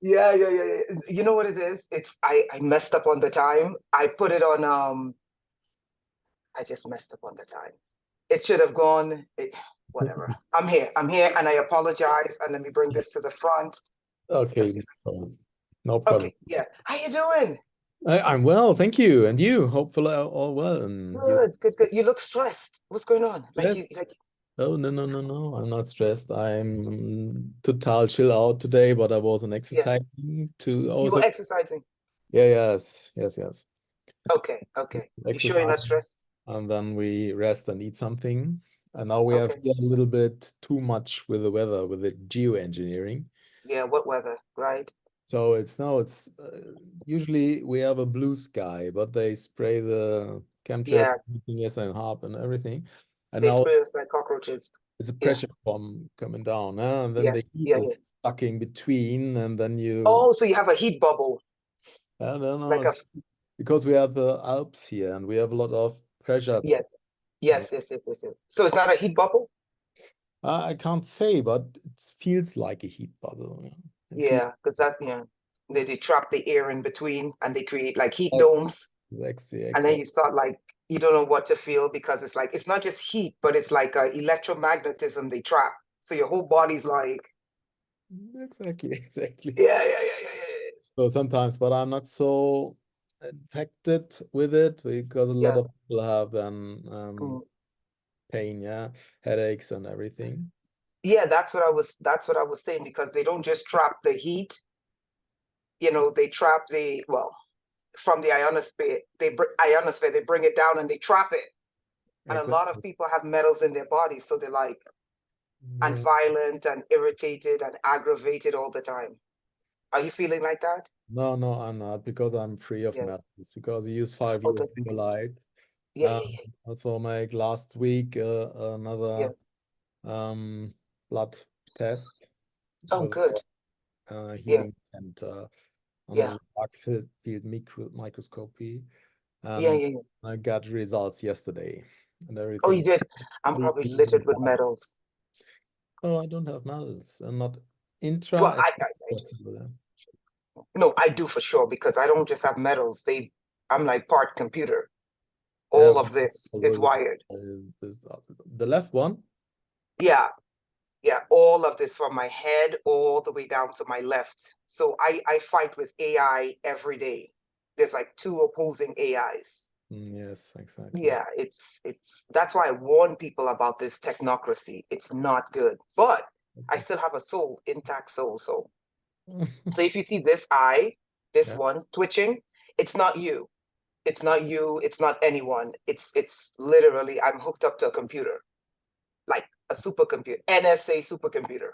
Yeah. You know what it is? I messed up on the time. I put it on I just messed up on the time. It should have gone whatever. I'm here and I apologize and let me bring this to the front. Okay, Let's see if no problem. No problem. okay, yeah. How you doing? I'm well, thank you. And you? Hopefully all well. And you Good. You look stressed. What's going on? stressed? Oh, no, no, no, no. I'm not stressed. I'm total chill out today, but I wasn't yeah. exercising to You were also. exercising. Yeah, yes. Okay. You sure you're not Exercising. stressed? And then we rest and eat something. And now we have Okay. here a little bit too much with the weather, with the geoengineering. Yeah, what weather, right? So it's usually we have a blue sky, but they spray the chemtrails, Yeah, everything, yes, and harp and everything. And they now spray us like cockroaches. it's a Yeah, pressure bomb coming down, and then yeah, the heat is yeah. sucking between, and then you, Oh, so you have a heat bubble, I don't know, like it's because we have the Alps here and we have a lot of pressure. yes, yes. So it's not a heat bubble? I can't say, but it feels like a heat bubble. Yeah. It feels Yeah, because that's yeah. They trap the air in between and they create like heat like domes. And then exactly, you start like you don't know what to feel because it's like it's not just heat, but it's like electromagnetism they trap. So your whole body's like, exactly. yeah. So sometimes, but I'm not so infected with it because a lot Yeah. of people have Mm. pain, yeah, headaches and everything. Yeah, that's what I was saying because they don't just trap the heat, they trap the well from the ionosphere. Ionosphere, they bring it down and they trap it. And a lot of Exactly. people have metals in their bodies, so they're like and Yeah. violent and irritated and aggravated all the time. Are you feeling like that? No, no, I'm not because I'm free of Yeah. metals because I used 5 years That's in good. light. Yeah. Also, make last week Yeah. another um, blood test Oh, with good. a Yeah. healing center on Yeah. the dark field microscopy. Yeah. And Yeah. Yeah. I got results yesterday and Oh, everything. you did. I'm probably littered with medals. Oh, I don't have medals and not Well, intra. I do. No, I do for sure because I don't just have medals. I'm like part computer. Yeah, All of this is already, wired. the left one. Yeah. Yeah. All of this from my head all the way down to my left. So I fight with AI every day. There's like two opposing AIs. Yes, exactly. Yeah, it's that's why I warn people about this technocracy. It's not good. But I still have a soul, intact soul. So if you see this eye, this Yeah. one twitching, it's not you. It's not you, it's not anyone. It's literally I'm hooked up to a computer, like a supercomputer, NSA supercomputer.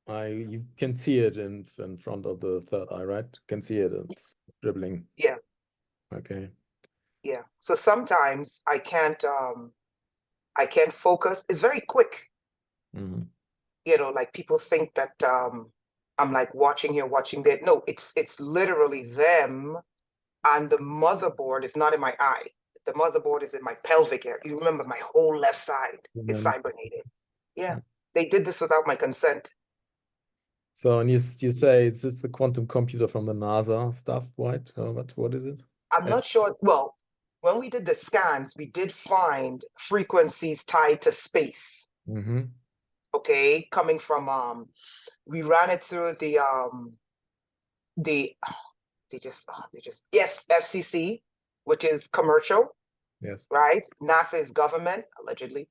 You can see it in front of the third eye, right? Can see it. It's dribbling. Yeah, Okay. yeah. So sometimes I can't focus. It's very quick. Hmm. Like people think that I'm like watching here, watching there. No, it's literally them, and the motherboard is not in my eye. The motherboard is in my pelvic area. You remember my whole left side is cybernated. Yeah, they did this without my consent. So, and you say it's the quantum computer from the NASA stuff, right? What is it? I'm And not sure. Well, when we did the scans, we did find frequencies tied to space. mm-hmm. Okay, coming from we ran it through the they just yes FCC, which is commercial, Yes. right? NASA is government allegedly,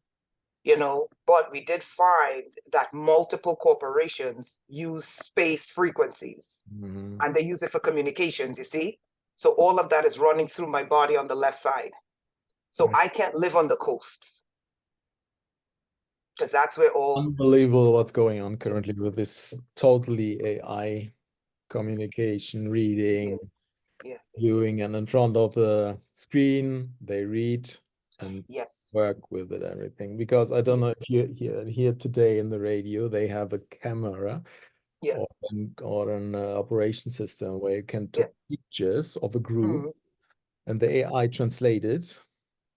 but we did find that multiple corporations use space frequencies Mm-hmm. and they use it for communications. You see, so all of that is running through my body on the left side. So I can't live on the coasts because that's where all Unbelievable what's going on currently with this totally AI communication, yeah reading, yeah viewing, and in front of the screen, they read and yes work with it, everything. Because I don't know yes if you here today in the radio, they have a camera yeah or an operation system where you can yeah take pictures of a group mm, and the AI translate it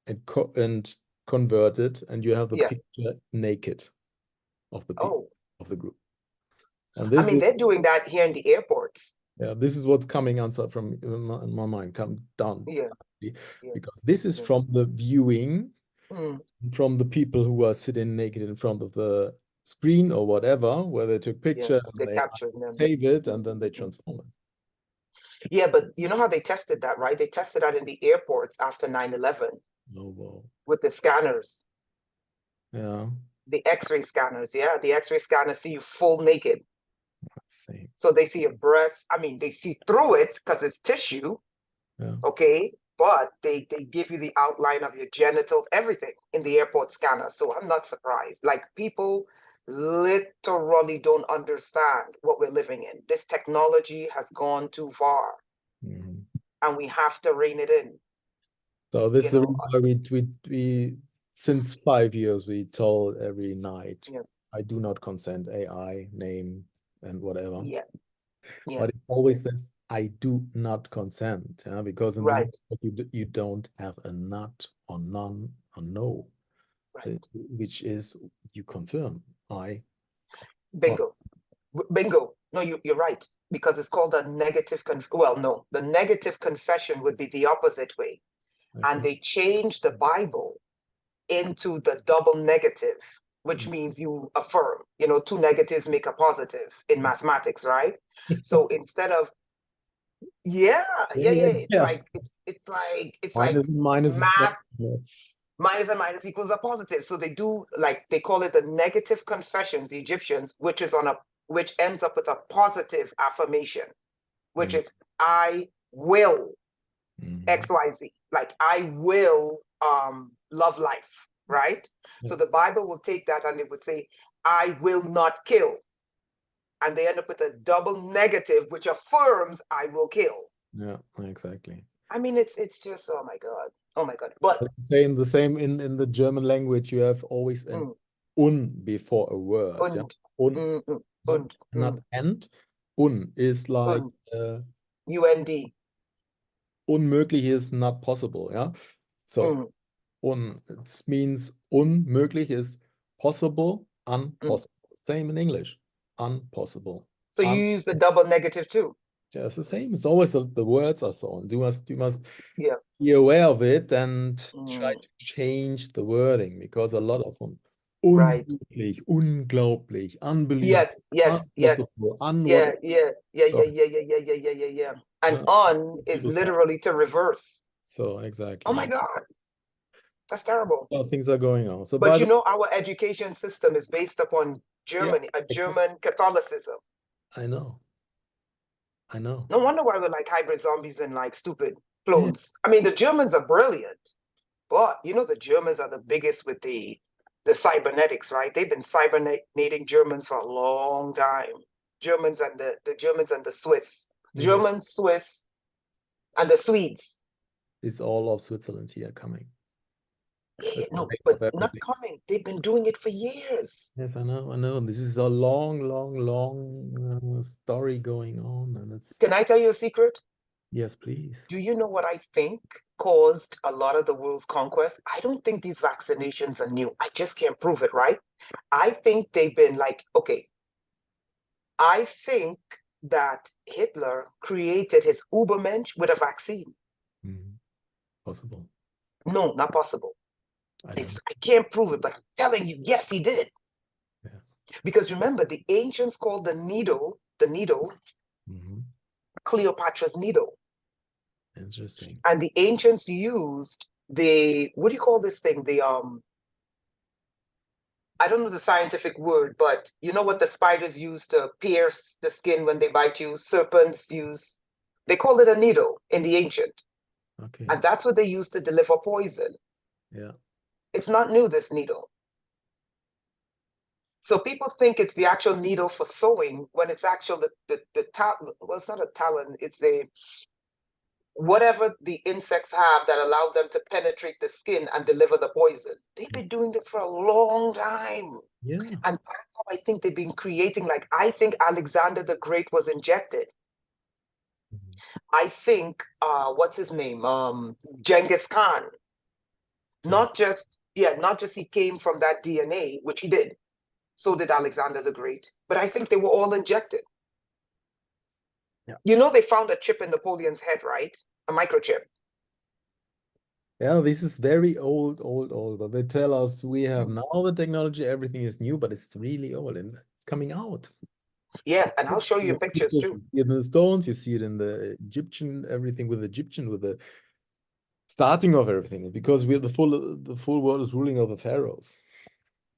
and convert it, and you have the yeah picture naked of the people oh of the group. And I this mean, is, they're doing that here in the airports. yeah, this is what's coming outside from in my mind, come down. Yeah, yeah, Because this is yeah. from the viewing, Mm, from the people who are sitting naked in front of the screen or whatever, where they took yeah, picture and they they captured them. save it and then they Mm. transform it. Yeah, but you know how they tested that, right? They tested that in the airports after 9/11 Oh, wow. with the scanners, Yeah, the X-ray scanners. Yeah, the X-ray scanners see you full naked. same. So they see your breast. I mean, they see through it because it's tissue, Yeah. okay? But they give you the outline of your genitals, everything in the airport scanner. So I'm not surprised. Like, people literally don't understand what we're living in. This technology has gone too far, Mhm. and we have to rein it in. So this is You the know, reason why we since 5 years we told every night, yeah, I do not consent AI name and whatever. yeah, yeah, But it always says I do not consent, yeah? Because in the right, you don't have a not or none or no, right. which is you confirm I con. Bingo, bingo. No, you're right, because it's called a negative well, no, the negative confession would be the opposite way. And Okay. they changed the Bible into the double negative, which Mm. means you affirm. You know, two negatives make a positive in mathematics, right? So instead of, yeah, Yeah, yeah, it's yeah. like it's like Minus and minus is math, plus. minus and minus equals a positive. So they do, like, they call it the negative confessions, the Egyptians, which ends up with a positive affirmation, which Mm. is I will Mhm. XYZ. Like, I will love life, right? Yeah. So the Bible will take that and it would say, I will not kill. And they end up with a double negative, which affirms I will kill. Yeah, exactly. I mean, it's just, oh my God. Oh my God. But The same in the German language, you have always an mm, un before a word. Yeah? und, Un, mm, mm, not und, not and. Un is like und, UND. unmöglich is not possible. Yeah. So Mm, it means unmöglich is possible, mm. unpossible. Same in English. Unpossible. So you Un use the double negative too. Just the same. It's always the words are so on. You must Yeah. be aware of it and try Mm, to change the wording, because a lot of them right. unmöglich, unglaublich, unbelievable, Yes, yes, yes. impossible, unwhat. Yeah, yeah, yeah, yeah, So yeah, yeah, yeah, yeah, yeah, yeah, yeah. And uh, on is people find. literally to reverse. So Oh my exactly. God, that's terrible. A lot of things are going on. So But by you the know, our education system is based upon yeah, Germany, a German Catholicism. I know. I know. No wonder why we're like hybrid zombies and like stupid Yeah. clones. I mean, the Germans are brilliant, but you know, the Germans are the biggest with the cybernetics, right? They've been cybernating Germans for a long time. Germans and the Germans and the Swiss, Yeah. Germans, Swiss, and the Swedes. It's all of Switzerland here coming. Yeah, That's the no, base but of not everything. coming. They've been doing it for years. Yes, I know. I know. This is a long, long, long story going on, and it's Can I tell you a secret? yes, please. Do you know what I think caused a lot of the world's conquest? I don't think these vaccinations are new. I just can't prove it, right? I think they've been like, okay, I think that Hitler created his Ubermensch with a vaccine. Mhm. Possible. No, not possible. I don't know. I can't prove it, but I'm telling you, yes, he did. Yeah. Because remember, the ancients called the needle, Mhm. Cleopatra's needle. Interesting. And the ancients used what do you call this thing? I don't know the scientific word, but you know what the spiders use to pierce the skin when they bite you? Serpents use, they called it a needle in the ancient. Okay. And that's what they use to deliver poison. Yeah. It's not new, this needle. So people think it's the actual needle for sewing when it's actual well, it's not a talon, it's a whatever the insects have that allow them to penetrate the skin and deliver the poison. They've been doing this for a long time. Yeah. And that's how I think they've been creating, like, I think Alexander the Great was injected. Mhm. I think, what's his name? Genghis Khan. Same. Not just he came from that DNA, which he did. So did Alexander the Great. But I think they were all injected. Yeah. You know, they found a chip in Napoleon's head, right? A microchip. Yeah, this is very old, but they tell us we have now the technology, everything is new, but it's really old and it's coming out. Yeah, and I'll show you pictures too. You see it in the stones, you see it in the Egyptian, everything with Egyptian, with the starting of everything, because we're the full world is ruling over pharaohs,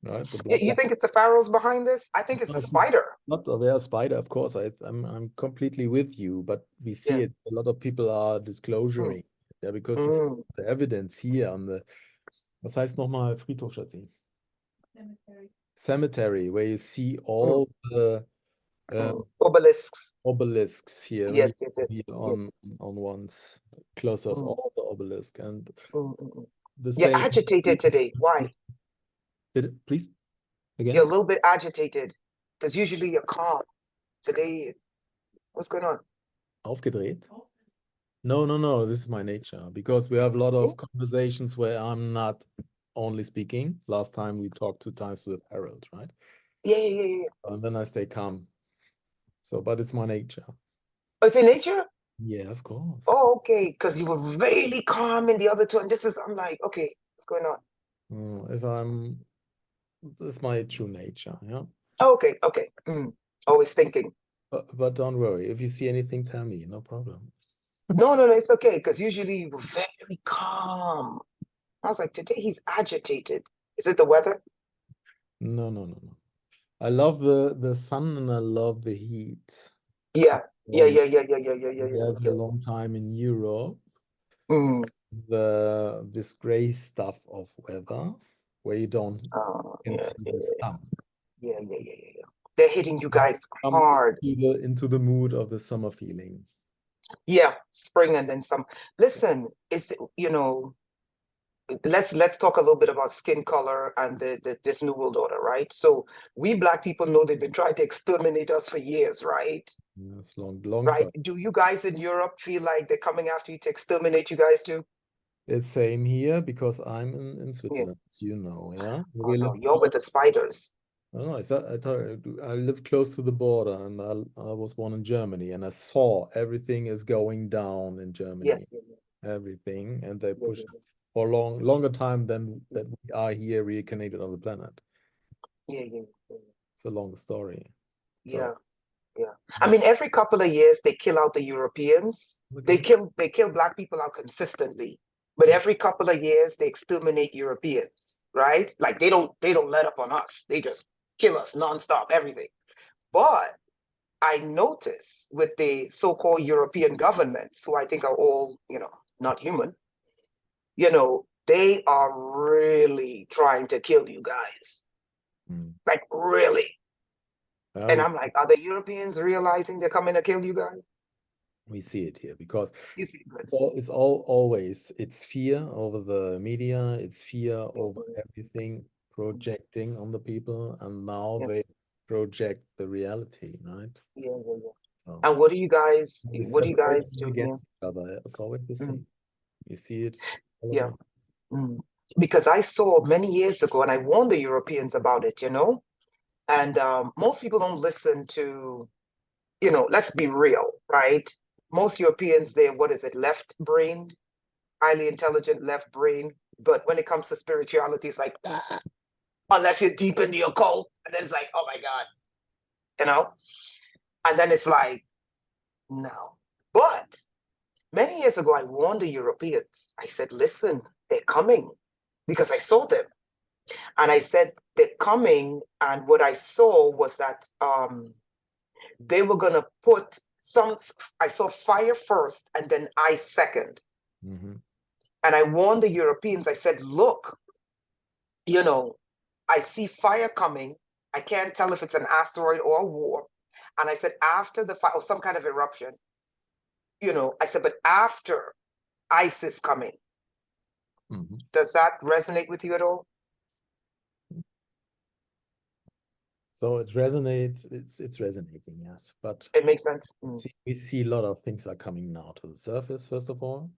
right? You think it's the pharaohs behind this? I think it's the spider. Not a spider, of course. I'm completely with you, but we see Yeah. it. A lot of people are disclosing, yeah, because it's the evidence here on the, was heißt nochmal Friedhof, Schatzi? Cemetery, where you see all the obelisks here. Yes, really yes, yes, here yes. on one's close us all the obelisk and the You're same. agitated today. Why? Please again. You're a little bit agitated because usually you're calm. Today, what's going on? Aufgedreht? No. This is my nature because we have a lot of conversations where I'm not only speaking. Last time we talked 2 times with Harold, right? Yeah. And then I stay calm. So, but it's my nature. Oh, it's in nature? Yeah, of course. Oh, okay. Because you were really calm in the other two, and this is, I'm like, okay, what's going on? This is my true nature, yeah. Oh, okay. Always thinking. But don't worry. If you see anything, tell me. No problem. No, it's okay. Because usually you were very calm. I was like, today he's agitated. Is it the weather? No. I love the sun and I love the heat. Yeah. We have a long time in Europe. This gray stuff of weather where you don't can see the sun. Yeah. They're hitting you guys hard. Into the mood of the summer feeling. Yeah, spring and then some. Listen, it's let's talk a little bit about skin color and this new world order, right? So we Black people know they've been trying to exterminate us for years, right? Yes, long right. story. Do you guys in Europe feel like they're coming after you to exterminate you guys too? It's same here because I'm in Switzerland, as you know, yeah. Oh, no, you're with the spiders. No, I live close to the border, and I was born in Germany, and I saw everything is going down in Germany. Everything, and they push it for longer time than that we are here reconnected on the planet. It's a long story. Yeah. I mean, every couple of years they kill out the Europeans. They kill Black people out consistently. But every couple of years they exterminate Europeans, right? Like they don't let up on us. They just kill us nonstop, everything. But I notice with the so-called European governments, who I think are all, not human, they are really trying to kill you guys. Like really. And I'm like, are the Europeans realizing they're coming to kill you guys? We see it here because you see it. it's always it's fear over the media, it's fear over everything projecting on the people, and now they project the reality, right? So, and what do you guys do against here? each other. It's always the same. You see it all the time. Because I saw many years ago, and I warned the Europeans about it, and most people don't listen to, let's be real, right? Most Europeans, they're, what is it, left-brained, highly intelligent left-brain. But when it comes to spirituality, it's like, unless you're deep in the occult, and then it's like, oh my God, and then it's like, no. But many years ago, I warned the Europeans. I said, listen, they're coming, because I saw them. And I said, they're coming. And what I saw was that they were going to put I saw fire first and then ice second. And I warned the Europeans. I said, look, I see fire coming. I can't tell if it's an asteroid or a war. And I said, after the fire, or some kind of eruption, I said, but after ice is coming. Does that resonate with you at all? So it resonates, it's resonating, yes. But it makes sense. We see a lot of things are coming now to the surface, first of all.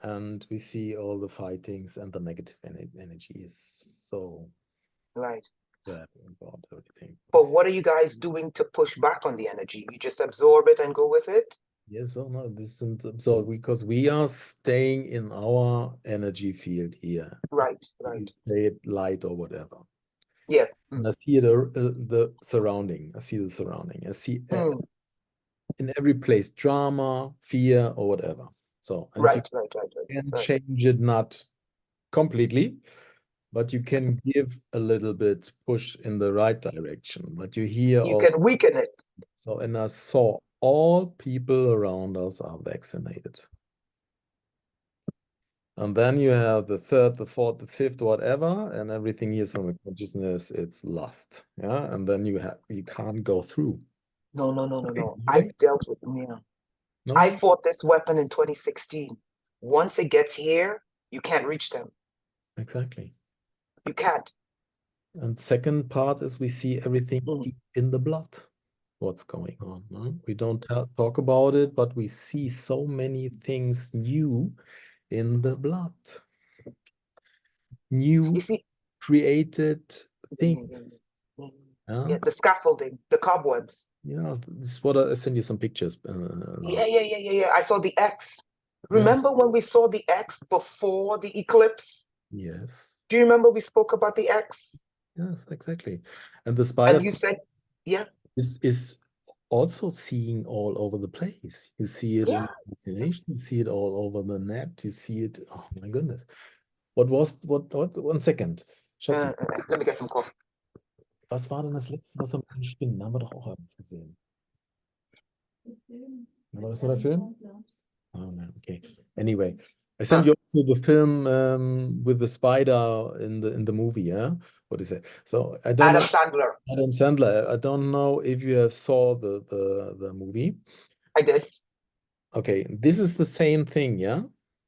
And we see all the fightings and the negative energy is so. Right. about everything. But what are you guys doing to push back on the energy? You just absorb it and go with it? Yes or no, this isn't absurd because we are staying in our energy field here. Right. Say it light or whatever. Yeah. And I see the surrounding. I see the surrounding. I see in every place drama, fear, or whatever. So, and you can change it not completely, but you can give a little bit push in the right direction. But you hear you can weaken it. So, and I saw all people around us are vaccinated. And then you have the third, the fourth, the fifth, whatever, and everything is from a consciousness, it's lost. Yeah. And then you can't go through. No. I dealt with No. I No? fought this weapon in 2016. Once it gets here, you can't reach them. Exactly. You can't. And second part is we see everything deep in the blood. What's going on? No? We don't talk about it, but we see so many things new in the blood. New You see, created things. Yeah, the scaffolding, the cobwebs. Yeah, this is what I sent you some pictures. Yeah. I saw the X. Remember when we saw the X before the eclipse? Yes. Do you remember we spoke about the X? Yes, exactly. And the spider And you said, yeah, is also seeing all over the place. You see it in imagination, you see it all over the net, you see it. Oh my goodness. What 1 second. Schatzi, let me get some coffee. was war denn das letzte, was wir mit den Spinnen? Haben wir doch auch abends gesehen. War das nur der Film? Oh no, okay. Anyway, I sent you also the film with the spider in the movie, yeah? What is it? So I don't know. Adam Sandler. I don't know if you have saw the movie. I did. Okay, this is the same thing, yeah?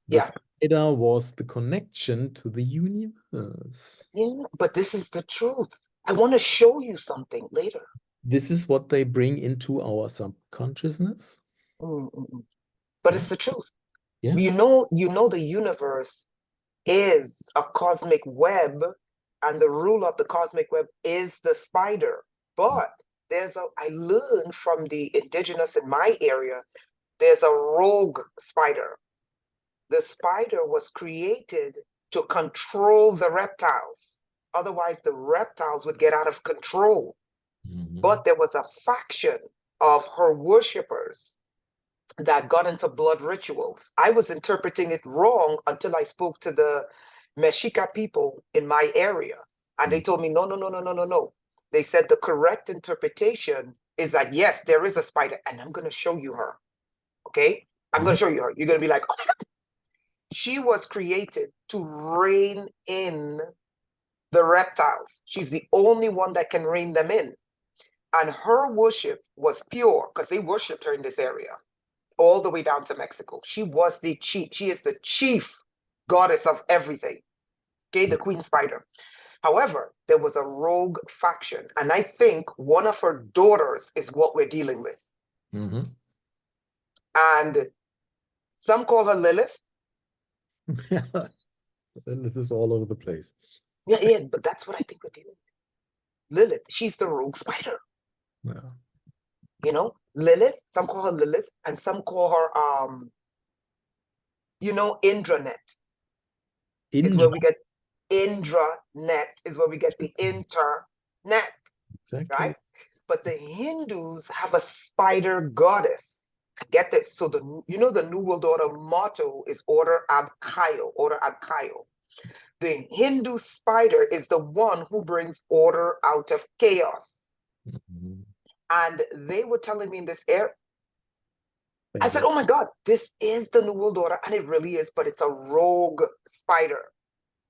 The spider was the connection to the universe. Yeah, but this is the truth. I want to show you something later. This is what they bring into our subconsciousness. But it's the truth. Yes. You know the universe is a cosmic web, and the ruler of the cosmic web is the spider. But I learned from the indigenous in my area, there's a rogue spider. The spider was created to control the reptiles. Otherwise, the reptiles would get out of control. But there was a faction of her worshippers that got into blood rituals. I was interpreting it wrong until I spoke to the Mexica people in my area. And they told me, no. They said the correct interpretation is that, yes, there is a spider, and I'm going to show you her. Okay? I'm going to show you her. You're going to be like, oh my God. She was created to rein in the reptiles. She's the only one that can rein them in. And her worship was pure because they worshipped her in this area, all the way down to Mexico. She was the chief. She is the chief goddess of everything. Okay, the queen spider. However, there was a rogue faction. And I think one of her daughters is what we're dealing with. And some call her Lilith. Lilith is all over the place. Yeah, but that's what I think we're dealing with. Lilith, she's the rogue spider. Yeah. You know, Lilith, some call her Lilith, and some call her intranet. Is where we get intranet, is where we get the internet. Exactly. Right? But the Hindus have a spider goddess. Get this. So the New World Order motto is Order Ab Kayo. The Hindu spider is the one who brings order out of chaos. And they were telling me in this area, I said, oh my God, this is the New World Order. And it really is, but it's a rogue spider.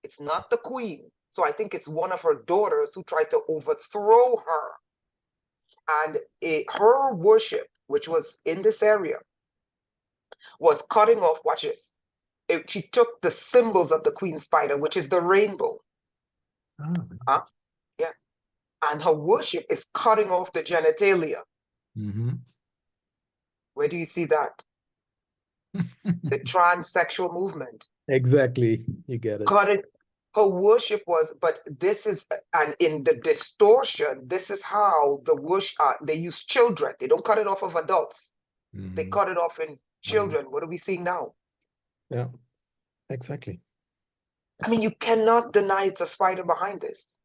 It's not the queen. So I think it's one of her daughters who tried to overthrow her. And her worship, which was in this area, was cutting off, watch this. She took the symbols of the queen spider, which is the rainbow. Yeah. And her worship is cutting off the genitalia. Where do you see that? The transsexual movement. Exactly. You get it. her worship was, but this is, and in the distortion, this is how the worship, they use children. They don't cut it off of adults. They cut it off in children. What are we seeing now? Yeah, exactly. I mean, you cannot deny it's a spider behind this.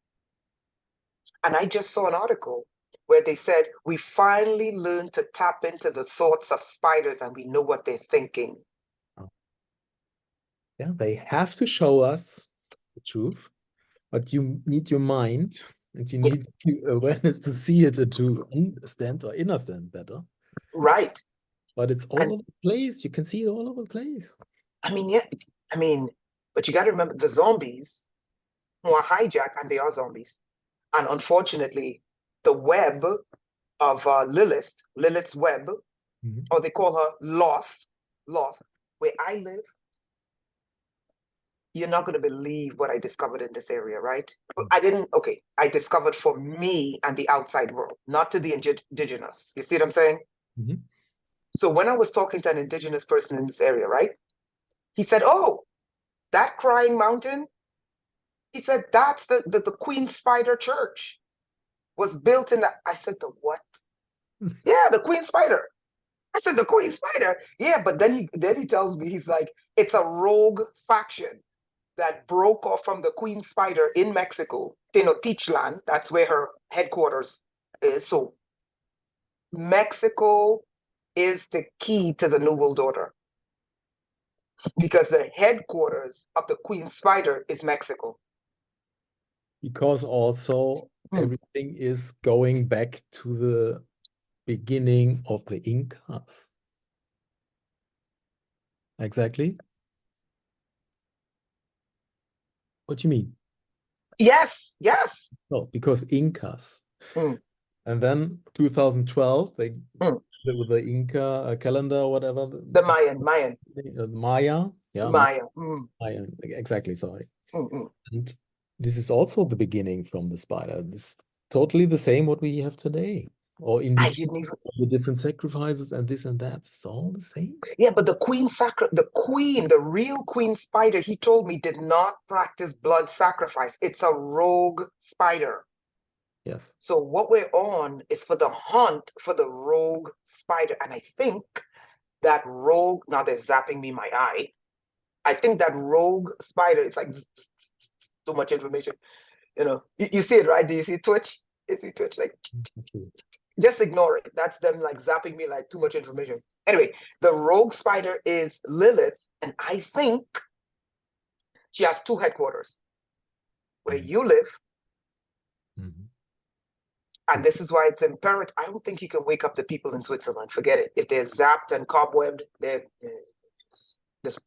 And I just saw an article where they said, we finally learned to tap into the thoughts of spiders and we know what they're thinking. Yeah, they have to show us the truth, but you need your mind and you need awareness to see it and to understand or understand better. Right. But it's all over the place. You can see it all over the place. I mean, yeah, I mean, but you got to remember the zombies who are hijacked, and they are zombies. And unfortunately, the web of Lilith's web, or they call her Loth, where I live, you're not going to believe what I discovered in this area, right? I discovered for me and the outside world, not to the indigenous. You see what I'm saying? So when I was talking to an indigenous person in this area, right? He said, oh, that crying mountain, he said, that's the Queen Spider Church was built in that. I said, the what? Yeah, the Queen Spider. I said, the Queen Spider. Yeah, but then he tells me, he's like, it's a rogue faction that broke off from the Queen Spider in Mexico, Tenochtitlan. That's where her headquarters is. So Mexico is the key to the New World Order, because the headquarters of the Queen Spider is Mexico. Because also everything is going back to the beginning of the Incas. Exactly. What do you mean? Yes, yes. Oh, because Incas. And then 2012, they with the Inca calendar or whatever. The Mayan. Maya. Yeah. Maya. Maya. Exactly, sorry. And this is also the beginning from the spider. This totally the same what we have today. Or in the different sacrifices and this and that. It's all the same. Yeah, but the real Queen Spider, he told me, did not practice blood sacrifice. It's a rogue spider. Yes. So what we're on is for the hunt for the rogue spider. And I think that rogue, now they're zapping me my eye. I think that rogue spider is like too much information. You know, you see it, right? Do you see Twitch? You see Twitch? Like, just ignore it. That's them like zapping me like too much information. Anyway, the rogue spider is Lilith, and I think she has two headquarters where you live. And this is why it's imperative. I don't think you can wake up the people in Switzerland. Forget it. If they're zapped and cobwebbed,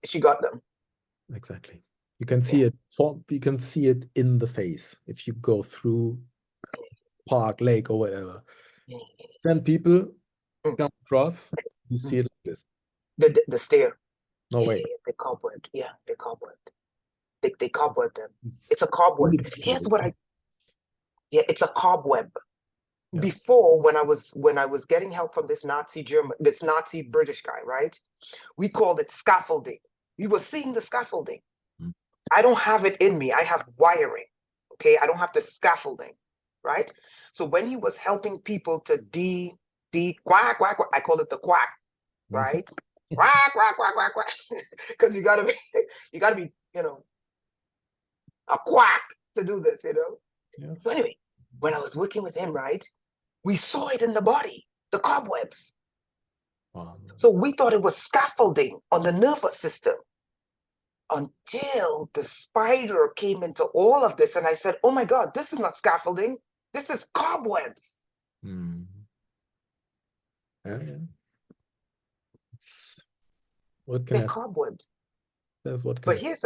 she got them. Exactly. You can see it. You can see it in the face if you go through park, lake, or whatever. 10 people come across. You see it like this. The stair. No way. They cobwebbed. Yeah, they cobwebbed. They cobwebbed them. It's a cobweb. Here's what it's a cobweb. Yeah. Before, when I was getting help from this Nazi British guy, right? We called it scaffolding. We were seeing the scaffolding. I don't have it in me. I have wiring. Okay, I don't have the scaffolding, right? So when he was helping people to quack, I call it the quack, right? Quack, quack, quack, quack, quack. Because you gotta be, you know, a quack to do this, you know. Yes. So anyway, when I was working with him, right, we saw it in the body, the cobwebs. So we thought it was scaffolding on the nervous system, until the spider came into all of this. And I said, oh my God, this is not scaffolding. This is cobwebs. Yeah. What can They're cobwebbed. But here's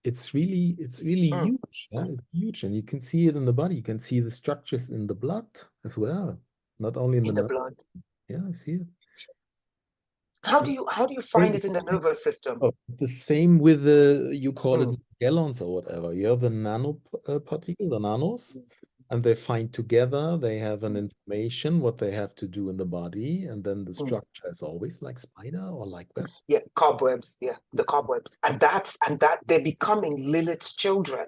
it's really huge. Yeah? It's huge, and you can see it in the body. You can see the structures in the blood as well, not only in the blood. Yeah, I see it. How do you find it in the nervous system? Oh, the same with the, you call it gallons or whatever. You have the nanoparticle, the nanos, And they find together, they have an information, what they have to do in the body, and then the structure is always like spider or like web. Yeah, cobwebs, yeah, the cobwebs. And that they're becoming Lilith's children.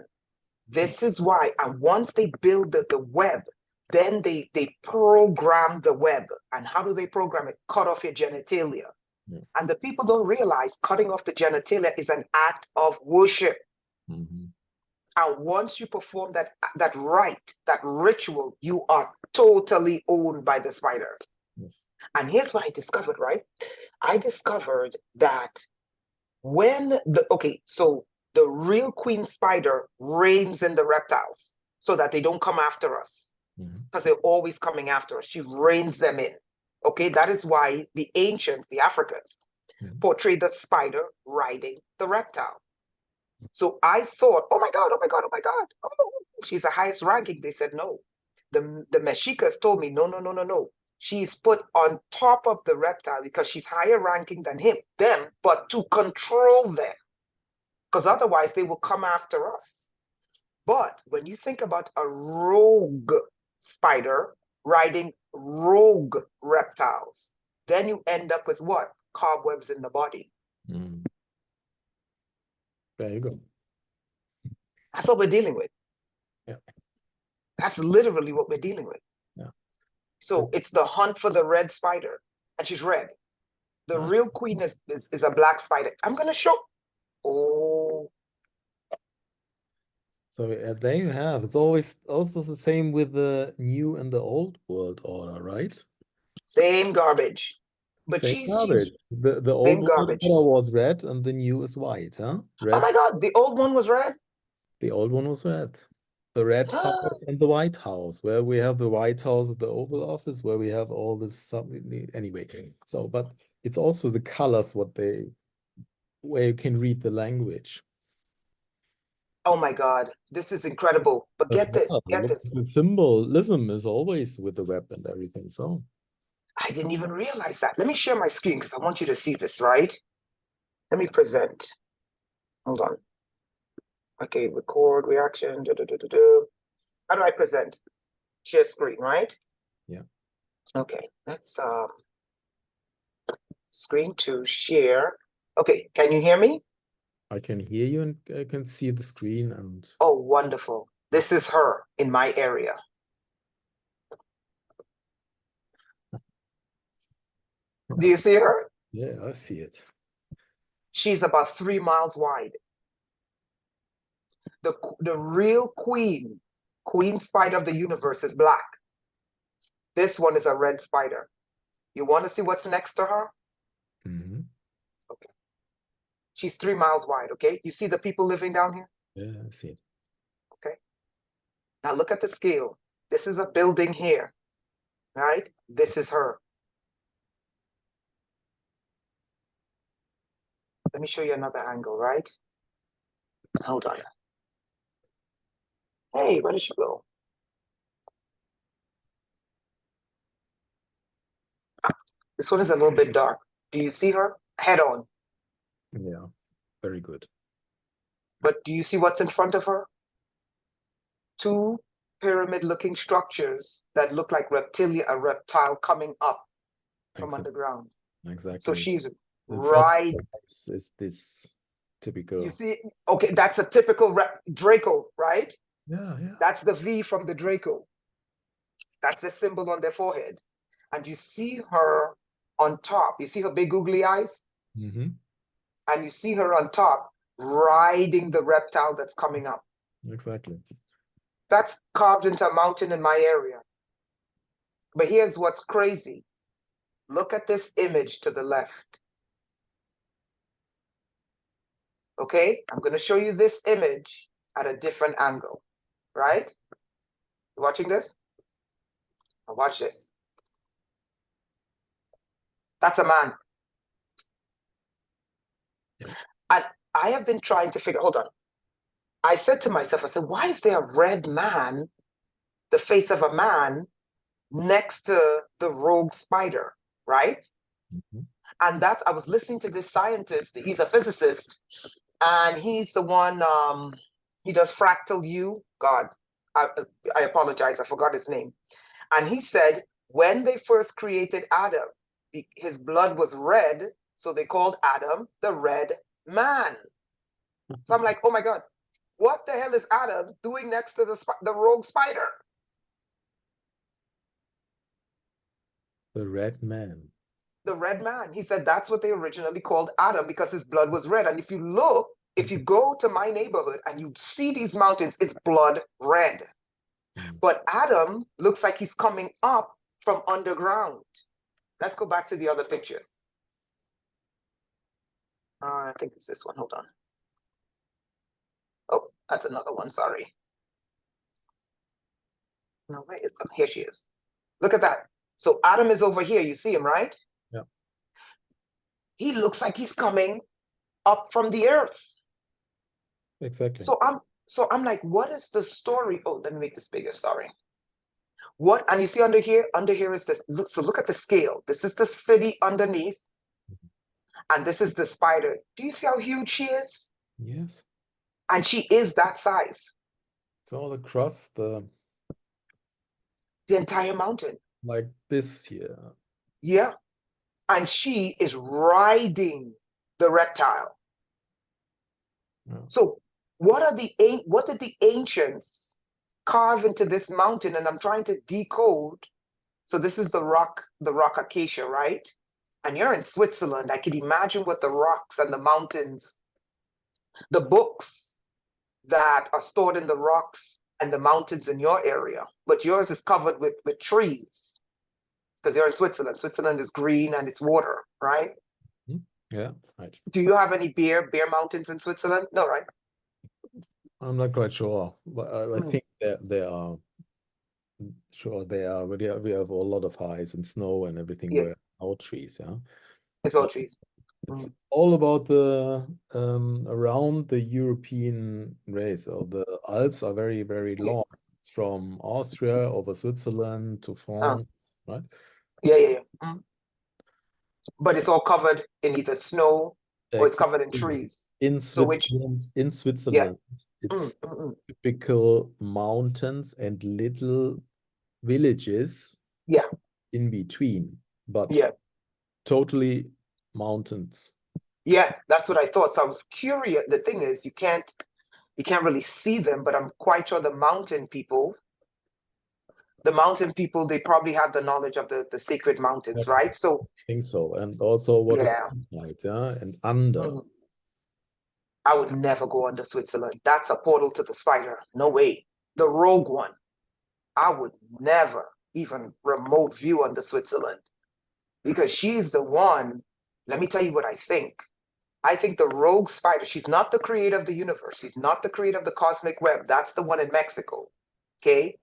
This is why, and once they build the web, then they program the web. And how do they program it? Cut off your genitalia. Yeah. And the people don't realize cutting off the genitalia is an act of worship. Mm-hmm. And once you perform that rite, that ritual, you are totally owned by the spider. Yes. And here's what I discovered, right? I discovered that when so the real queen spider reigns in the reptiles so that they don't come after us, because they're always coming after us. She reigns them in. Okay, that is why the ancients, the Africans, portrayed the spider riding the reptile. So I thought, oh my God, she's the highest ranking. They said no. The Mexicas told me, no. She's put on top of the reptile because she's higher ranking than them, but to control them. Because otherwise they will come after us. But when you think about a rogue spider riding rogue reptiles, then you end up with what? Cobwebs in the body. There you go. That's what we're dealing with. Yeah. That's literally what we're dealing with. Yeah. So it's the hunt for the red spider, and she's red. The real queen is a black spider. I'm going to show. Oh. So there you have. It's always also the same with the new and the old world order, right? Same garbage. But same garbage. The same old garbage. world order was red and the new is white, huh? Red. Oh my God, the old one was red? The old one was red. The red house and the White House, where we have the White House, the Oval Office, where we have all this stuff. Anyway, so but it's also the colors where you can read the language. Oh my God, this is incredible. But get this. The symbolism is always with the web and everything. So I didn't even realize that. Let me share my screen because I want you to see this, right? Let me present. Hold on. Okay, record, reaction. How do I present? Share screen, right? Yeah. Okay, let's screen to share. Okay, can you hear me? I can hear you and I can see the screen and oh, wonderful. This is her in my area. Do you see her? Yeah, I see it. She's about 3 miles wide. The real queen spider of the universe is black. This one is a red spider. You want to see what's next to her? Okay. She's 3 miles wide, okay? You see the people living down here? Yeah, I see it. Okay. Now look at the scale. This is a building here, right? This is her. Let me show you another angle, right? Hold on. Hey, where did she go? This one is a little bit dark. Do you see her? Head on. Yeah, very good. But do you see what's in front of her? 2 pyramid-looking structures that look like a reptile coming up from underground. Exactly. So she's right. Is this typical? You see, okay, that's a typical Draco, right? Yeah, yeah. That's the V from the Draco. That's the symbol on their forehead. And you see her on top. You see her big googly eyes? And you see her on top riding the reptile that's coming up. Exactly. That's carved into a mountain in my area. But here's what's crazy. Look at this image to the left. Okay, I'm going to show you this image at a different angle, right? You watching this? Now watch this. That's a man. And I have been trying to figure, hold on. I said to myself, I said, why is there a red man, the face of a man, next to the rogue spider, right? And I was listening to this scientist, he's a physicist, and he's the one, he does fractal U, God, I apologize, I forgot his name. And he said, when they first created Adam, his blood was red, so they called Adam the red man. So I'm like, oh my God, what the hell is Adam doing next to the rogue spider? The red man. The red man. He said that's what they originally called Adam because his blood was red. And if you look, if you go to my neighborhood and you see these mountains, it's blood red. But Adam looks like he's coming up from underground. Let's go back to the other picture. I think it's this one. Hold on. Oh, that's another one. Sorry. No, where is them? Here she is. Look at that. So Adam is over here. You see him, right? Yeah. He looks like he's coming up from the earth. Exactly. So I'm like, what is the story? Oh, let me make this bigger. Sorry. What? And you see under here is this. So look at the scale. This is the city underneath. And this is the spider. Do you see how huge she is? Yes. And she is that size. It's all across the entire mountain. Like this here. Yeah. And she is riding the reptile. Yeah. So what did the ancients carve into this mountain? And I'm trying to decode. So this is the rock acacia, right? And you're in Switzerland. I can imagine what the rocks and the mountains, the books that are stored in the rocks and the mountains in your area. But yours is covered with trees because you're in Switzerland. Switzerland is green and it's water, right? Yeah, right. Do you have any bear mountains in Switzerland? No, right? I'm not quite sure, but I think that there are. Sure, they are. We have a lot of highs and snow and everything. Yeah. Where all trees, yeah. It's all trees. It's all about the around the European race. So the Alps are very, very long, from Austria over Switzerland to France, right? Yeah. But it's all covered in either snow or it's covered in trees. In Switzerland, it's typical mountains and little villages in between, but totally mountains. Yeah, that's what I thought. So I was curious. The thing is, you can't really see them, but I'm quite sure the mountain people, they probably have the knowledge of the sacred mountains, right? So I think so. And also what is inside, and under. I would never go under Switzerland. That's a portal to the spider. No way. The rogue one. I would never even remote view under Switzerland because she's the one. Let me tell you what I think. I think the rogue spider, she's not the creator of the universe. She's not the creator of the cosmic web. That's the one in Mexico, okay?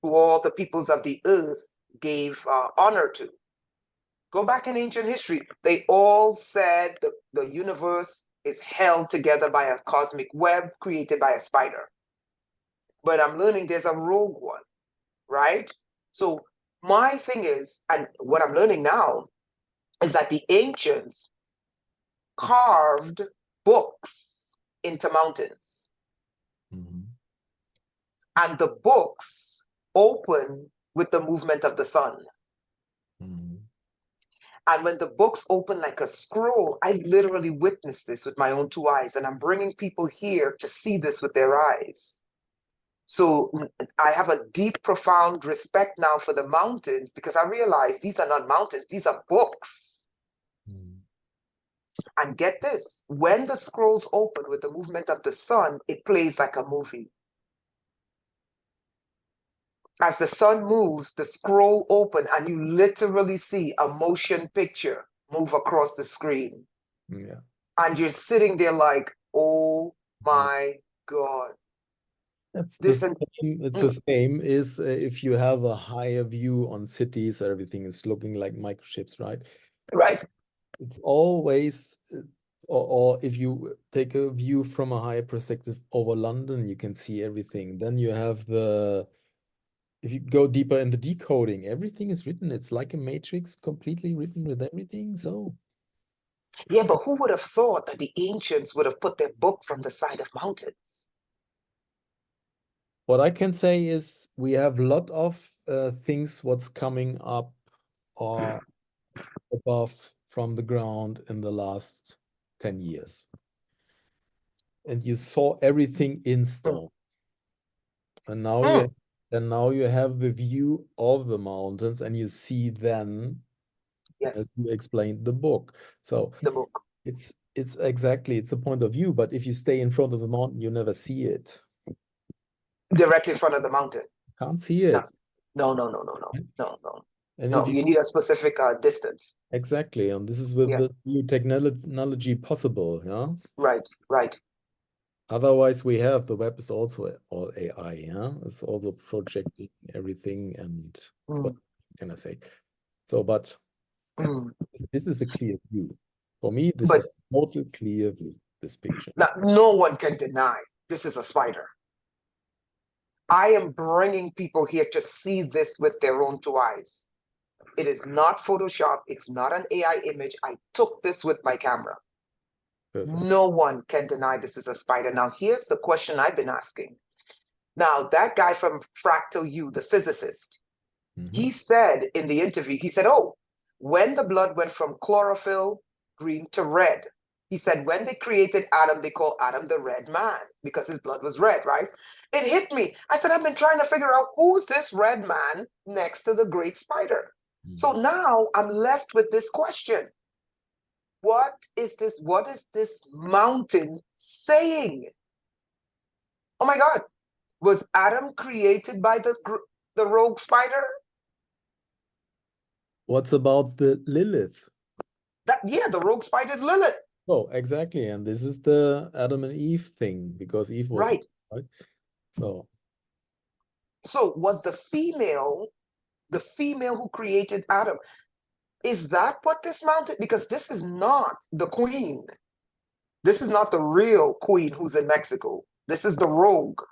Who all the peoples of the earth gave honor to. Go back in ancient history. They all said the universe is held together by a cosmic web created by a spider. But I'm learning there's a rogue one, right? So my thing is, and what I'm learning now is that the ancients carved books into mountains. And the books open with the movement of the sun. And when the books open like a scroll, I literally witnessed this with my own two eyes, and I'm bringing people here to see this with their eyes. So I have a deep, profound respect now for the mountains because I realize these are not mountains, these are books. And get this, when the scrolls open with the movement of the sun, it plays like a movie. As the sun moves, the scroll open and you literally see a motion picture move across the screen. Yeah. And you're sitting there like, oh my God. It's the same is if you have a higher view on cities, everything is looking like microchips, right? Right. It's always, or if you take a view from a higher perspective over London, you can see everything. Then you have if you go deeper in the decoding, everything is written. It's like a matrix, completely written with everything. So yeah, but who would have thought that the ancients would have put their books on the side of mountains? What I can say is we have a lot of things what's coming up or above from the ground in the last 10 years. And you saw everything in stone. And now you have the view of the mountains and you see them as you explained the book. So the book. It's exactly, it's a point of view, but if you stay in front of the mountain, you never see it. Directly in front of the mountain. Can't see it. No. And No, if you need a specific distance. Exactly, and this is with the new technology possible, yeah? Right. Otherwise, we have the web is also all AI, yeah? It's also projecting everything and what can I say? So, but this is a clear view. For me, this is a total clear view, this picture. Now, no one can deny this is a spider. I am bringing people here to see this with their own two eyes. It is not Photoshop. It's not an AI image. I took this with my camera. Perfect. No one can deny this is a spider. Now, here's the question I've been asking. Now, that guy from Fractal U, the physicist, he said in the interview, he said, oh, when the blood went from chlorophyll green to red, he said, when they created Adam, they called Adam the red man because his blood was red, right? It hit me. I said, I've been trying to figure out who's this red man next to the great spider. So now I'm left with this question. What is this mountain saying? Oh my God. Was Adam created by the rogue spider? What's about the Lilith? The rogue spider is Lilith. Oh, exactly. And this is the Adam and Eve thing, because Eve was right. So was the female who created Adam? Is that what this mountain? Because this is not the queen. This is not the real queen who's in Mexico. This is the rogue.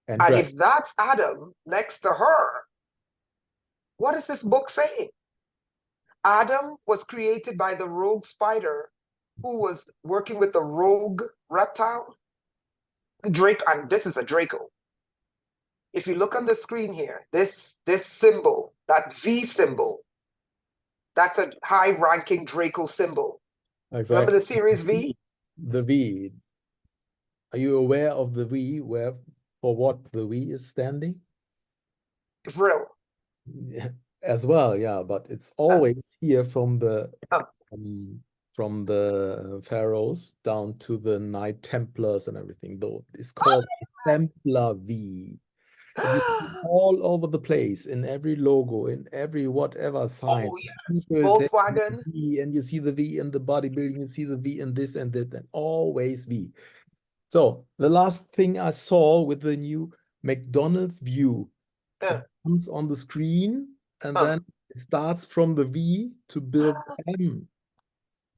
And if that's Adam next to her, what is this book saying? Adam was created by the rogue spider who was working with the rogue reptile. Draco, and this is a Draco. If you look on the screen here, this symbol, that V symbol, that's a high-ranking Draco symbol. Exactly. Remember the series V? The V. Are you aware of the V, for what the V is standing? Vril. As well, yeah, but it's always here from the pharaohs down to the Knight Templars and everything, though it's called Templar V. All over the place, in every logo, in every whatever sign. Volkswagen. And you see the V in the bodybuilding, you see the V in this and that, and always V. So the last thing I saw with the new McDonald's view, it comes on the screen, and then it starts from the V to build M.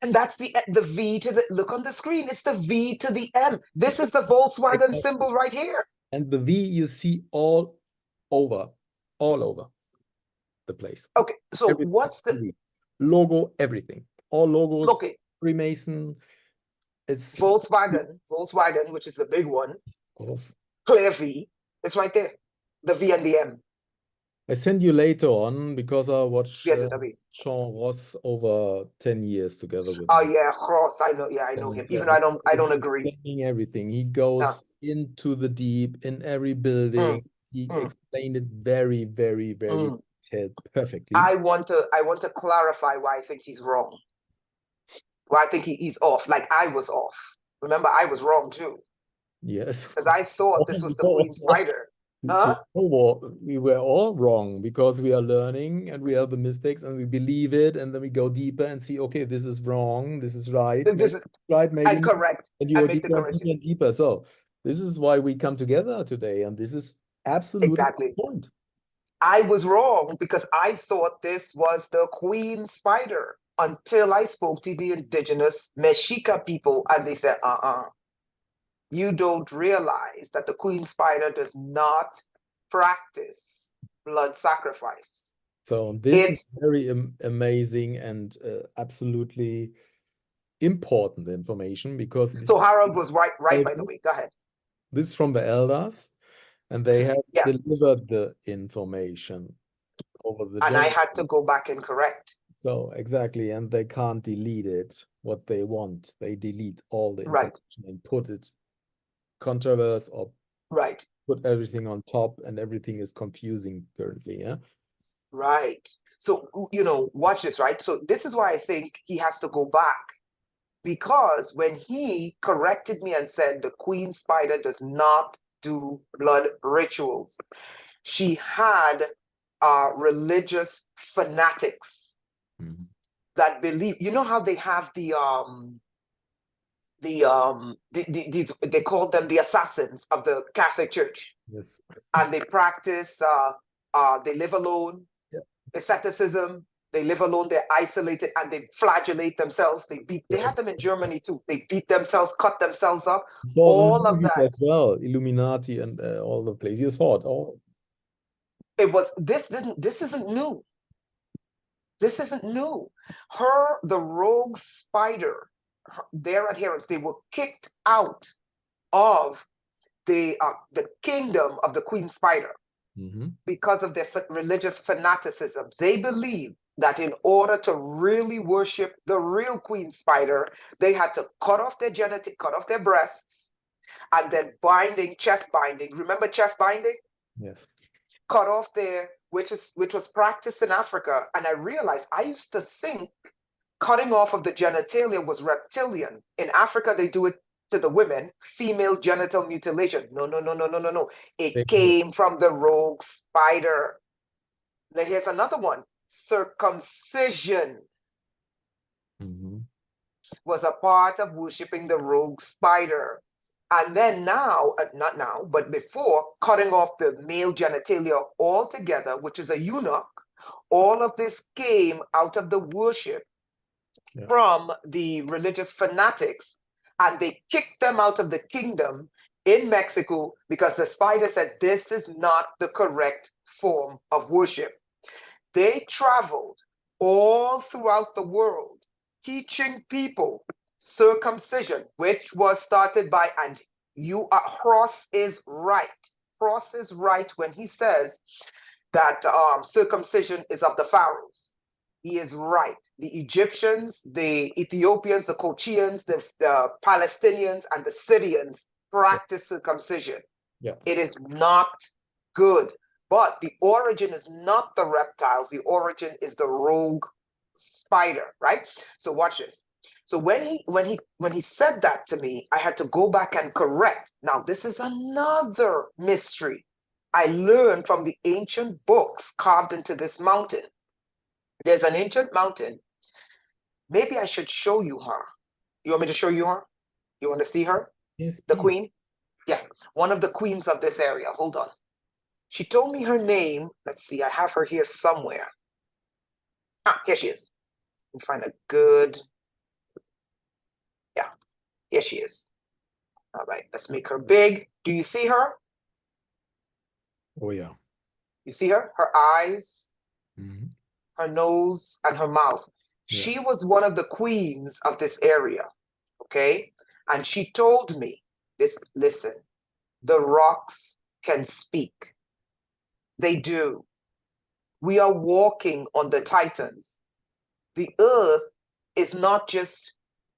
And that's the V to the, look on the screen, it's the V to the M. This is the Volkswagen symbol right here. And the V you see all over the place. Okay, so what's the logo? Everything, all logos. Okay, Freemason. It's Volkswagen, which is the big one. Of course. Clear V. It's right there. The V and the M. I send you later on because I watched Sean Ross over 10 years together with him. Oh yeah, Ross. I know. Yeah, I know him. Even though I don't agree. Everything. He goes into the deep in every building. He explained it very, very, very detailed, perfectly. I want to clarify why I think he's wrong. Why I think he's off. Like I was off. Remember, I was wrong too. Yes. Because I thought this was the queen spider. Huh? We were all wrong because we are learning and we have the mistakes and we believe it, and then we go deeper and see, okay, this is wrong, this is right, this is right, maybe and correct, and you are deeper and deeper. So this is why we come together today, and this is absolutely the point. I was wrong because I thought this was the queen spider until I spoke to the indigenous Mexica people, and they said, you don't realize that the queen spider does not practice blood sacrifice. So this is very amazing and absolutely important information, because so Harold was right by the way. Go ahead. this is from the elders, and they have Yeah. delivered the information over the And I generation. had to go back and correct. So exactly, and they can't delete it, what they want. They delete all the Right. information and put it controverse or Right. put everything on top, and everything is confusing currently, yeah? Right. So, you know, watch this, right? So this is why I think he has to go back. Because when he corrected me and said the queen spider does not do blood rituals, she had religious fanatics that believe, you know how they have these they call them the assassins of the Catholic Church. Yes. And they practice they live alone, asceticism, they live alone, they're isolated, and they flagellate themselves. They have them in Germany too. They beat themselves, cut themselves up, all of that. As well, Illuminati and all the places. You saw it all. It was this isn't new. This isn't new. The rogue spider, their adherents, they were kicked out of the kingdom of the queen spider because of their religious fanaticism. They believe that in order to really worship the real queen spider, they had to cut off their genitals, cut off their breasts, and then chest binding. Remember chest binding? Yes. Cut off their, which was practiced in Africa. And I realized I used to think cutting off of the genitalia was reptilian. In Africa, they do it to the women, female genital mutilation. No. It came from the rogue spider. Now here's another one. Circumcision was a part of worshiping the rogue spider. And then now, not now, but before, cutting off the male genitalia altogether, which is a eunuch, all of this came out of the worship from the religious fanatics, and they kicked them out of the kingdom in Mexico because the spider said this is not the correct form of worship. They traveled all throughout the world teaching people circumcision, which was started by, and Ross is right. Ross is right when he says that circumcision is of the pharaohs. He is right. The Egyptians, the Ethiopians, the Colchians, the Palestinians, and the Syrians practice circumcision. It is not good. But the origin is not the reptiles. The origin is the rogue spider, right? So watch this. So when he said that to me, I had to go back and correct. Now, this is another mystery I learned from the ancient books carved into this mountain. There's an ancient mountain. Maybe I should show you her. You want me to show you her? You want to see her? Yes. The queen? Yeah, one of the queens of this area. Hold on. She told me her name. Let's see, I have her here somewhere. Here she is. Let me find a good. Yeah, here she is. All right, let's make her big. Do you see her? Oh, yeah. You see her? Her eyes, her nose, and her mouth. Yeah. She was one of the queens of this area, okay? And she told me this, listen, the rocks can speak. They do. We are walking on the titans. The earth is not just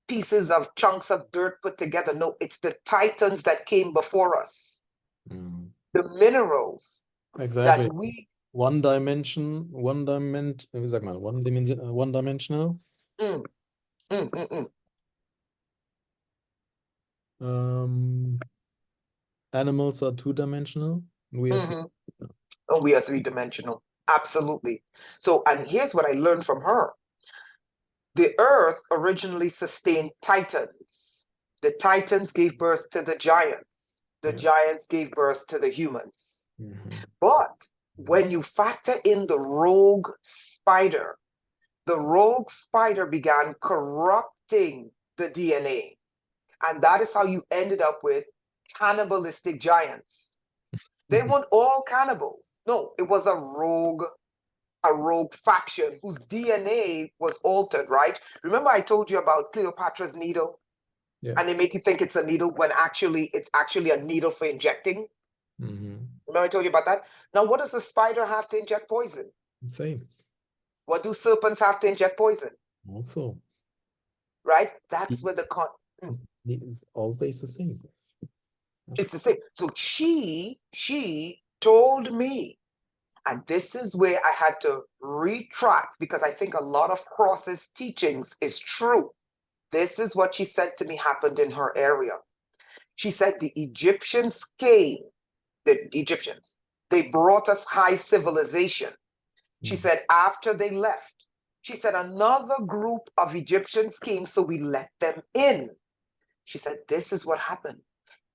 pieces of chunks of dirt put together. No, it's the titans that came before us. The minerals that we... One-dimensional? Animals are two-dimensional. We are we are three-dimensional. Absolutely. So, and here's what I learned from her. The earth originally sustained titans. The titans gave birth to the giants. The giants gave birth to the humans. But when you factor in the rogue spider began corrupting the DNA. And that is how you ended up with cannibalistic giants. They weren't all cannibals. No, it was a rogue faction whose DNA was altered, right? Remember I told you about Cleopatra's needle? Yeah. And they make you think it's a needle when actually it's actually a needle for injecting. Remember I told you about that? Now, what does a spider have to inject poison? Same. What do serpents have to inject poison? Also. Right? That's where the It's always the same. It's the same. So she told me, and this is where I had to retract because I think a lot of Cross's teachings is true. This is what she said to me happened in her area. She said the Egyptians came, the Egyptians, they brought us high civilization. She said after they left, she said another group of Egyptians came, so we let them in. She said this is what happened.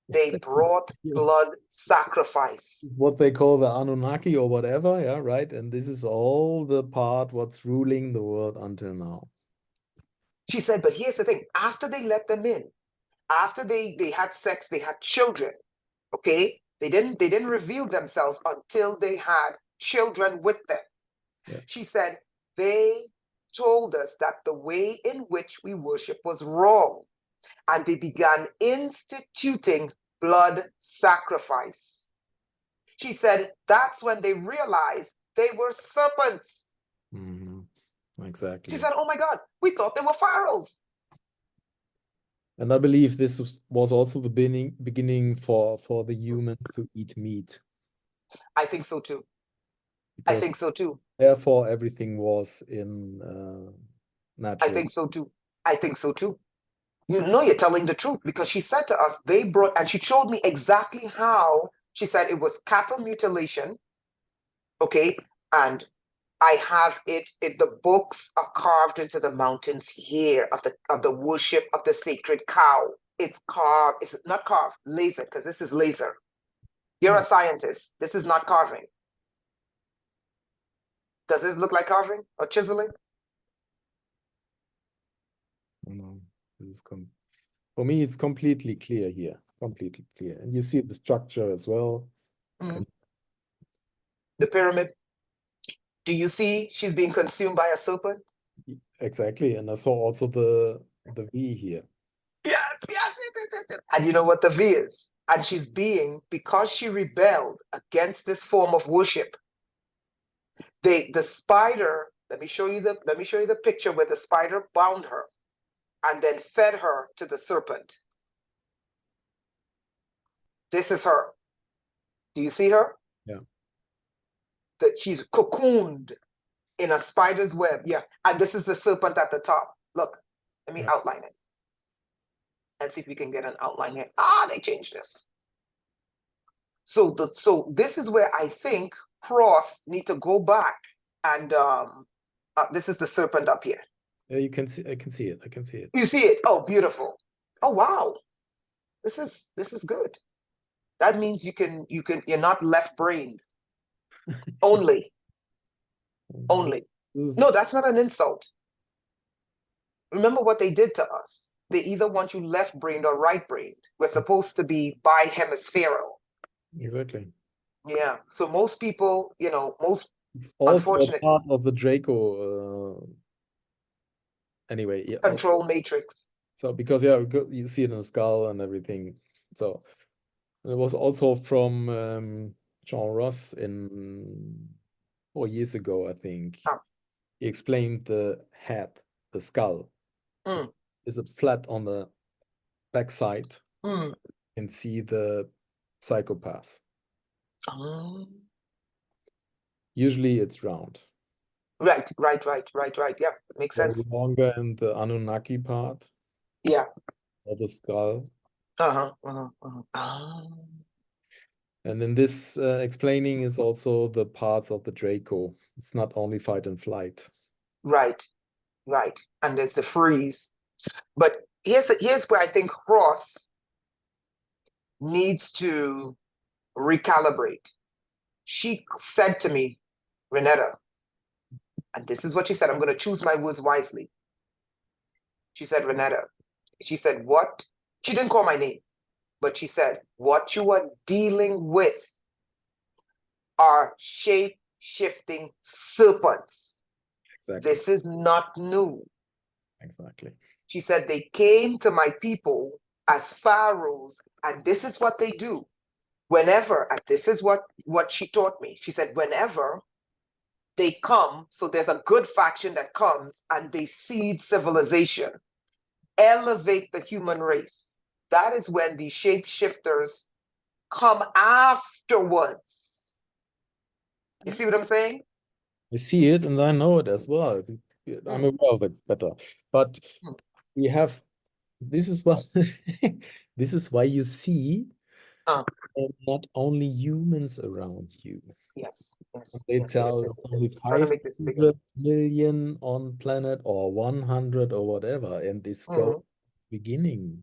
They brought blood sacrifice. What they call the Anunnaki or whatever, yeah, right? And this is all the part what's ruling the world until now. She said, but here's the thing. After they let them in, after they had sex, they had children, okay? They didn't reveal themselves until they had children with them. Yeah. She said, they told us that the way in which we worship was wrong. And they began instituting blood sacrifice. She said, that's when they realized they were serpents. Exactly. She said, oh my God, we thought they were pharaohs. And I believe this was also the beginning for the humans to eat meat. I think so too. Because I think so too. Therefore, everything was in natural. I think so too. I think so too. You know you're telling the truth because she said to us, they brought, and she showed me exactly how, she said it was cattle mutilation, okay? And I have it, the books are carved into the mountains here of the worship of the sacred cow. It's carved, it's not carved, laser, because this is laser. You're a scientist. This is not carving. Does this look like carving or chiseling? No, this is for me, it's completely clear here, completely clear. And you see the structure as well. The pyramid. Do you see she's being consumed by a serpent? Exactly. And I saw also the V here. Yes. And you know what the V is? And she's being, because she rebelled against this form of worship, the spider, let me show you the picture where the spider bound her and then fed her to the serpent. This is her. Do you see her? Yeah. That she's cocooned in a spider's web. Yeah. And this is the serpent at the top. Look, let me outline it. Let's see if we can get an outline here. They changed this. So this is where I think Cross need to go back and this is the serpent up here. Yeah, you can see. I can see it. I can see it. You see it? Oh, beautiful. Oh wow. This is good. That means you're not left-brained. Only. No, that's not an insult. Remember what they did to us. They either want you left-brained or right-brained. We're supposed to be bi-hemispherical. Exactly. Yeah. So most people, it's also a part of the Draco. Anyway, yeah. Control matrix. So because you see it in the skull and everything. So it was also from John Ross in 4 years ago, I think. He explained the head, the skull. Is it flat on the backside? You can see the psychopath. Usually it's round. Right. Yeah, makes sense. Longer in the Anunnaki part. Yeah. Or the skull. And then this explaining is also the parts of the Draco. It's not only fight and flight. Right. And there's the freeze. But here's where I think Ross needs to recalibrate. She said to me, Rainetta, and this is what she said, I'm going to choose my words wisely. She said, Rainetta, she said, what? She didn't call my name, but she said, what you are dealing with are shape-shifting serpents. Exactly. This is not new. Exactly. She said, they came to my people as pharaohs, and this is what they do. Whenever, and this is what she taught me. She said, whenever they come, so there's a good faction that comes and they seed civilization, elevate the human race. That is when the shapeshifters come afterwards. You see what I'm saying? I see it and I know it as well. I'm aware of it better. But we have, this is what this is why you see not only humans around you. Yes, yes. They yes, tell yes, yes, only yes. Trying to make this bigger. 500 million on planet or 100 or whatever, and this goes beginning.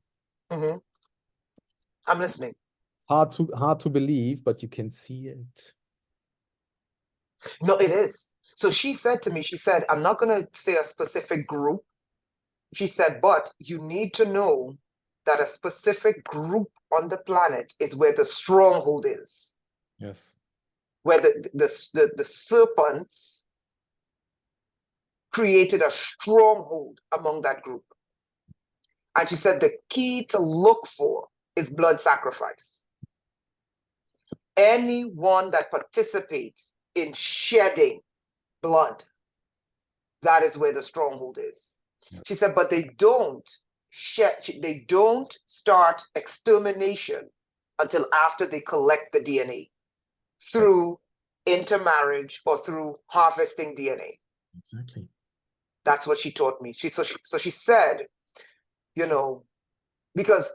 I'm listening. It's hard to believe, but you can see it. No, it is. So she said to me, she said, I'm not going to say a specific group. She said, but you need to know that a specific group on the planet is where the stronghold is. Yes. Where the serpents created a stronghold among that group. And she said the key to look for is blood sacrifice. Anyone that participates in shedding blood, that is where the stronghold is. Yeah. She said, but they don't start extermination until after they collect the DNA through intermarriage or through harvesting DNA. Exactly. That's what she taught me. So she said, you know, because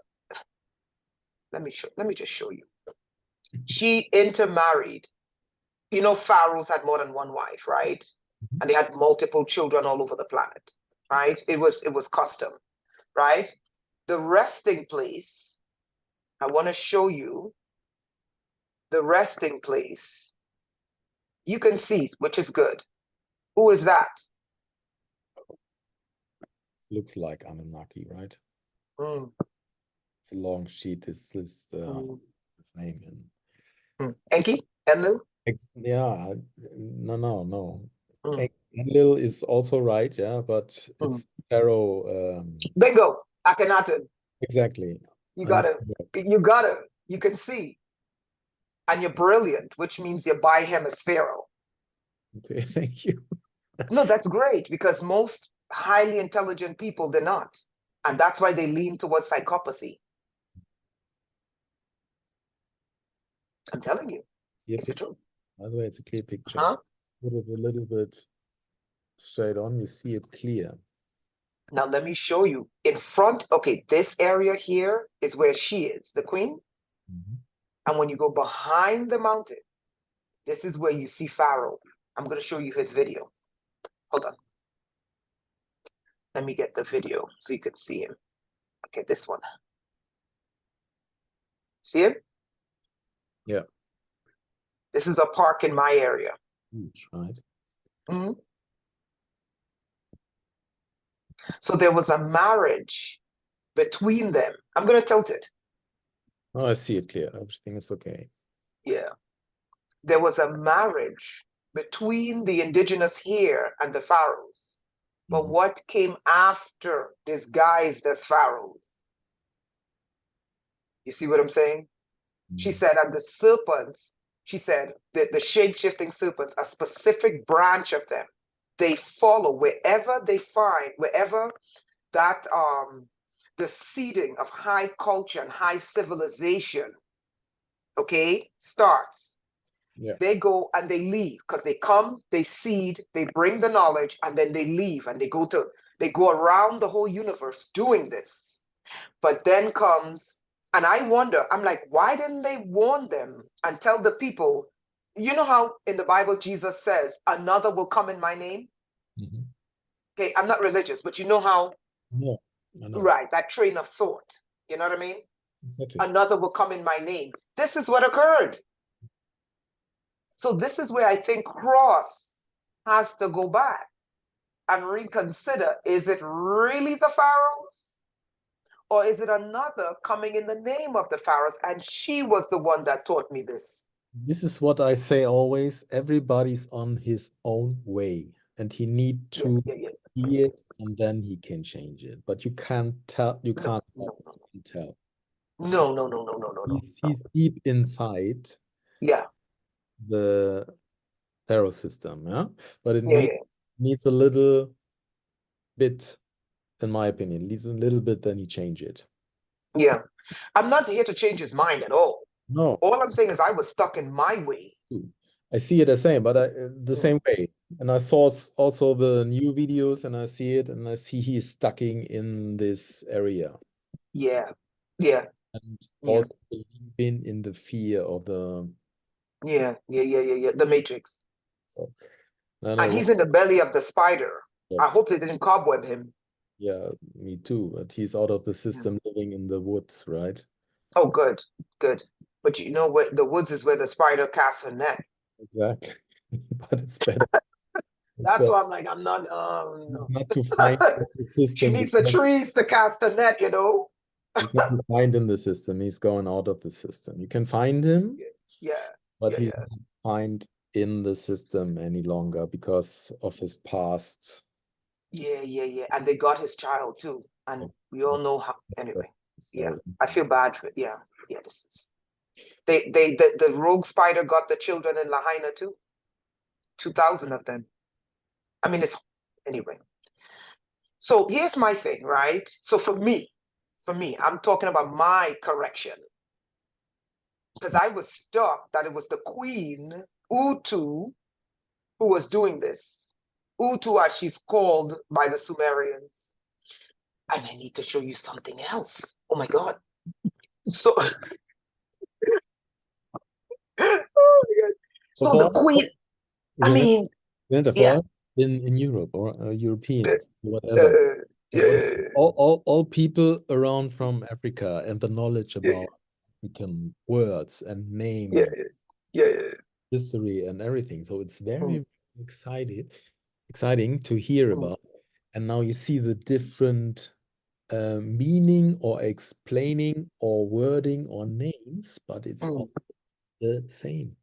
let me just show you. She intermarried. You know, pharaohs had more than one wife, right? And they had multiple children all over the planet, right? It was custom, right? The resting place, I want to show you the resting place. You can see, which is good. Who is that? Looks like Anunnaki, right? It's a long sheet. This is his name in Enki? Enlil? Yeah, no. Enlil is also right, yeah, but it's Pharaoh. Bingo, Akhenaten. Exactly. You got it. You got it. You can see. And you're brilliant, which means you're bi-hemispherical. Okay, thank you. No, that's great, because most highly intelligent people, they're not. And that's why they lean towards psychopathy. I'm telling you. It's the truth. By the way, it's a clear picture. Put it a little bit straight on, you see it clear. Now let me show you. In front, okay, this area here is where she is, the queen. And when you go behind the mountain, this is where you see Pharaoh. I'm going to show you his video. Hold on. Let me get the video so you can see him. Okay, this one. See him? Yeah. This is a park in my area. Huge, right? So there was a marriage between them. I'm going to tilt it. Oh, I see it clear. Everything is okay. Yeah. There was a marriage between the indigenous here and the pharaohs. But what came after disguised as pharaohs? You see what I'm saying? She said, and the serpents, she said, the shape-shifting serpents, a specific branch of them, they follow wherever they find, wherever that the seeding of high culture and high civilization, okay, starts. Yeah. They go and they leave, because they come, they seed, they bring the knowledge, and then they leave and they go around the whole universe doing this. But then comes, and I wonder, I'm like, why didn't they warn them and tell the people, you know how in the Bible Jesus says, another will come in my name? Okay, I'm not religious, but you know how, I know. Right, that train of thought, you know what I mean? Exactly. Another will come in my name. This is what occurred. So this is where I think Cross has to go back and reconsider, is it really the pharaohs? Or is it another coming in the name of the pharaohs? And she was the one that taught me this. This is what I say always, everybody's on his own way. and he need to see it, and then he can change it. But you can't tell. You can't tell. No. He's deep inside Yeah. the tarot system, yeah. But it Yeah. needs a little bit, in my opinion, needs a little bit. Then he change it. Yeah. I'm not here to change his mind at all. No. All I'm saying is I was stuck in my way. I see it the same, but the same way. And I saw also the new videos, and I see it, and I see he's stuck in this area. Yeah. And also been in the fear of the the Matrix. So, and he's in the belly of the spider. Yes. I hope they didn't cobweb him. Yeah, me too. But he's out of the system, living in the woods, right? Oh, good. But you know what? The woods is where the spider casts her net. Exactly. But it's better. That's why I'm like, I'm not. It's not to find the system. She needs the trees to cast her net, you know. He's not to find in the system. He's going out of the system. You can find him. But he's not find in the system any longer because of his past. Yeah. And they got his child too. And we all know how. Anyway, I feel bad for. This is. The rogue spider got the children in Lahaina too. 2,000 of them. I mean, it's anyway. So here's my thing, right? So for me, I'm talking about my correction. Because I was stuck that it was the queen, Utu, who was doing this. Utu, as she's called by the Sumerians. And I need to show you something else. Oh my God. So, so the queen, I mean, in Europe or Europeans, whatever. All people around from Africa and the knowledge about African words and names, history and everything. So it's very exciting to hear about. And now you see the different meaning or explaining or wording or names, but it's all the same.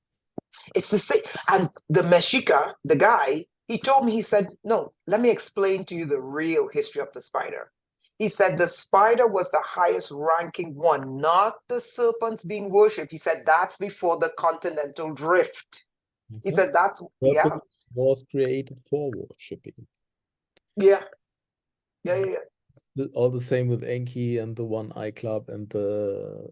It's the same. And the Mexica, the guy, he told me, he said, no, let me explain to you the real history of the spider. He said the spider was the highest ranking one, not the serpents being worshipped. He said that's before the continental drift. He said that's, was created for worshipping. Yeah. All the same with Enki and the One Eye Club and the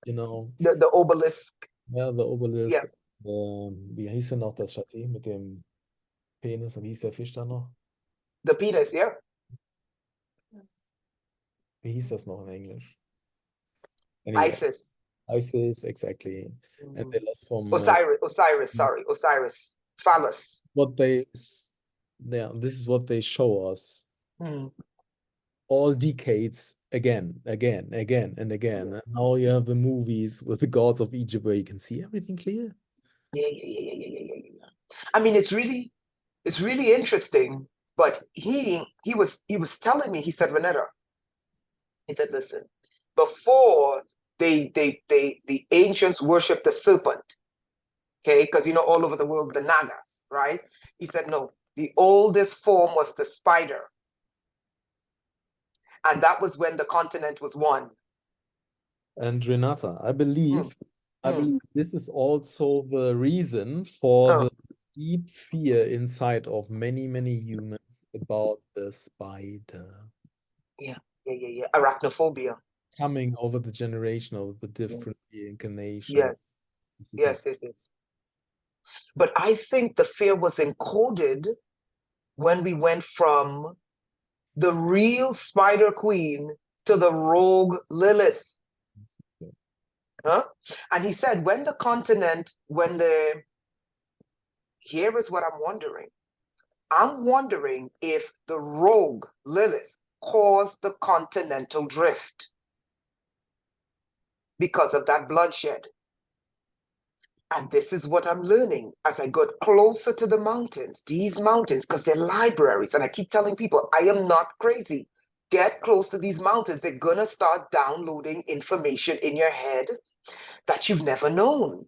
you know the obelisk. Ja, the obelisk. Wie hieß denn noch das Schatzi mit dem Penis? Und wie hieß der Fisch da noch? The penis, yeah. Wie hieß das noch in Englisch? Anyway, Isis, exactly. And they lost from Osiris. Phallus. This is what they show us. All decades again. And now you have the movies with the gods of Egypt where you can see everything clear. Yeah. I mean, it's really interesting. But he was telling me, he said, Rainetta, he said, listen, before the ancients worshipped the serpent, okay, because all over the world the Nagas, right? He said, no, the oldest form was the spider. And that was when the continent was one. And Rainetta, I believe this is also the reason for the deep fear inside of many humans about the spider. Yeah. Arachnophobia. Coming over the generation of the different reincarnations. Yes. But I think the fear was encoded when we went from the real spider queen to the rogue Lilith. And he said, here is what I'm wondering. I'm wondering if the rogue Lilith caused the continental drift because of that bloodshed. And this is what I'm learning as I got closer to the mountains, these mountains, because they're libraries. And I keep telling people, I am not crazy. Get close to these mountains. They're going to start downloading information in your head that you've never known.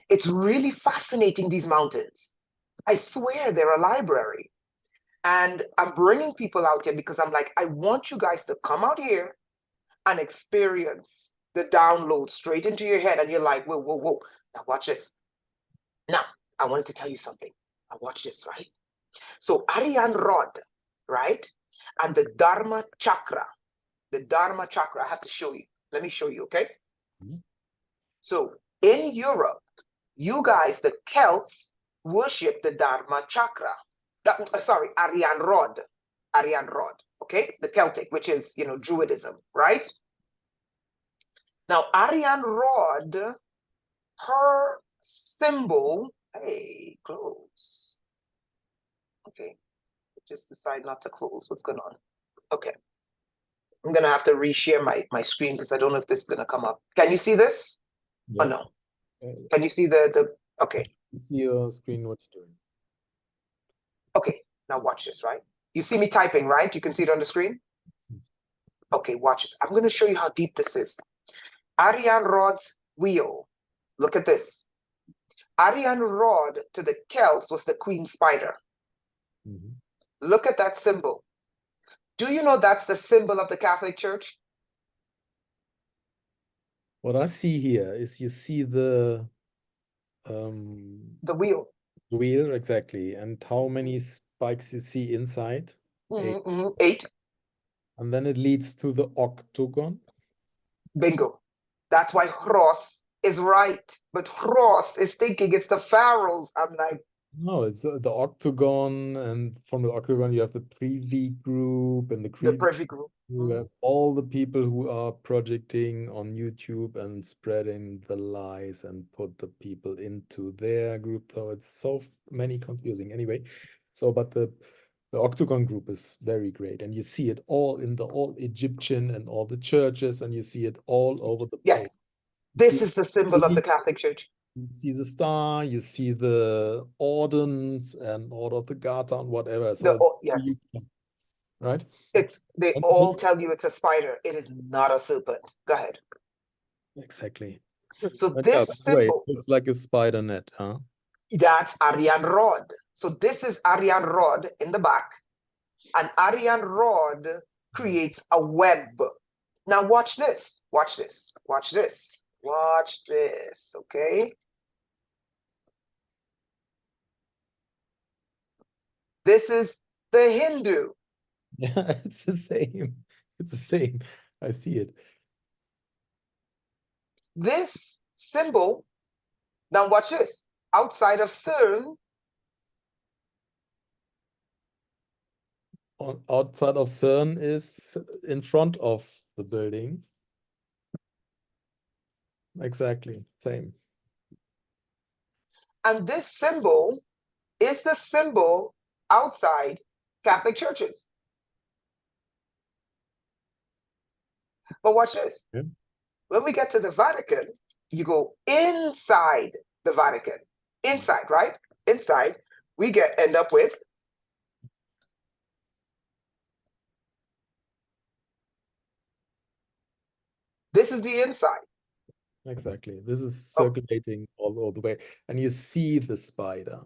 It's really fascinating, these mountains. I swear they're a library. And I'm bringing people out here because I'm like, I want you guys to come out here and experience the download straight into your head. And you're like, whoa, whoa, whoa. Now watch this. Now, I wanted to tell you something. Now watch this, right? So Aryan Rod, right? And the Dharma Chakra. The Dharma Chakra, I have to show you. Let me show you, okay? Mm-hmm. So in Europe, you guys, the Celts, worship the Dharma Chakra. Sorry, Aryan Rod. Aryan Rod, okay? The Celtic, which is, you know, Druidism, right? Now, Aryan Rod, her symbol, hey, close. Okay, just decide not to close. What's going on? Okay. I'm going to have to reshare my screen because I don't know if this is going to come up. Can you see this? Yes. Oh, no. Can you see the, okay. You see your screen, what you're doing. Okay, now watch this, right? You see me typing, right? You can see it on the screen? Okay, watch this. I'm going to show you how deep this is. Aryan Rod's wheel. Look at this. Aryan Rod to the Celts was the queen spider. Mm-hmm. Look at that symbol. Do you know that's the symbol of the Catholic Church? What I see here is you see the wheel. The wheel, exactly. And how many spikes you see inside? 8. 8. And then it leads to the octagon. Bingo. That's why Ross is right. But Ross is thinking it's the pharaohs. I'm like, no, it's the octagon, and from the octagon you have the privy group and the privy group. You have all the people who are projecting on YouTube and spreading the lies and put the people into their group. So it's so many confusing. Anyway, so but the octagon group is very great, and you see it all in the all Egyptian and all the churches, and you see it all over the place. Yes, this is the symbol of the Catholic Church. You see the star, you see the ordens and Order of the Garter and whatever. So yes. Right? They all tell you it's a spider. It is not a serpent. Go ahead. Exactly. So this symbol looks like a spider net, huh? That's Aryan Rod. So this is Aryan Rod in the back. And Aryan Rod creates a web. Now watch this. Watch this. Watch this. Watch this. Okay. This is the Hindu. Yeah, it's the same. It's the same. I see it. This symbol, now watch this. Outside of CERN. Outside of CERN is in front of the building. Exactly. Same. And this symbol is the symbol outside Catholic churches. But watch this. Yeah. When we get to the Vatican, you go inside the Vatican. Inside, right? Inside, we end up with this is the inside. Exactly. This is circulating all the way. And you see the spider.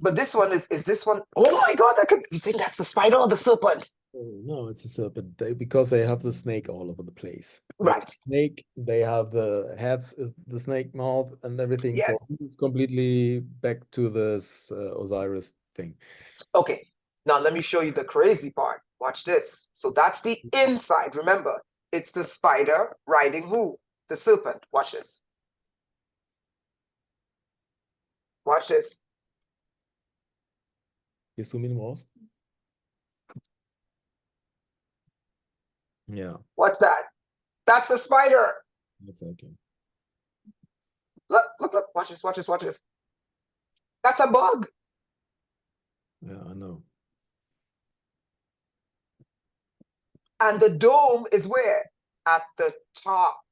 But this one is this one? Oh my God, you think that's the spider or the serpent? Oh, no, it's a serpent. Because they have the snake all over the place. Right. Snake, they have the heads, the snake mouth and everything. Yes. So it's completely back to this Osiris thing. Okay. Now let me show you the crazy part. Watch this. So that's the inside. Remember, it's the spider riding who? The serpent. Watch this. Watch this. You zoom in more? Yeah. What's that? That's a spider. Exactly. Look, look, look. Watch this, watch this, watch this. That's a bug. Yeah, I know. And the dome is where? At the top.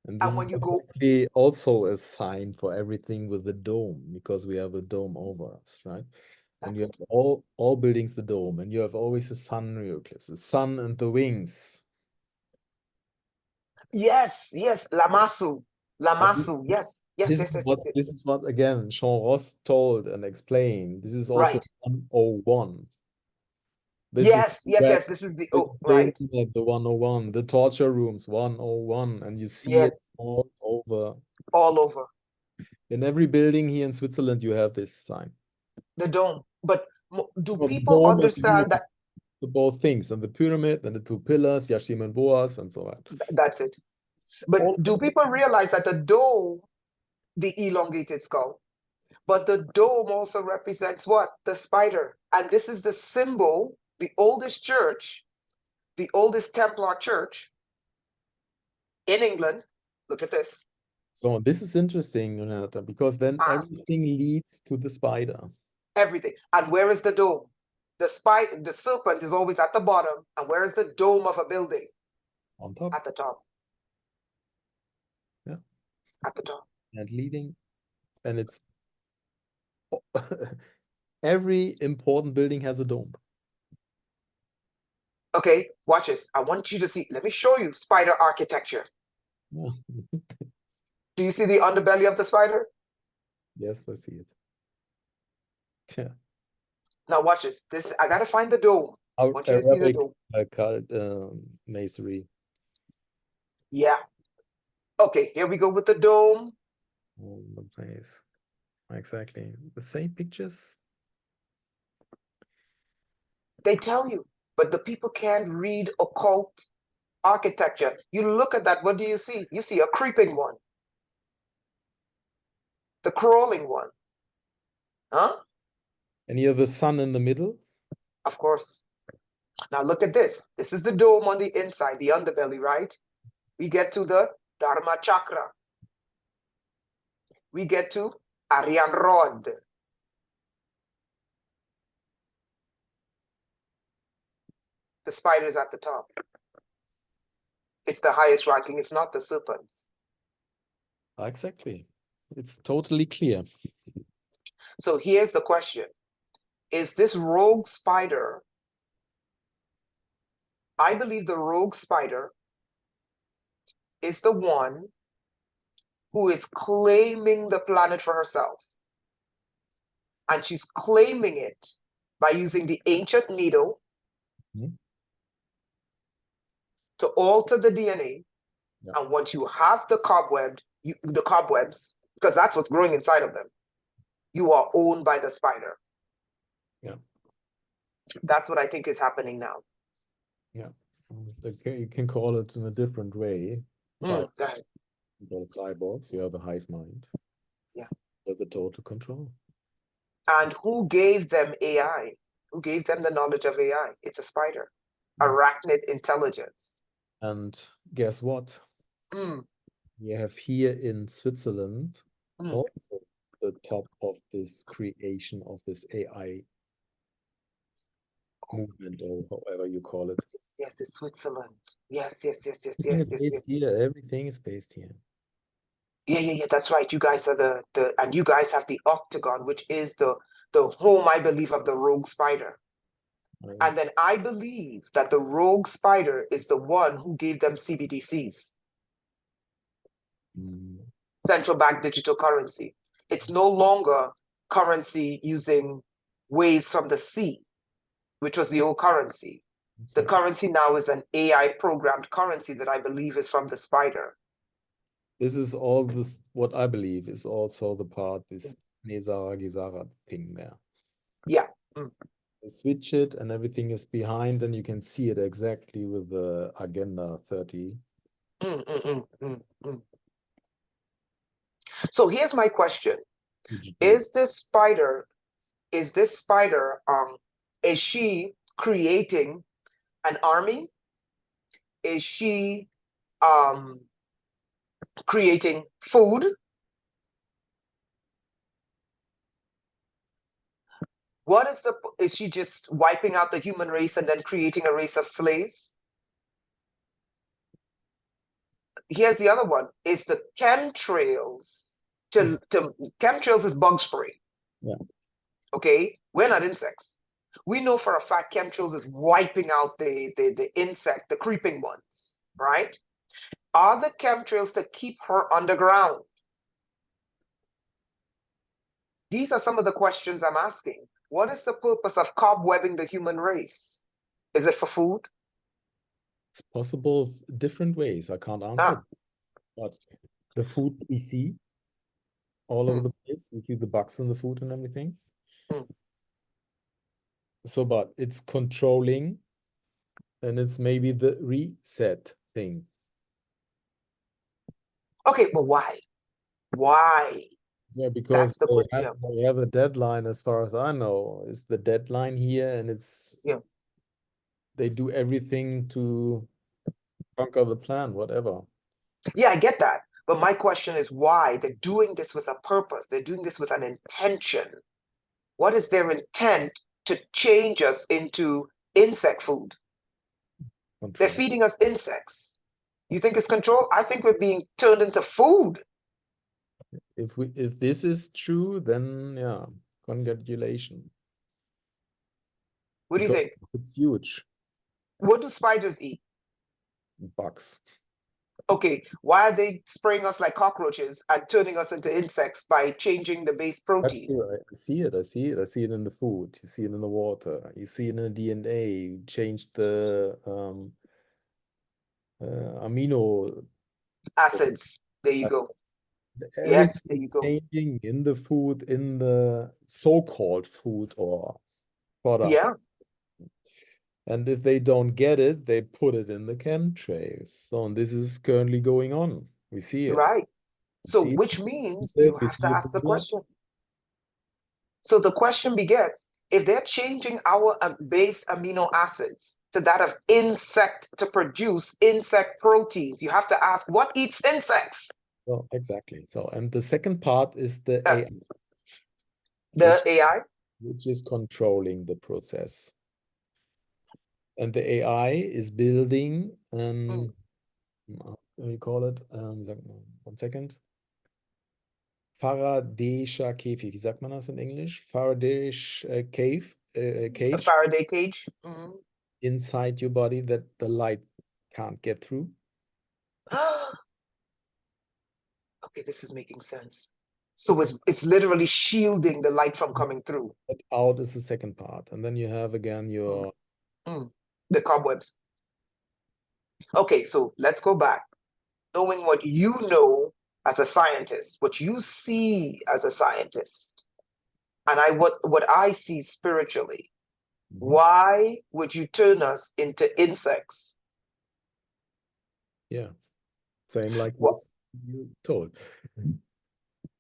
And this when is you go also a sign for everything with the dome, because we have a dome over us, right? And you have all buildings the dome, and you have always the sun eclipse, the sun and the wings. Yes, yes, Lamasu, yes. Yes, This yes, is yes, what yes, this is what again Jean Ross told and explained. This is also right. 101. This is Yes, yes, where yes. This is the, the oh, right. internet, the 101, the torture rooms 101, and you see it Yes, all over. all over In every building here in Switzerland, you have this sign. the dome. But do Well, the people dome and understand that? the both things, and the pyramid and the two pillars, Yashim and Boas, and so on. That's it. But All do people realize that the dome, the elongated skull, but the dome also represents what? The spider. And this is the symbol, the oldest church, the oldest Templar church in England. Look at this. So this is interesting, Rainetta, because then And everything leads to the spider. everything. And where is the dome? The spider, the serpent is always at the bottom. And where is the dome of a building? On top. At the top. Yeah. At the top. And leading, and it's every important building has a dome. Okay, watch this. I want you to see. Let me show you spider architecture. Yeah. Do you see the underbelly of the spider? Yes, I see it. Yeah. Now watch this. This I gotta find the dome. I want you to see the dome. Called masonry. Yeah. Okay, here we go with the dome. All the place. Exactly. The same pictures. They tell you, but the people can't read occult architecture. You look at that, what do you see? You see a creeping one, the crawling one. Huh? And you have the sun in the middle. Of course. Now look at this. This is the dome on the inside, the underbelly, right? We get to the Dharma chakra. We get to Aryan rod. The spider is at the top. It's the highest ranking. It's not the serpents. Exactly. It's totally clear. So here's the question. Is this rogue spider? I believe the rogue spider is the one who is claiming the planet for herself. And she's claiming it by using the ancient needle to alter the DNA. Yeah. And once you have the cobwebs, because that's what's growing inside of them, you are owned by the spider. Yeah. That's what I think is happening now. Yeah. You can call it in a different way. You call it cyborgs. You have the hive mind. Yeah. You have the total control. And who gave them AI? Who gave them the knowledge of AI? It's a spider. Arachnid intelligence. And guess what? You have here in Switzerland also the top of this creation of this AI movement, or however you call it. Yes, it's Switzerland. Yes. Everything is based here. Yeah, that's right. You guys are and you guys have the octagon, which is the home, I believe, of the rogue spider. And then I believe that the rogue spider is the one who gave them CBDCs. Central bank digital currency. It's no longer currency using waves from the sea, which was the old currency. The currency now is an AI programmed currency that I believe is from the spider. This is all this, what I believe is also the part, this Nesara Gisara thing there. Yeah. You switch it and everything is behind, and you can see it exactly with the Agenda 30. So here's my question. Is this spider, is she creating an army? Is she creating food? What is she just wiping out the human race and then creating a race of slaves? Here's the other one, is the chemtrails. Chemtrails is bug spray. Yeah. Okay, we're not insects. We know for a fact chemtrails is wiping out the insect, the creeping ones, right? Are the chemtrails to keep her underground? These are some of the questions I'm asking. What is the purpose of cobwebbing the human race? Is it for food? It's possible different ways. I can't answer, but the food we see all over the place, we see the bugs in the food and everything. So, but it's controlling, and it's maybe the reset thing. Okay, but why? Why? Yeah, because That's the they have a deadline, as far as I know. It's the deadline here, and it's they do everything to conquer the plan, whatever. Yeah, I get that. But my question is why? They're doing this with a purpose. They're doing this with an intention. What is their intent to change us into insect food? Control. They're feeding us insects. You think it's control? I think we're being turned into food. If this is true, then yeah, congratulations. What do you think? It's huge. What do spiders eat? Bugs. Okay, why are they spraying us like cockroaches and turning us into insects by changing the base protein? I see it. I see it. I see it in the food. You see it in the water. You see it in the DNA. You change the amino acids. There you go. Everything Yes, there you go. changing in the food, in the so-called food or product. Yeah. And if they don't get it, they put it in the chemtrails. So and this is currently going on. We see it. Right. So which means you have to ask the question. So the question begets, if they're changing our base amino acids to that of insect to produce insect proteins, you have to ask what eats insects? Well, exactly. So, and the second part is the AI. The AI? Which is controlling the process. And the AI is building, wie call it? One second. Faraday'scher Käfig. Wie sagt man das in English? Faraday's cage. A Faraday cage. Inside your body that the light can't get through. Okay, this is making sense. So it's literally shielding the light from coming through. But out is the second part. And then you have again your... The cobwebs. Okay, so let's go back. Knowing what you know as a scientist, what you see as a scientist, and what I see spiritually, why would you turn us into insects? Yeah, same like what you told.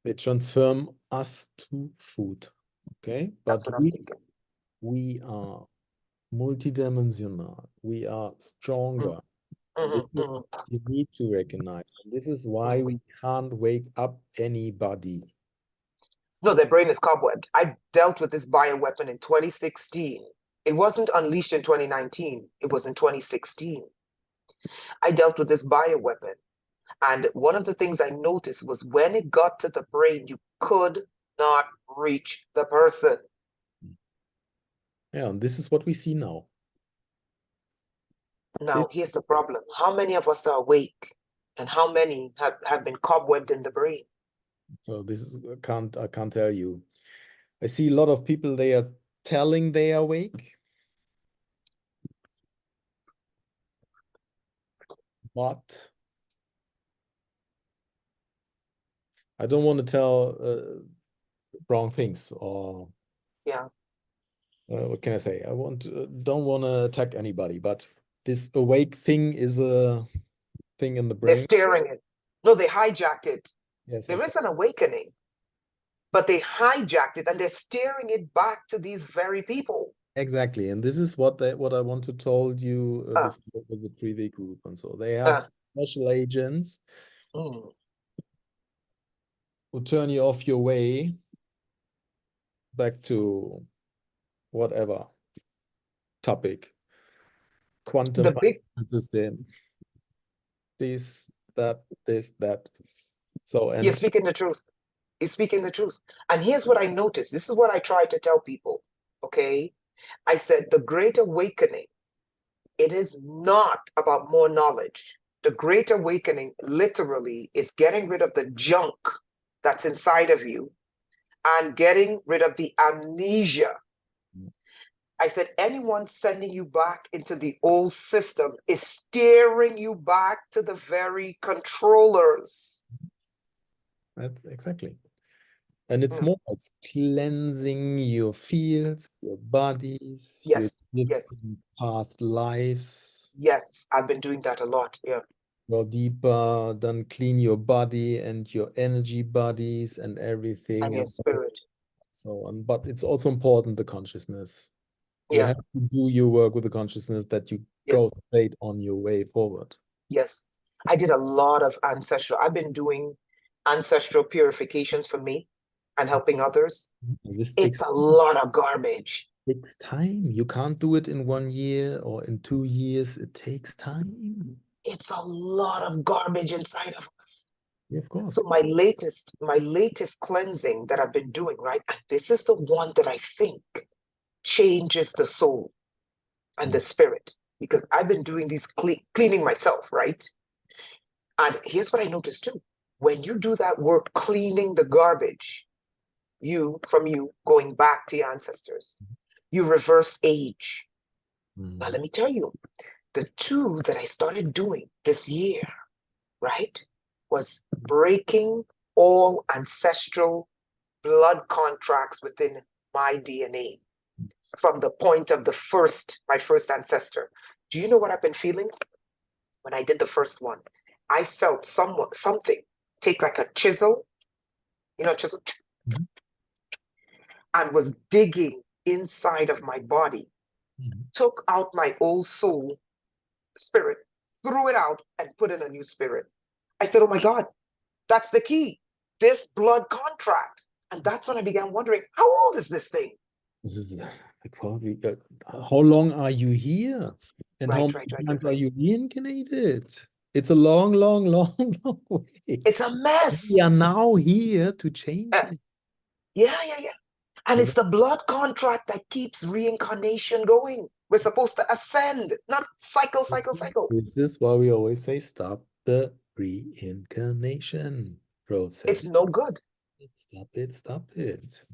They transform us to food, okay? But we are multidimensional. We are stronger. This is what you need to recognize. And this is why we can't wake up anybody. No, their brain is cobwebbed. I dealt with this bioweapon in 2016. It wasn't unleashed in 2019. It was in 2016. I dealt with this bioweapon. And one of the things I noticed was when it got to the brain, you could not reach the person. Yeah, and this is what we see now. Now, here's the problem. How many of us are awake? And how many have been cobwebbed in the brain? So this is, I can't tell you. I see a lot of people, they are telling they are awake. But I don't want to tell wrong things or what can I say? Don't want to attack anybody, but this awake thing is a thing in the brain. They're steering it. No, they hijacked it. Yes, there is an awakening, but they hijacked it and they're steering it back to these very people. Exactly, and this is what I want to told you before with the 3-day group, and so they have special agents who turn you off your way back to whatever topic, quantum system, this, that. So, and you're speaking the truth. You're speaking the truth. And here's what I noticed. This is what I try to tell people. Okay. I said, the great awakening, it is not about more knowledge. The great awakening literally is getting rid of the junk that's inside of you and getting rid of the amnesia. I said, anyone sending you back into the old system is steering you back to the very controllers. That's exactly. And it's more, it's cleansing your fields, your bodies, Yes, your yes, past lives. yes. I've been doing that a lot. Yeah. Go deeper, then clean your body and your energy bodies and everything. And your spirit. So on. But it's also important, the consciousness. You Yeah. have to do your work with the consciousness that you go Yes. straight on your way forward. Yes. I did a lot of ancestral. I've been doing ancestral purifications for me and helping others. This It's a lot of garbage. takes time. You can't do it in 1 year or in 2 years. It takes time. It's a lot of garbage inside of us. Yeah, of course. So my latest cleansing that I've been doing, right? And this is the one that I think changes the soul and the spirit, because I've been doing these cleaning myself, right? And here's what I noticed too. When you do that work, cleaning the garbage, you going back to your ancestors, you reverse age. Now, let me tell you, the two that I started doing this year, right, was breaking all ancestral blood contracts within my DNA from the point of my first ancestor. Do you know what I've been feeling? When I did the first one, I felt something take like a chisel, chisel, and was digging inside of my body, took out my old soul spirit, threw it out, and put in a new spirit. I said, oh my God, that's the key. This blood contract. And that's when I began wondering, how old is this thing? This is probably, how long are you here? And how many times are you reincarnated? It's a long, long, long, long way. It's a mess. We are now here to change it. Yeah. And it's the blood contract that keeps reincarnation going. We're supposed to ascend, not cycle. This is why we always say, stop the reincarnation process. It's no good. Stop it.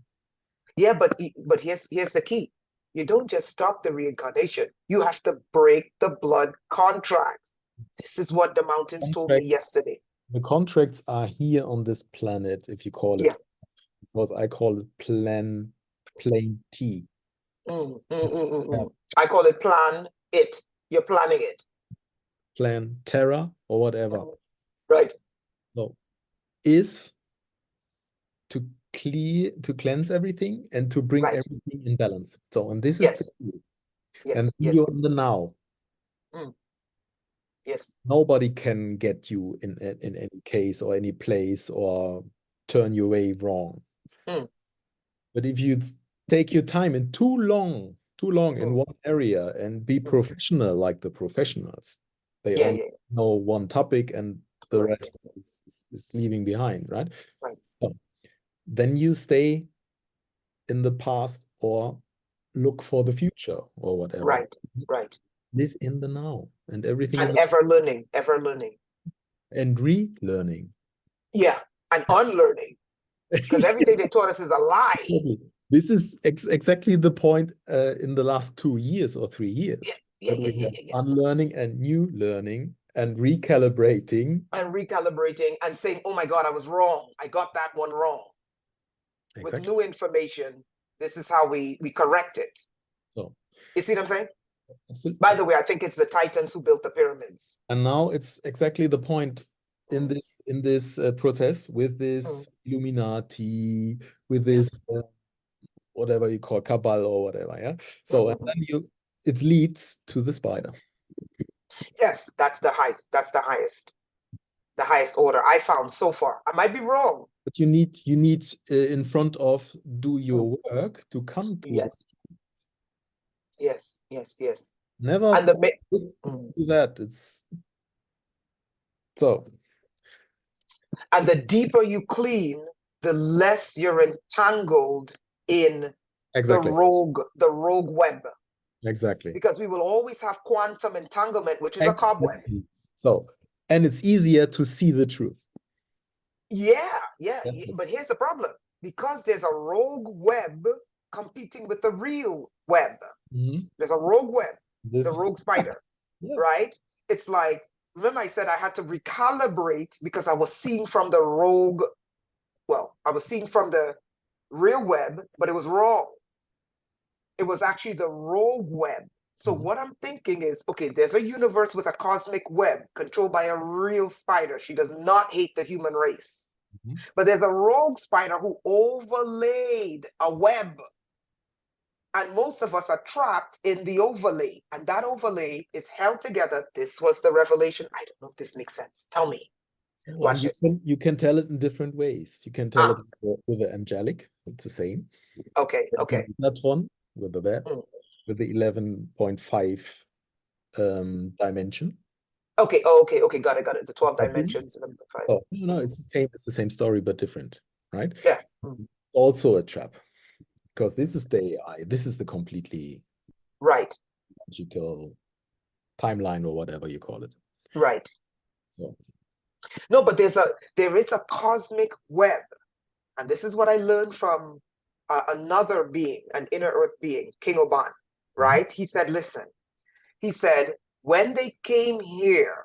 Yeah, but here's the key. You don't just stop the reincarnation. You have to break the blood contracts. This is what the mountains told me yesterday. The contracts are here on this planet, if you call it. Yeah. Because I call it plain T. I call it plan it. You're planning it. Plan Terra or whatever. Right. So is to cleanse everything and to bring everything in balance. So, and this is the key. And you're in the now. Yes. Nobody can get you in any case or any place or turn your way wrong. But if you take your time and too long in one area and be professional like the professionals, they only know one topic and the rest is leaving behind, right? So then you stay in the past or look for the future or whatever. Right. Live in the now and everything. And ever learning. And relearning. Yeah, and unlearning. Because everything they taught us is a lie. This is exactly the point in the last 2 years or 3 years. Unlearning and new learning and recalibrating. And saying, oh my God, I was wrong. I got that one wrong. With new information, this is how we correct it. So you see what I'm saying? Absolutely. By the way, I think it's the Titans who built the pyramids. And now it's exactly the point in this process with this Illuminati, with this whatever you call Kabbalah or whatever, yeah. So and then it leads to the spider. Yes, that's the highest. That's the highest order I found so far. I might be wrong. But you need in front of do your work to come to Yes. Never and do that. It's so. And the deeper you clean, the less you're entangled in the rogue web. Exactly. Because we will always have quantum entanglement, which is a cobweb. So, and it's easier to see the truth. Yeah. But here's the problem. because there's a rogue web competing with the real web. Mhm. There's a rogue web, This, the rogue spider, yeah. right? It's like, remember I said I had to recalibrate because I was seeing from the rogue, well, I was seeing from the real web, but it was wrong. It was actually the rogue web. So Mhm. what I'm thinking is, okay, there's a universe with a cosmic web controlled by a real spider. She does not hate the human race. Mhm. But there's a rogue spider who overlaid a web. And most of us are trapped in the overlay. And that overlay is held together. This was the revelation. I don't know if this makes sense. Tell me. So, Watch this. you can tell it in different ways. You can tell it with the angelic, it's the same. Okay, With okay. the Metatron, with the web, with the 11.5 dimension. Okay, okay, got it. The 12 dimensions. Oh, no, it's the same story, but different, right? Yeah. Also a trap, because this is the AI, this is the completely right logical timeline or whatever you call it. Right. So no, but there is a cosmic web, and this is what I learned from another being, an inner earth being, King Oban, right? He said, listen, he said, when they came here,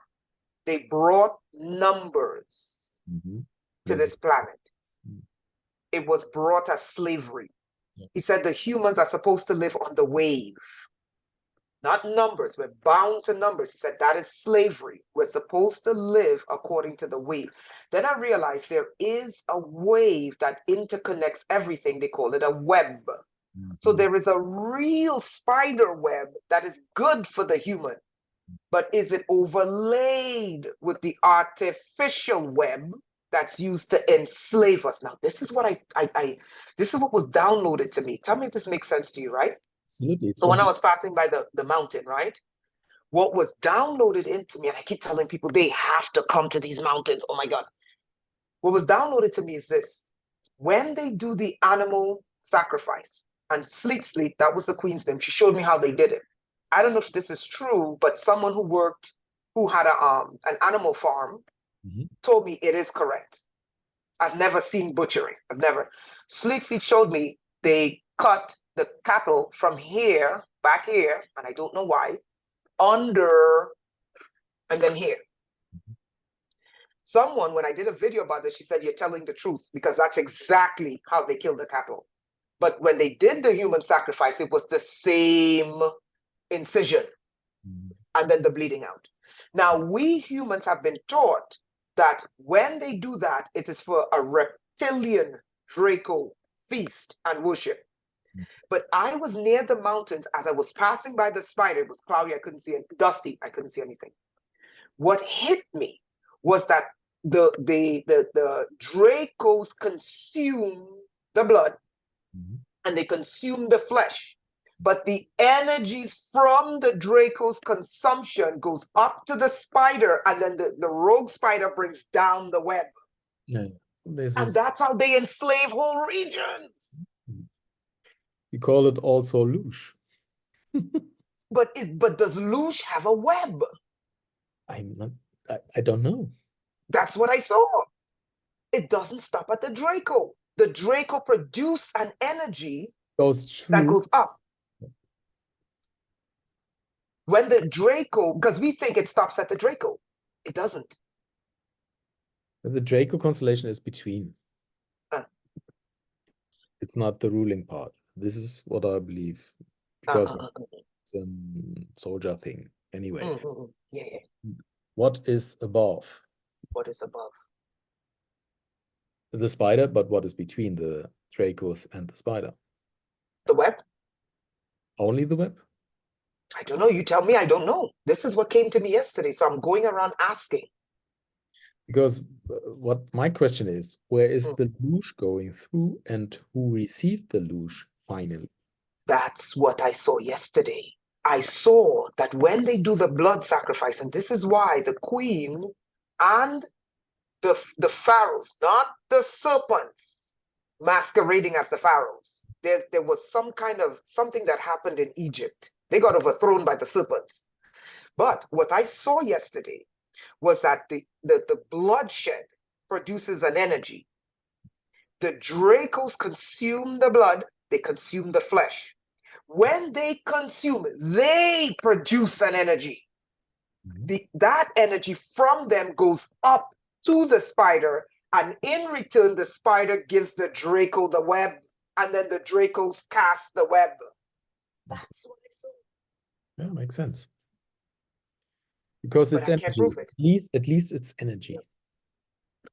they brought numbers to this planet. It was brought as slavery. He said the humans are supposed to live on the wave, not numbers. We're bound to numbers. He said that is slavery. We're supposed to live according to the wave. Then I realized there is a wave that interconnects everything. They call it a web. So there is a real spider web that is good for the human, but is it overlaid with the artificial web that's used to enslave us? Now, this is what this is what was downloaded to me. Tell me if this makes sense to you, right? Absolutely. So when I was passing by the mountain, right? What was downloaded into me, and I keep telling people they have to come to these mountains. Oh my God. What was downloaded to me is this. When they do the animal sacrifice, and Sleet, that was the queen's name, she showed me how they did it. I don't know if this is true, but someone who had an animal farm told me it is correct. I've never seen butchery. I've never. Sleet showed me they cut the cattle from here, back here, and I don't know why, under, and then here. Someone, when I did a video about this, she said, you're telling the truth, because that's exactly how they kill the cattle. But when they did the human sacrifice, it was the same incision and then the bleeding out. Now, we humans have been taught that when they do that, it is for a reptilian Draco feast and worship. But I was near the mountains as I was passing by the spider. It was cloudy, I couldn't see it, dusty, I couldn't see anything. What hit me was that the Dracos consume the blood and they consume the flesh. But the energies from the Draco's consumption goes up to the spider, and then the rogue spider brings down the web. Yeah. And that's how they enslave whole regions. You call it also loosh. But does loosh have a web? I don't know. That's what I saw. It doesn't stop at the Draco. The Draco produce an energy that goes up. When the Draco, because we think it stops at the Draco, it doesn't. The Draco constellation is between. It's not the ruling part. This is what I believe, because it's a soldier thing. Anyway, yeah. What is above? What is above? The spider, but what is between the Dracos and the spider? The web? Only the web? I don't know. You tell me. I don't know. This is what came to me yesterday, so I'm going around asking. Because what my question is, where is the loosh going through, and who received the loosh finally? That's what I saw yesterday. I saw that when they do the blood sacrifice, and this is why the queen and the pharaohs, not the serpents masquerading as the pharaohs. There was some kind of something that happened in Egypt. They got overthrown by the serpents. But what I saw yesterday was that the bloodshed produces an energy. The Dracos consume the blood, they consume the flesh. When they consume it, they produce an energy. That energy from them goes up to the spider, and in return, the spider gives the Draco the web, and then the Dracos cast the web. That's what I saw. Yeah, makes sense. Because But it's I energy. can't prove it. At least it's energy.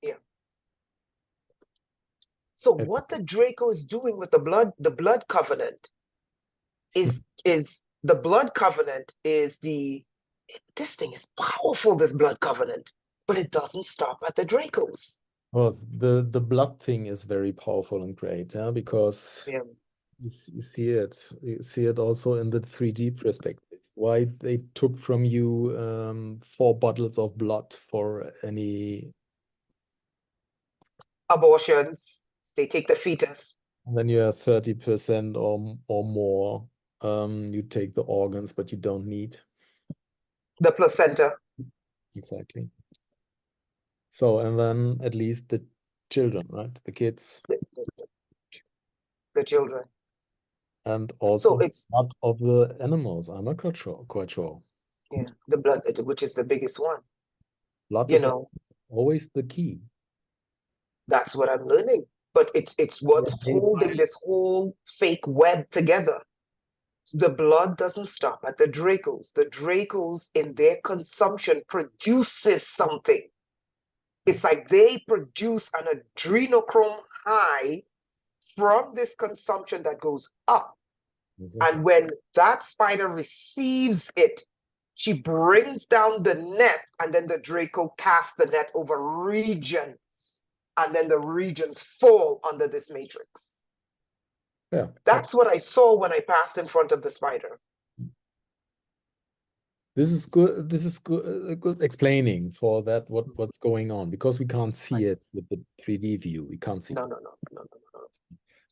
Yeah. So what the Draco is doing with the blood covenant is the blood covenant is this thing is powerful, this blood covenant, but it doesn't stop at the Dracos. Well, the blood thing is very powerful and great, yeah, because Yeah. you see it also in the 3D perspective. Why they took from you 4 bottles of blood for any Abortions, they take the fetus. when you have 30% or more, you take the organs, but you don't need. The placenta. Exactly. So, and then at least the children, right? The kids. The children. And also So it's not of the animals. I'm not quite sure. yeah, the blood, which is the biggest one. Blood You is know, always the key. that's what I'm learning. But it's what's holding this whole fake web together. The blood doesn't stop at the Dracos. The Dracos, in their consumption, produces something. It's like they produce an adrenochrome high from this consumption that goes up. Exactly. And when that spider receives it, she brings down the net, and then the Draco casts the net over regions. And then the regions fall under this matrix. Yeah. That's what I saw when I passed in front of the spider. This is good. This is good explaining for that what's going on, because we can't see it with the 3D view. We can't see. No.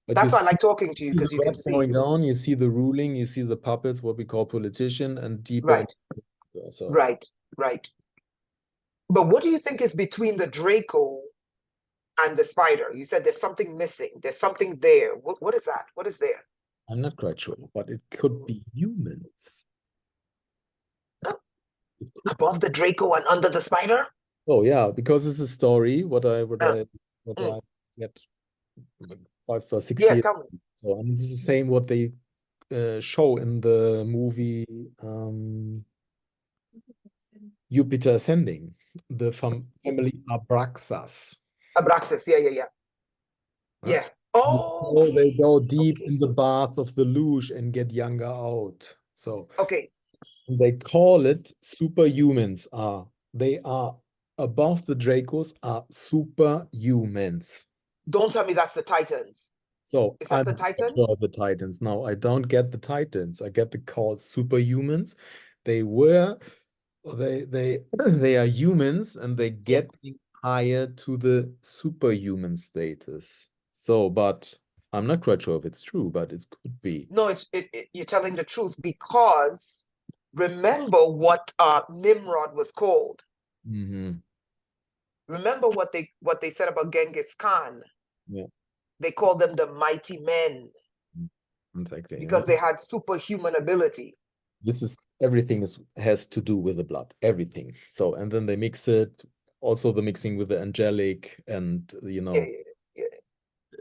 But that's why I like talking to you, because you can see going on. You see the ruling. You see the puppets, what we call politician, and deeper. Right. So. Right. But what do you think is between the Draco and the spider? You said there's something missing. There's something there. What is that? What is there? I'm not quite sure, but it could be humans. Above the Draco and under the spider? Oh yeah, because it's a story. What I get 5 or 6 years. Tell me. So, and this is the same what they show in the movie Jupiter Ascending, the family Abraxas. Abraxas, yeah. Yeah. Oh, they go deep in the bath of the luge and get younger out. So they call it superhumans. They are above the Dracos, are superhumans. Don't tell me that's the Titans. So is that the Titans? The Titans. No, I don't get the Titans. I get the call superhumans. They are humans, and they get higher to the superhuman status. So, but I'm not quite sure if it's true, but it could be. No, you're telling the truth, because remember what Nimrod was called. Remember what they said about Genghis Khan. Yeah. They called them the mighty men. Exactly. Because they had superhuman ability. Everything has to do with the blood, everything. So, and then they mix it, also the mixing with the angelic, and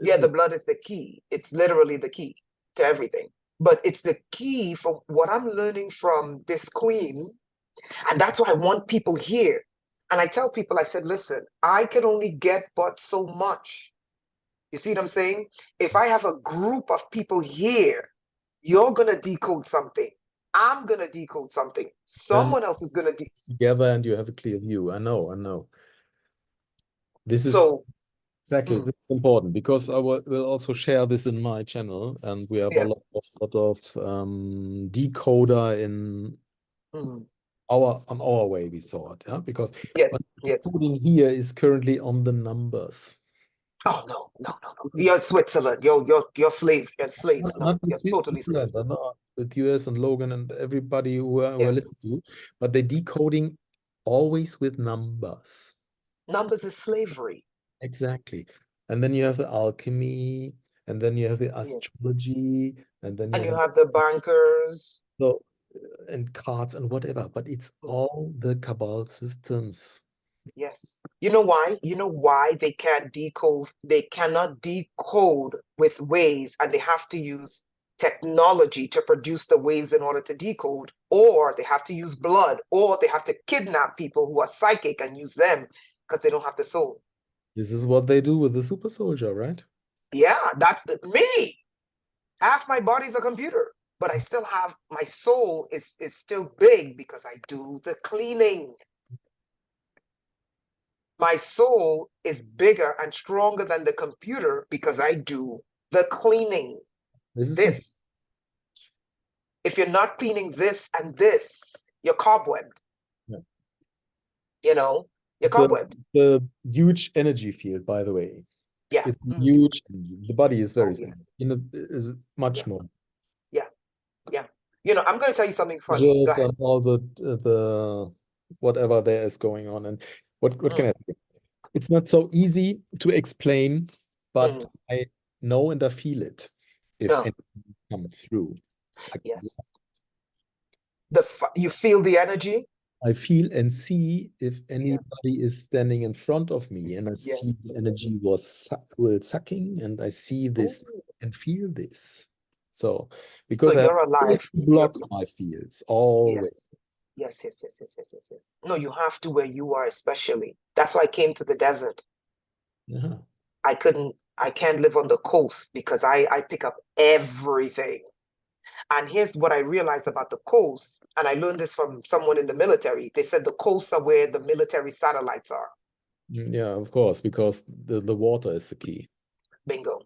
Yeah, the blood is the key. It's literally the key to everything. But it's the key for what I'm learning from this queen. And that's why I want people here. And I tell people, I said, listen, I can only get but so much. You see what I'm saying? If I have a group of people here, you're going to decode something. I'm going to decode something. Someone else is going to decode. Together, and you have a clear view. I know. This is exactly this is important, because I will also share this in my channel, and we have a lot of decoder in on our way we saw it, because decoding here is currently on the numbers. Oh no. You're Switzerland. You're slave. You're slaves. No, you're totally slaves. With US and Logan and everybody who I listen to, but they're decoding always with numbers. Numbers is slavery. Exactly. and then you have the alchemy, and then you have the astrology, and then And you you have have the bankers. so and cards and whatever, but it's all the Cabal systems. Yes. You know why? You know why they can't decode, they cannot decode with waves, and they have to use technology to produce the waves in order to decode, or they have to use blood, or they have to kidnap people who are psychic and use them because they don't have the soul. This is what they do with the super soldier, right? Yeah, that's me. Half my body's a computer, but I still have my soul is still big because I do the cleaning. My soul is bigger and stronger than the computer because I do the cleaning. This If you're not cleaning this and this, you're cobwebbed. Yeah. You know, you're cobwebbed. The huge energy field, by the way. Yeah. It's huge. The body is very yeah. small. Is much more. Yeah. Yeah. You know, I'm going to tell you something funny. Go ahead. And all the whatever there is going on. And what can I say? It's not so easy to explain, but I know and I feel it if anything comes through. Yes. You feel the energy? I feel and see if anybody is standing in front of me, and I see the energy was sucking, and I see this and feel this. So because so you're alive. Block my fields always. Yes. No, you have to where you are, especially. That's why I came to the desert. I can't live on the coast because I pick up everything. And here's what I realized about the coast, and I learned this from someone in the military. They said the coasts are where the military satellites are. Yeah, of course, because the water is the key. Bingo.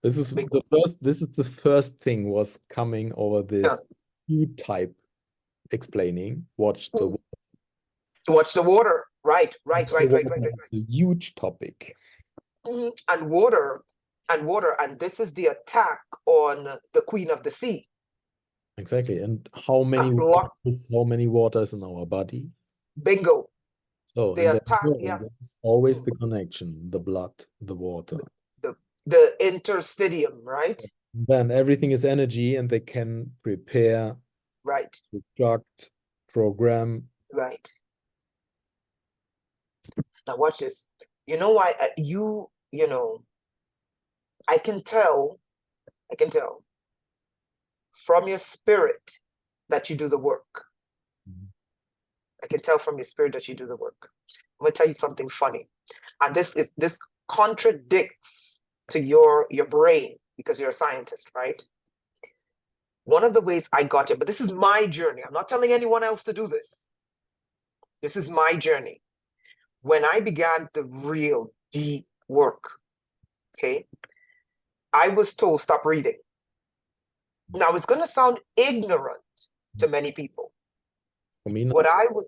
This is the first thing was coming over this new type explaining. Watch the water. Right. It's a huge topic. And water, and this is the attack on the Queen of the Sea. Exactly. And how many waters in our body? Bingo. So the attack, that's always the connection, the blood, the water. The interstitium, right? Then everything is energy, and they can prepare, construct, program. Right. Now watch this. You know why you know, I can tell from your spirit that you do the work. I can tell from your spirit that you do the work. I'm gonna tell you something funny. And this contradicts to your brain because you're a scientist, right? One of the ways I got it, but this is my journey. I'm not telling anyone else to do this. This is my journey. When I began the real deep work, okay, I was told stop reading. Now it's going to sound ignorant to many people. For me, what I would,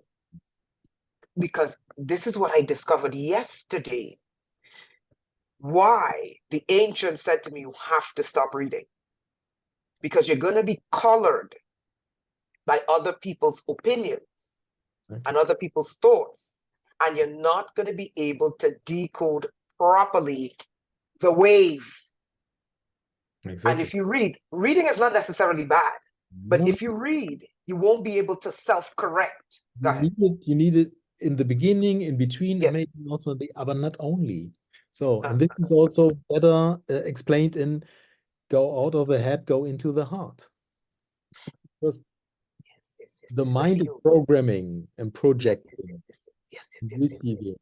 because this is what I discovered yesterday. Why the ancients said to me, you have to stop reading. Because you're going to be colored by other people's opinions and other people's thoughts. And you're not going to be able to decode properly the wave. Exactly. And if you read, reading is not necessarily bad, but if you read, you won't be able to self-correct. You need it in the beginning, in between, and maybe also but not only. So, and this is also better explained in go out of the head, go into the heart. Because the mind is programming and projecting, receiving,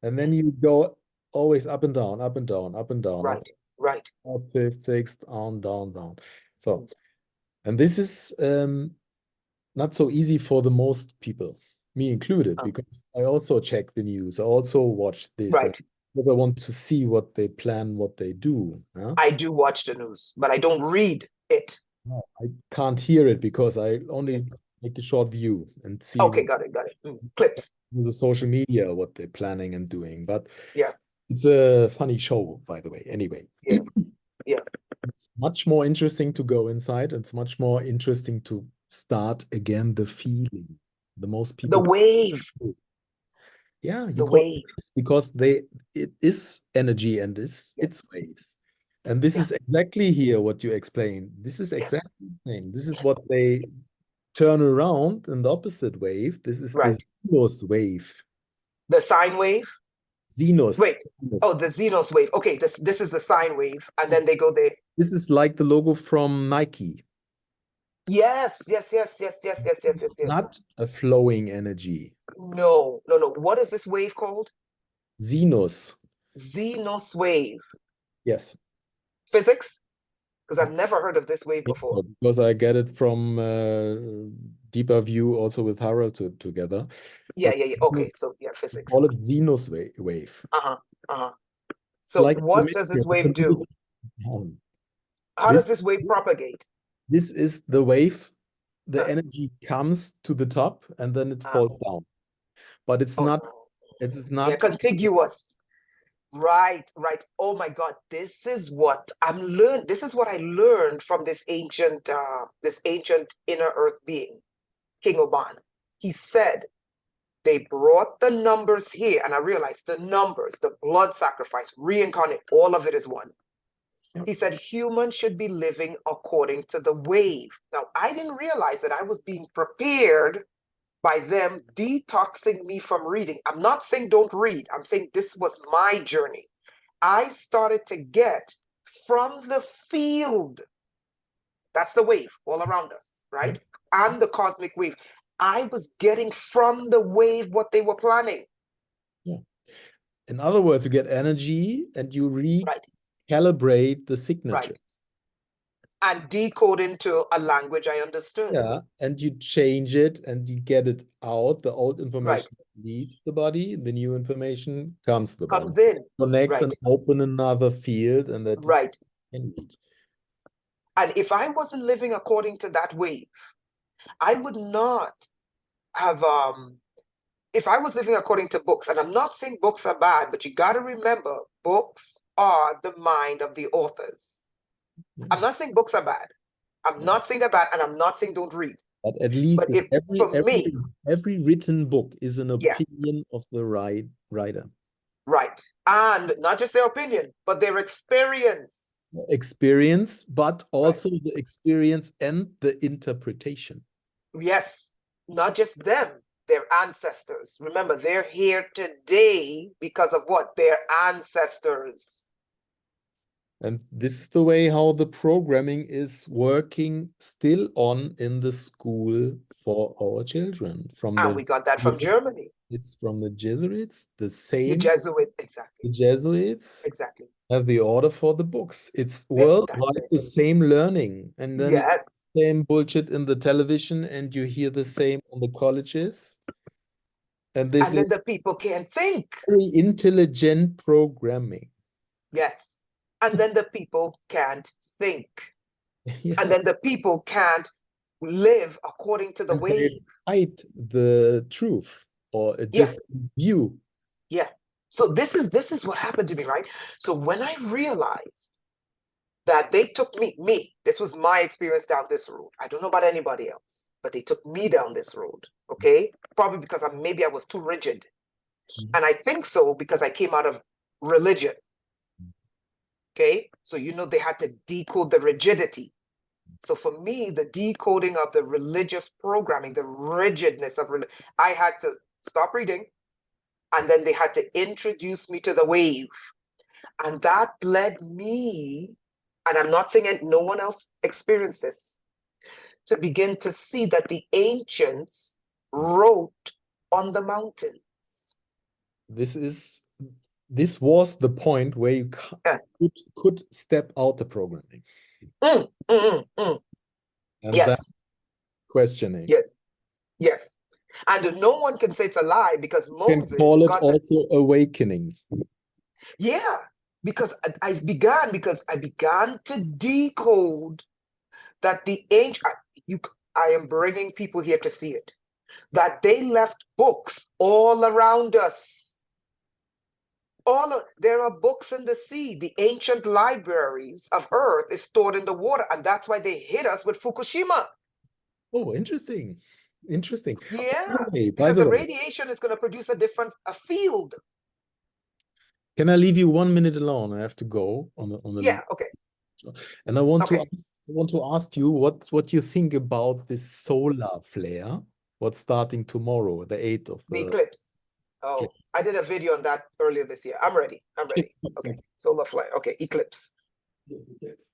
and then you go always up and down, up and down, up and down. Right. Up, fifth, sixth, down, down, down. So, and this is not so easy for the most people, me included, because I also check the news. I also watch this. Because I want to see what they plan, what they do. I do watch the news, but I don't read it. No, I can't hear it because I only make the short view and see. Okay, got it. Clips. The social media, what they're planning and doing. But it's a funny show, by the way. Anyway. Yeah. It's much more interesting to go inside. It's much more interesting to start again the feeling. The most people. The wave. Yeah, you The call it wave. waves because it is energy and it's Yes. waves. And this Yeah. is exactly here what you explained. This is Yes. exactly the thing. This is Yes. what they turn around in the opposite wave. This is the Right. Zenos wave. The sine wave. Zenos. Wait. Oh, the Xenos wave. Okay, this is the sine wave, and then they go there. This is like the logo from Nike. Yes, yes, yes, yes, yes, yes, yes, yes, It's yes. not a flowing energy. No, no, no. What is this wave called? Zenos. Xenos wave. Yes. Physics? Because I've never heard of this wave think before. so, because I get it from Deeper View also with Harold together. Yeah, But yeah, yeah. Okay, so yeah, we physics. call it Zenos wave. Uh-huh, uh-huh. It's So like what does this wave do? How this, does this wave propagate? this is the wave. The Uh, energy comes to the top and then it uh, falls down. But it's oh not. no. It is Yeah, not contiguous. Right, right. Oh my God, this is what I'm learned. This is what I learned from this ancient inner earth being, King Oban. He said they brought the numbers here, and I realized the numbers, the blood sacrifice, reincarnate, all of it is one. He said humans should be living according to the wave. Now, I didn't realize that I was being prepared by them detoxing me from reading. I'm not saying don't read. I'm saying this was my journey. I started to get from the field. That's the wave all around us, right? And the cosmic wave. I was getting from the wave what they were planning. Yeah. In other words, you get energy and you Right, recalibrate the signature. right. And decode into a language I understood. Yeah, and you change it and you get it out. The old Right. information leaves the body, the new information comes to the body. Comes in. Connects Right. and open another field, and that is Right. energy. And if I wasn't living according to that wave, I would not have if I was living according to books, and I'm not saying books are bad, but you got to remember books are the mind of the authors. I'm not saying books are bad. I'm not saying they're bad, and I'm not saying don't read. But at least But if for me, every written book is an yeah, opinion of the writer. right. And not just their opinion, but their experience. Experience, but also Right. the experience and the interpretation. Yes, not just them, their ancestors. Remember, they're here today because of what? Their ancestors. And this is the way how the programming is working still on in the school for our children. And we got that from Germany. It's from the Jesuits, the The same. Jesuit, exactly. The Jesuits Exactly. have the order for the books. It's That's worldwide it. the same learning. And then Yes. same bullshit in the television, and you hear the same on the colleges. And this And then the people can't think. very intelligent programming. Yes. And then the people can't think. Yeah. And then the people can't live according to the And they wave. fight the truth or a different view. Yeah. So this is what happened to me, right? So when I realized that they took me, this was my experience down this road. I don't know about anybody else, but they took me down this road, okay? Probably because maybe I was too rigid. And I think so because I came out of religion, okay? So, they had to decode the rigidity. So for me, the decoding of the religious programming, the rigidness of religion, I had to stop reading, and then they had to introduce me to the wave. And that led me, and I'm not saying no one else experienced this, to begin to see that the ancients wrote on the mountains. This was the point where you could step out the programming. And yes. That questioning. Yes. Yes. And no one can say it's a lie because Moses can call it also awakening. Yeah, because I began to decode that the ancient, I am bringing people here to see it, that they left books all around us. There are books in the sea. The ancient libraries of Earth is stored in the water, and that's why they hit us with Fukushima. Oh, interesting. Interesting. Yeah, By because the the way, radiation is going to produce a field. can I leave you 1 minute alone? I have to go on a Yeah, okay. And I want Okay. to ask you what you think about this solar flare. What's starting tomorrow, the 8th of The the eclipse. Oh, I did a video on that earlier this year. I'm ready. I'm ready. Okay. Solar flare. Okay. Eclipse. Yes.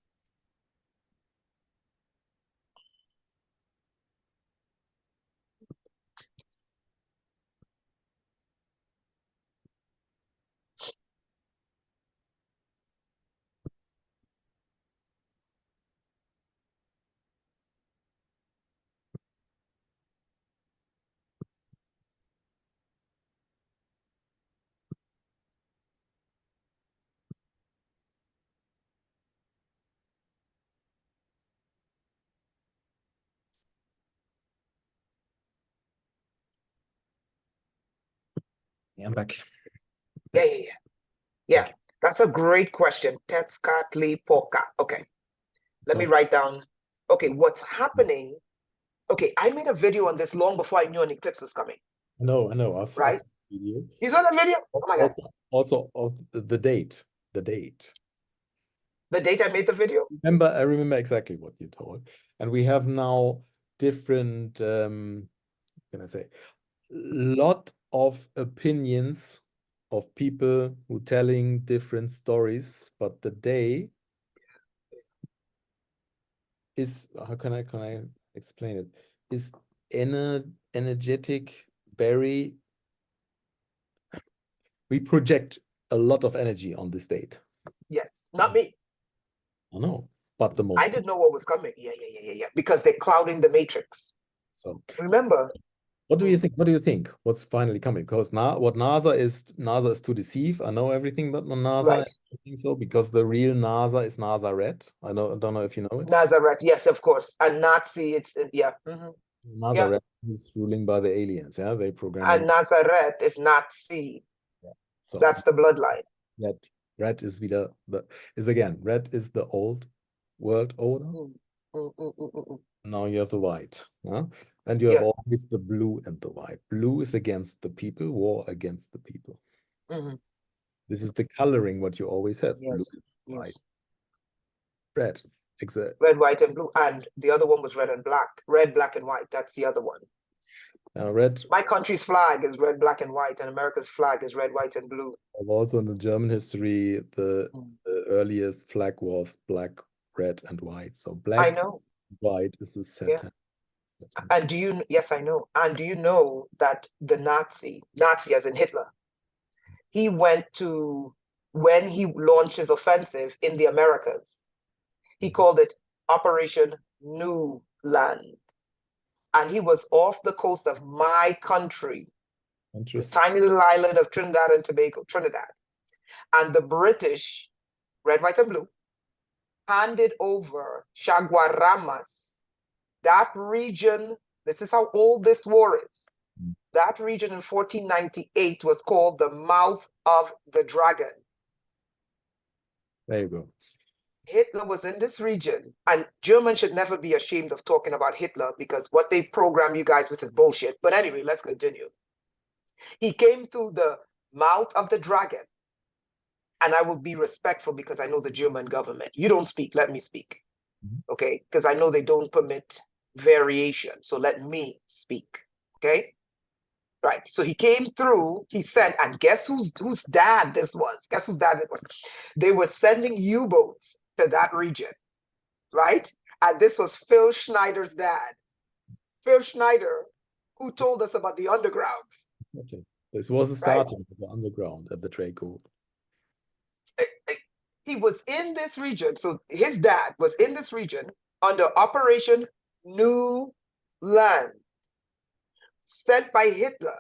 Yeah, I'm back. Yeah. That's a great question. Tezcatlipoca. Okay. Let me write down. Okay, what's happening? Okay, I made a video on this long before I knew an eclipse was coming. I know. I saw Right? the video. You saw the video? Oh my God. Also of the date. The date. The date I made the video? I remember exactly what you told. And we have now different, can I say, lot of opinions of people who telling different stories, but the day is, how can I explain it? Is energetic, very, we project a lot of energy on this date. Yes, not me. I know, but the most. I didn't know what was coming. Yeah. Because they're clouding the matrix. So remember. What do you think? What do you think? What's finally coming? Because now what NASA is to deceive. I know everything but NASA. Right. I think so because the real NASA is NASA Red. I don't know if you know it. Nazareth, yes, of course. And Nazi, it's yeah. NASA Red is ruling by the aliens. Yeah, they program. And Nazareth is Nazi. Yeah. So that's the bloodline. Red is wieder red is the old world order. Now you have the white, yeah? And you have always the blue and the white. Blue is against the people, war against the people. This is the coloring what you always have. Yes. Blue, white, red. Exactly. Red, white, and blue. And the other one was red and black. Red, black, and white. That's the other one. Red. My country's flag is red, black, and white, and America's flag is red, white, and blue. Also in the German history, the earliest flag was black, red, and white. So black, I know. White is the center. Yeah. And do you? Yes, I know. And do you know that the Nazi as in Hitler, he went to, when he launched his offensive in the Americas, he called it Operation New Land. And he was off the coast of my country, the tiny little island of Trinidad and Tobago, Trinidad. And the British, red, white, and blue, handed over Chaguaramas, that region. This is how old this war is. That region in 1498 was called the Mouth of the Dragon. There you go. Hitler was in this region, and Germans should never be ashamed of talking about Hitler because what they program you guys with is bullshit. But anyway, let's continue. He came through the mouth of the dragon, and I will be respectful because I know the German government. You don't speak, let me speak, okay? Because I know they don't permit variation, so let me speak, okay? Right, so he came through, he sent, and guess whose dad this was? Guess whose dad it was? They were sending U-boats to that region, right? And this was Phil Schneider's dad. Phil Schneider, who told us about the undergrounds. Okay. This was the starting of the underground at the Draco. He was in this region, so his dad was in this region under Operation New Land, sent by Hitler.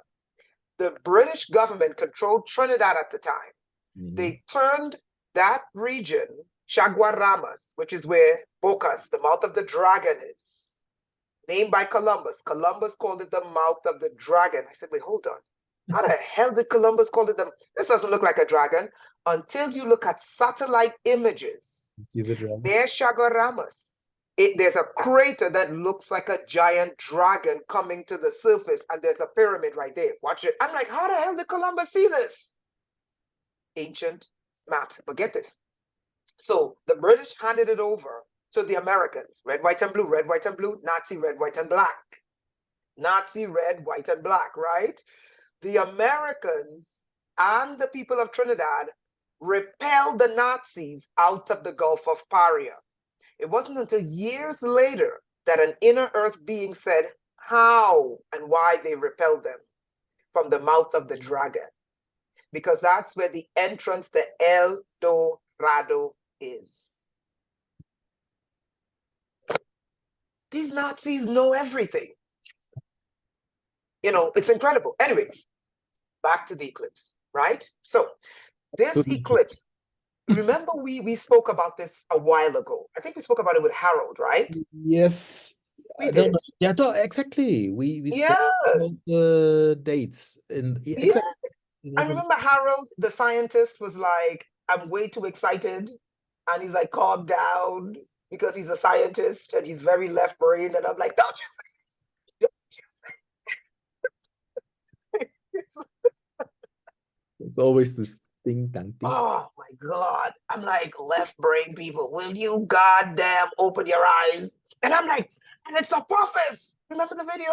The British government controlled Trinidad at the time. They turned that region, Chaguaramas, which is where Bocas, the mouth of the dragon, is, named by Columbus. Columbus called it the mouth of the dragon. I said, wait, hold on. How the hell did Columbus call it this doesn't look like a dragon until you look at satellite images near Chaguaramas. there's a crater that looks like a giant dragon coming to the surface, and there's a pyramid right there. Watch it. I'm like, how the hell did Columbus see this? Ancient maps. But get this. So the British handed it over to the Americans. Red, white, and blue. Red, white, and blue. Nazi, red, white, and black. Nazi, red, white, and black, right? The Americans and the people of Trinidad repelled the Nazis out of the Gulf of Paria. It wasn't until years later that an inner earth being said how and why they repelled them from the mouth of the dragon. Because that's where the entrance to El Dorado is. These Nazis know everything. You know, it's incredible. Anyway, back to the eclipse, right? So this eclipse, remember we spoke about this a while ago. I think we spoke about it with Harold, right? Yes. We did. Yeah, exactly. We spoke about the dates and exactly. I remember Harold, the scientist, was like, I'm way too excited. And he's like, calm down, because he's a scientist and he's very left brain. And I'm like, don't you say. It's always this ding dang ding. Oh my God. I'm like, left brain people, will you goddamn open your eyes? And I'm like, and it's Apophis. Remember the video?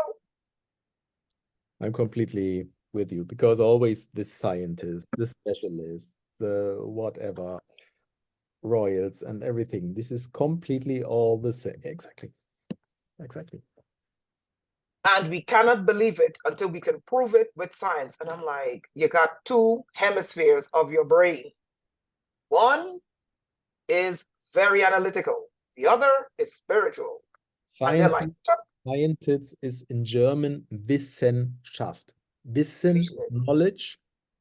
I'm completely with you, because always the scientist, the specialist, the whatever, royals and everything. This is completely all the same. Exactly. Exactly. And we cannot believe it until we can prove it with science. And I'm like, you got two hemispheres of your brain. One is very analytical. The other is spiritual. Scientist is in German Wissenschaft. Wissen is knowledge.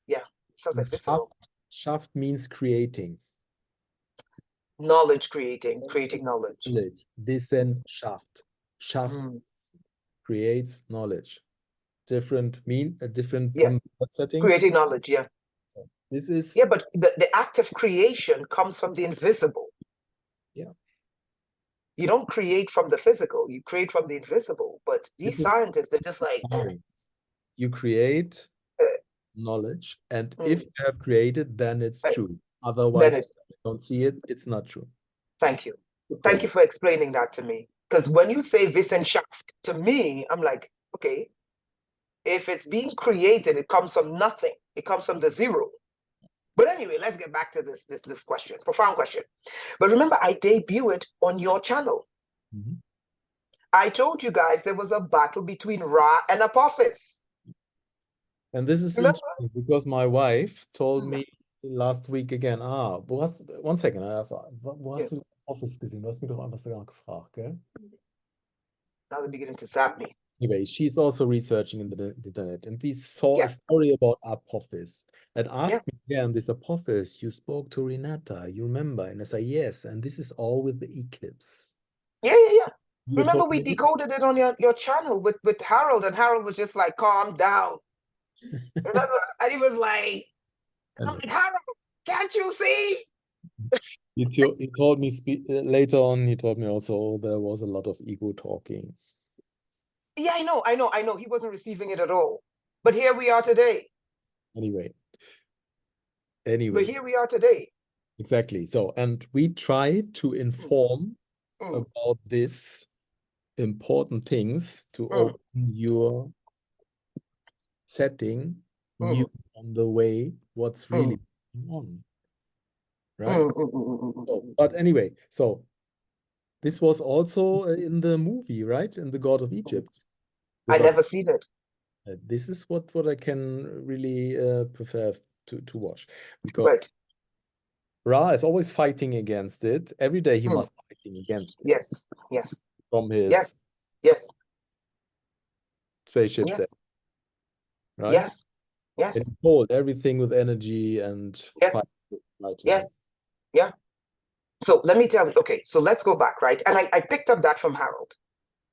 Yeah, sounds like visceral. Schaft means creating. Knowledge creating knowledge. Wissenschaft. Schaft creates knowledge. Different from settings. Creating knowledge, yeah. So this is but the act of creation comes from the invisible. Yeah. You don't create from the physical, you create from the invisible. But these scientists, they're just like you create knowledge, and if you have created, then it's true. Otherwise, if you don't see it, it's not true. Thank you. Thank you for explaining that to me. Because when you say Wissenschaft, to me, I'm like, okay, if it's being created, it comes from nothing. It comes from the zero. But anyway, let's get back to this question, profound question. But remember, I debuted it on your channel. I told you guys there was a battle between Ra and Apophis. And this is interesting because my wife told me last week again, one second, wo hast du Office gesehen? Du hast mir doch einfach sogar gefragt, gell? Now they're beginning to zap me. Anyway, she's also researching in the internet, and she saw a story about Apophis and asked me again, this Apophis, you spoke to Rainetta, you remember? And I said, yes, and this is all with the eclipse. Yeah. Remember we decoded it on your channel with Harold, and Harold was just like, calm down. Remember? And he was like, Harold, can't you see? He told me later on, he told me also there was a lot of ego talking. Yeah, I know. He wasn't receiving it at all. But here we are today. Anyway. But here we are today. Exactly. So, and we try to inform about this important things to open your setting new on the way what's really going on. Right? But anyway, so this was also in the movie, right? In The God of Egypt. I never seen it. This is what I can really prefer to watch, because Ra is always fighting against it. Every day he must fighting against it. Yes. From his spaceship there. Right? Yes. And he hold everything with energy and fight with lightning. Yeah. So let me tell you, okay, so let's go back, right? And I picked up that from Harold.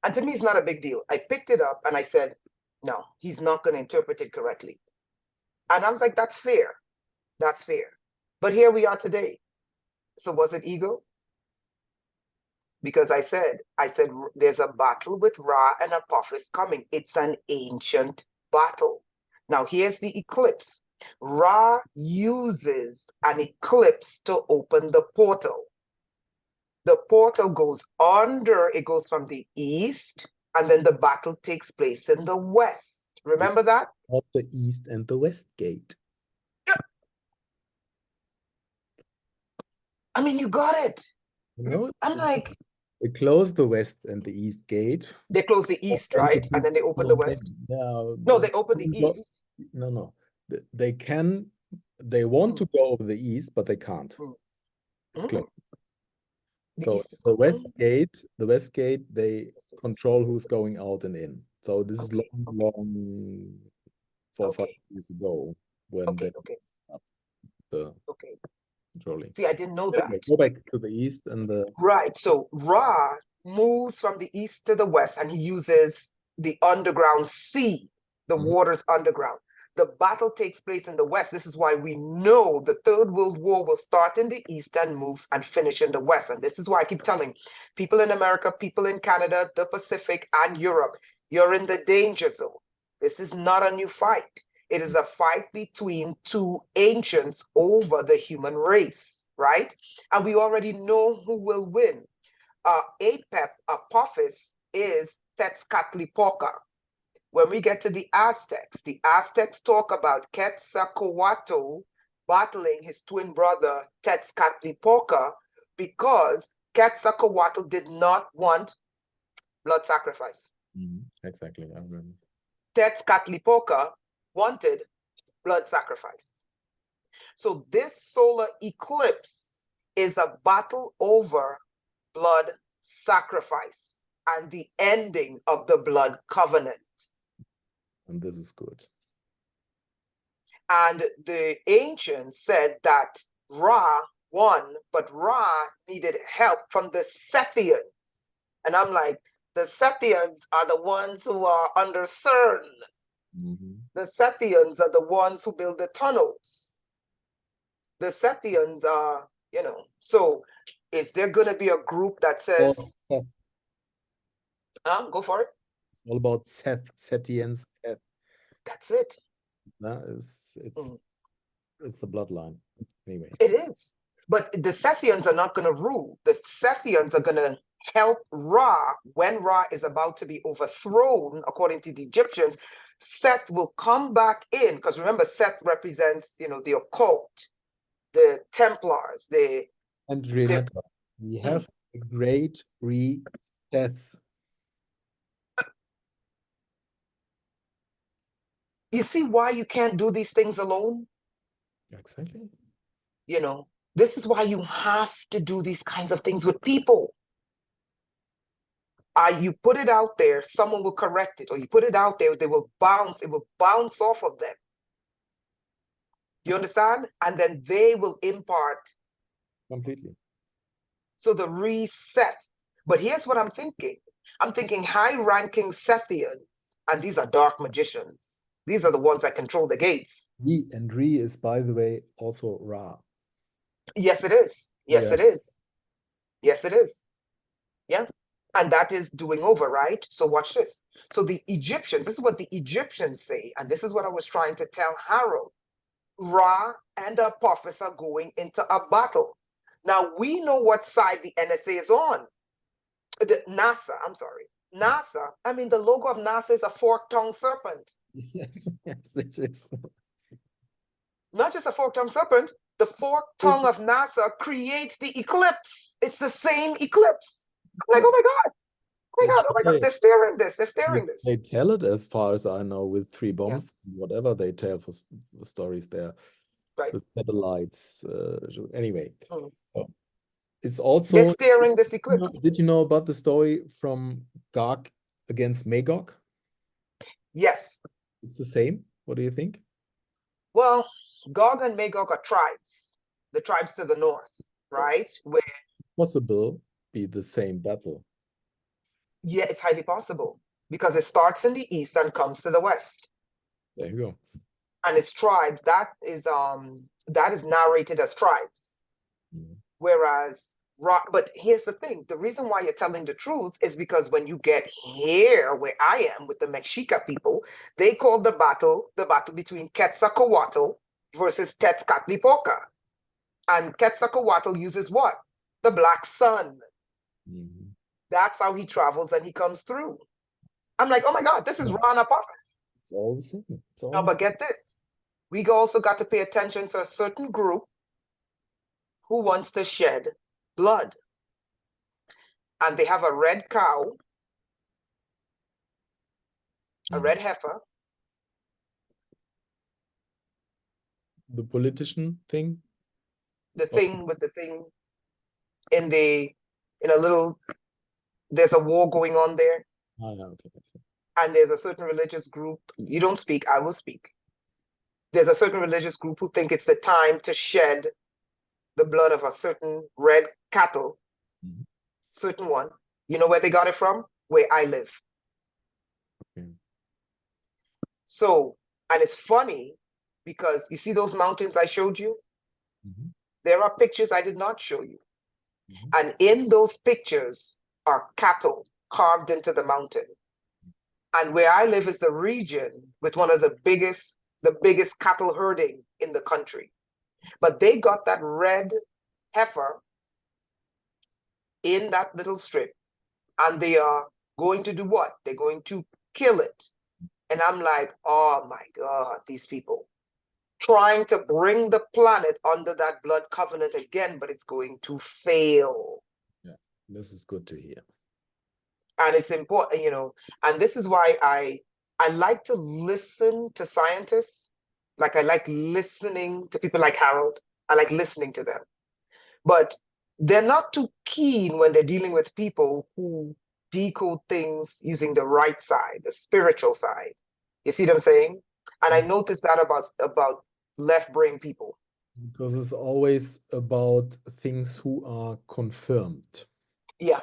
And to me, it's not a big deal. I picked it up and I said, no, he's not going to interpret it correctly. And I was like, that's fair. That's fair. But here we are today. So was it ego? Because I said there's a battle with Ra and Apophis coming. It's an ancient battle. Now here's the eclipse. Ra uses an eclipse to open the portal. The portal goes under, it goes from the east, and then the battle takes place in the west. Remember that? Not the east and the west gate. I mean, you got it. No, I'm like, they close the west and the east gate. they close the east, right? And then they open the west. Yeah, No, they open the east. No. They want to go over the east, but they can't. It's closed. So the west gate, they control who's going out and in. So this is long 4 or 5 years ago when they stopped the controlling. See, I didn't know that. Go back to the east and the right. So Ra moves from the east to the west, and he uses the underground sea, the waters underground. The battle takes place in the west. This is why we know the Third World War will start in the east and move and finish in the west. And this is why I keep telling people in America, people in Canada, the Pacific, and Europe, you're in the danger zone. This is not a new fight. It is a fight between two ancients over the human race, right? And we already know who will win. Apophis is Tezcatlipoca. When we get to the Aztecs talk about Quetzalcoatl battling his twin brother Tezcatlipoca because Quetzalcoatl did not want blood sacrifice. Exactly, I remember. Tezcatlipoca wanted blood sacrifice. So this solar eclipse is a battle over blood sacrifice and the ending of the blood covenant. And this is good. And the ancients said that Ra won, but Ra needed help from the Sethians. And I'm like, the Sethians are the ones who are under CERN. The Sethians are the ones who build the tunnels. The Sethians are, so is there going to be a group that says, go for it? It's all about Sethians. That's it. It's the bloodline. Anyway. It is. But the Sethians are not going to rule. The Sethians are going to help Ra when Ra is about to be overthrown, according to the Egyptians. Seth will come back in, because remember, Seth represents, the occult, the Templars, and Rainetta. We have a great reset. You see why you can't do these things alone? Exactly. This is why you have to do these kinds of things with people. You put it out there, someone will correct it, or you put it out there, it will bounce off of them. You understand? And then they will impart. Completely. So the reset. But here's what I'm thinking. I'm thinking high-ranking Sethians, and these are dark magicians. These are the ones that control the gates. Re is, by the way, also Ra. Yes, it is. Yes, it is. Yes, it is. Yeah. And that is doing over, right? So watch this. So the Egyptians, this is what the Egyptians say, and this is what I was trying to tell Harold. Ra and Apophis are going into a battle. Now, we know what side the NSA is on. NASA, I'm sorry. NASA, I mean, the logo of NASA is a fork-tongued serpent. Yes, it is. Not just a fork-tongued serpent, the forked tongue of NASA creates the eclipse. It's the same eclipse. I'm like, oh my God. Oh my God, they're steering this. They tell it, as far as I know, with 3 bombs, whatever they tell for the stories there. Right. The satellites. Anyway, so it's also. They're steering this eclipse. Did you know about the story from Gog against Magog? Yes. It's the same. What do you think? Well, Gog and Magog are tribes. The tribes to the north, right? Where possible be the same battle. Yeah, it's highly possible because it starts in the east and comes to the west. There you go. And it's tribes that is narrated as tribes, whereas But here's the thing. The reason why you're telling the truth is because when you get here where I am with the Mexica people, they call the battle between Quetzalcoatl versus Tezcatlipoca. And Quetzalcoatl uses what? The black sun. Mhm. That's how he travels and he comes through. I'm like, oh my God, this is Rana Apophis. It's all the same. It's all No, the but same. get this. We also got to pay attention to a certain group who wants to shed blood. And they have a red cow, a red heifer. The politician thing? The thing with the thing in a little, there's a war going on there. Oh, yeah, okay. And there's a certain religious group. You don't speak, I will speak. There's a certain religious group who think it's the time to shed the blood of a certain red cattle, certain one. You know where they got it from? Where I live. Okay. So, and it's funny because you see those mountains I showed you? There are pictures I did not show you. And in those pictures are cattle carved into the mountain. And where I live is the region with one of the biggest cattle herding in the country. But they got that red heifer in that little strip, and they are going to do what? They're going to kill it. And I'm like, oh my God, these people trying to bring the planet under that blood covenant again, but it's going to fail. Yeah, this is good to hear. And it's important, you know, and this is why I like to listen to scientists. Like I like listening to people like Harold. I like listening to them. But they're not too keen when they're dealing with people who decode things using the right side, the spiritual side. You see what I'm saying? And I noticed that about left brain people. Because it's always about things who are confirmed. Yeah.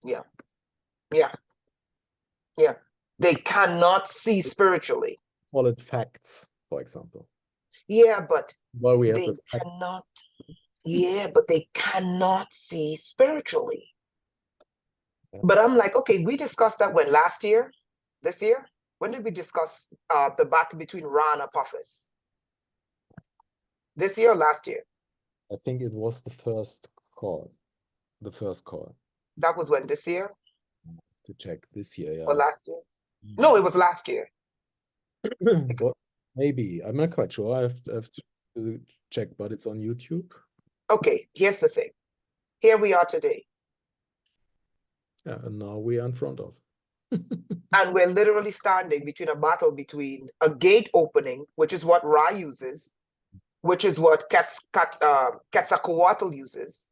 Yeah. Yeah. Yeah. They cannot see spiritually. Call it facts, for example. Yeah, but Well, we have they the fact. cannot. Yeah, but they cannot see spiritually. Yeah. But I'm like, okay, we discussed that when last year, this year. When did we discuss the battle between Ra and Apophis? This year or last year? I think it was the first call. The first call. That was when, this year? To check this year, yeah. Or last year? No, it was last year. But maybe. I'm not quite sure. I have to check, but it's on YouTube. Okay, here's the thing. Here we are today. Yeah, and now we are in front of. And we're literally standing between a battle between a gate opening, which is what Ra uses, which is what Quetzalcoatl uses.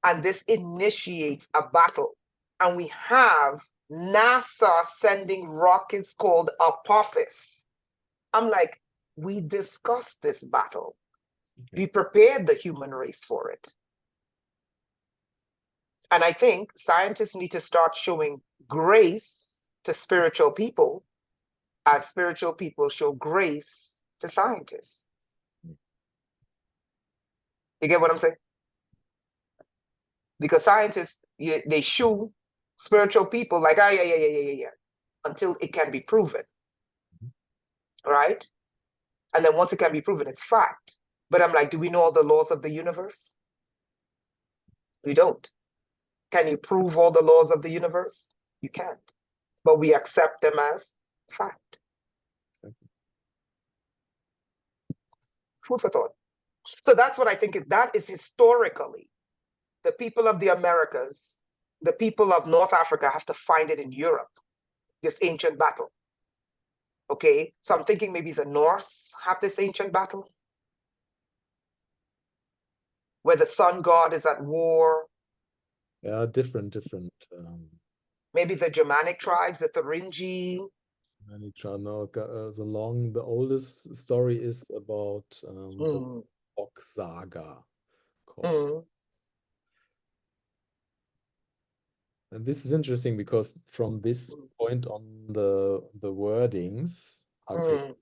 And this initiates a battle. And we have NASA sending rockets called Apophis. I'm like, we discussed this battle. Okay. We prepared the human race for it. And I think scientists need to start showing grace to spiritual people as spiritual people show grace to scientists. You get what I'm saying? Because scientists, they shoe spiritual people like, yeah, until it can be proven. Right? And then once it can be proven, it's fact. But I'm like, do we know all the laws of the universe? We don't. Can you prove all the laws of the universe? You can't. But we accept them as fact. Food for thought. So that's what I think that is historically. The people of the Americas, the people of North Africa have to find it in Europe, this ancient battle. Okay, so I'm thinking maybe the Norse have this ancient battle where the sun god is at war. Yeah, different. Maybe the Germanic tribes, the Thuringi. The oldest story is about the Bock Saga. And this is interesting because from this point on, the wordings are created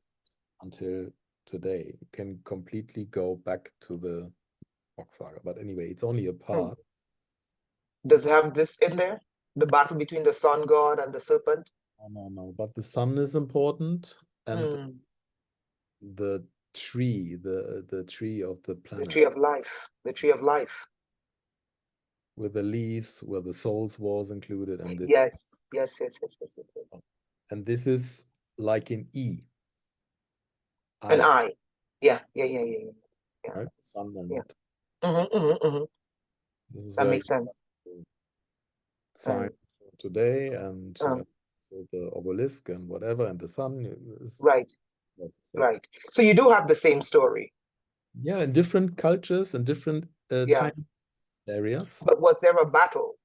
until today. You can completely go back to the Bock Saga. But anyway, it's only a part. Does it have this in there? The battle between the sun god and the serpent? No. But the sun is important, and Mm. the tree, the tree of the The planet tree of life. The tree of life. with the leaves, where the souls was included, and this. Yes. And this is like an E. An I, eye. Yeah. right? Sun and Yeah. Mm-hmm. this is That very makes sense. science today, and Uh, so the obelisk and whatever, and the sun is right. that's the same. Right. So you do have the same story. Yeah, in different cultures and different Yeah. time areas. But was there a battle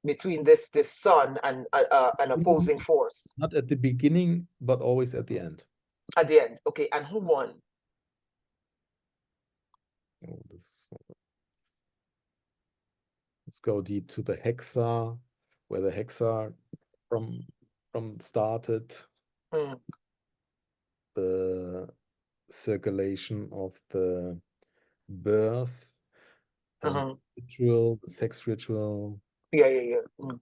between this sun and an opposing force Not at the beginning, but always at the end. at the end? Okay. And who won? Oh, let's go deep to the hexa, where the hexa from started, Mm. the circulation of the birth and ritual, the sex ritual. Yeah. Mm.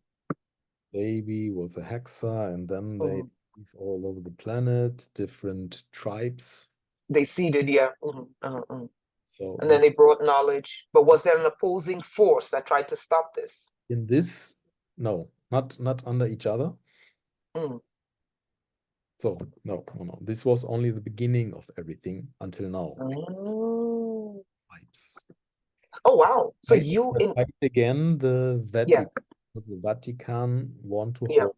Baby was a hexa, and then they live all over the planet, different tribes. They seeded, yeah. So And then they brought knowledge. But was there an opposing force that tried to stop this? in this, no, not under each other. Mm. So no. This was only the beginning of everything until now. Oh, Tribes. oh wow. So you in again the Vatican. yeah. The Vatican want to Yeah. hold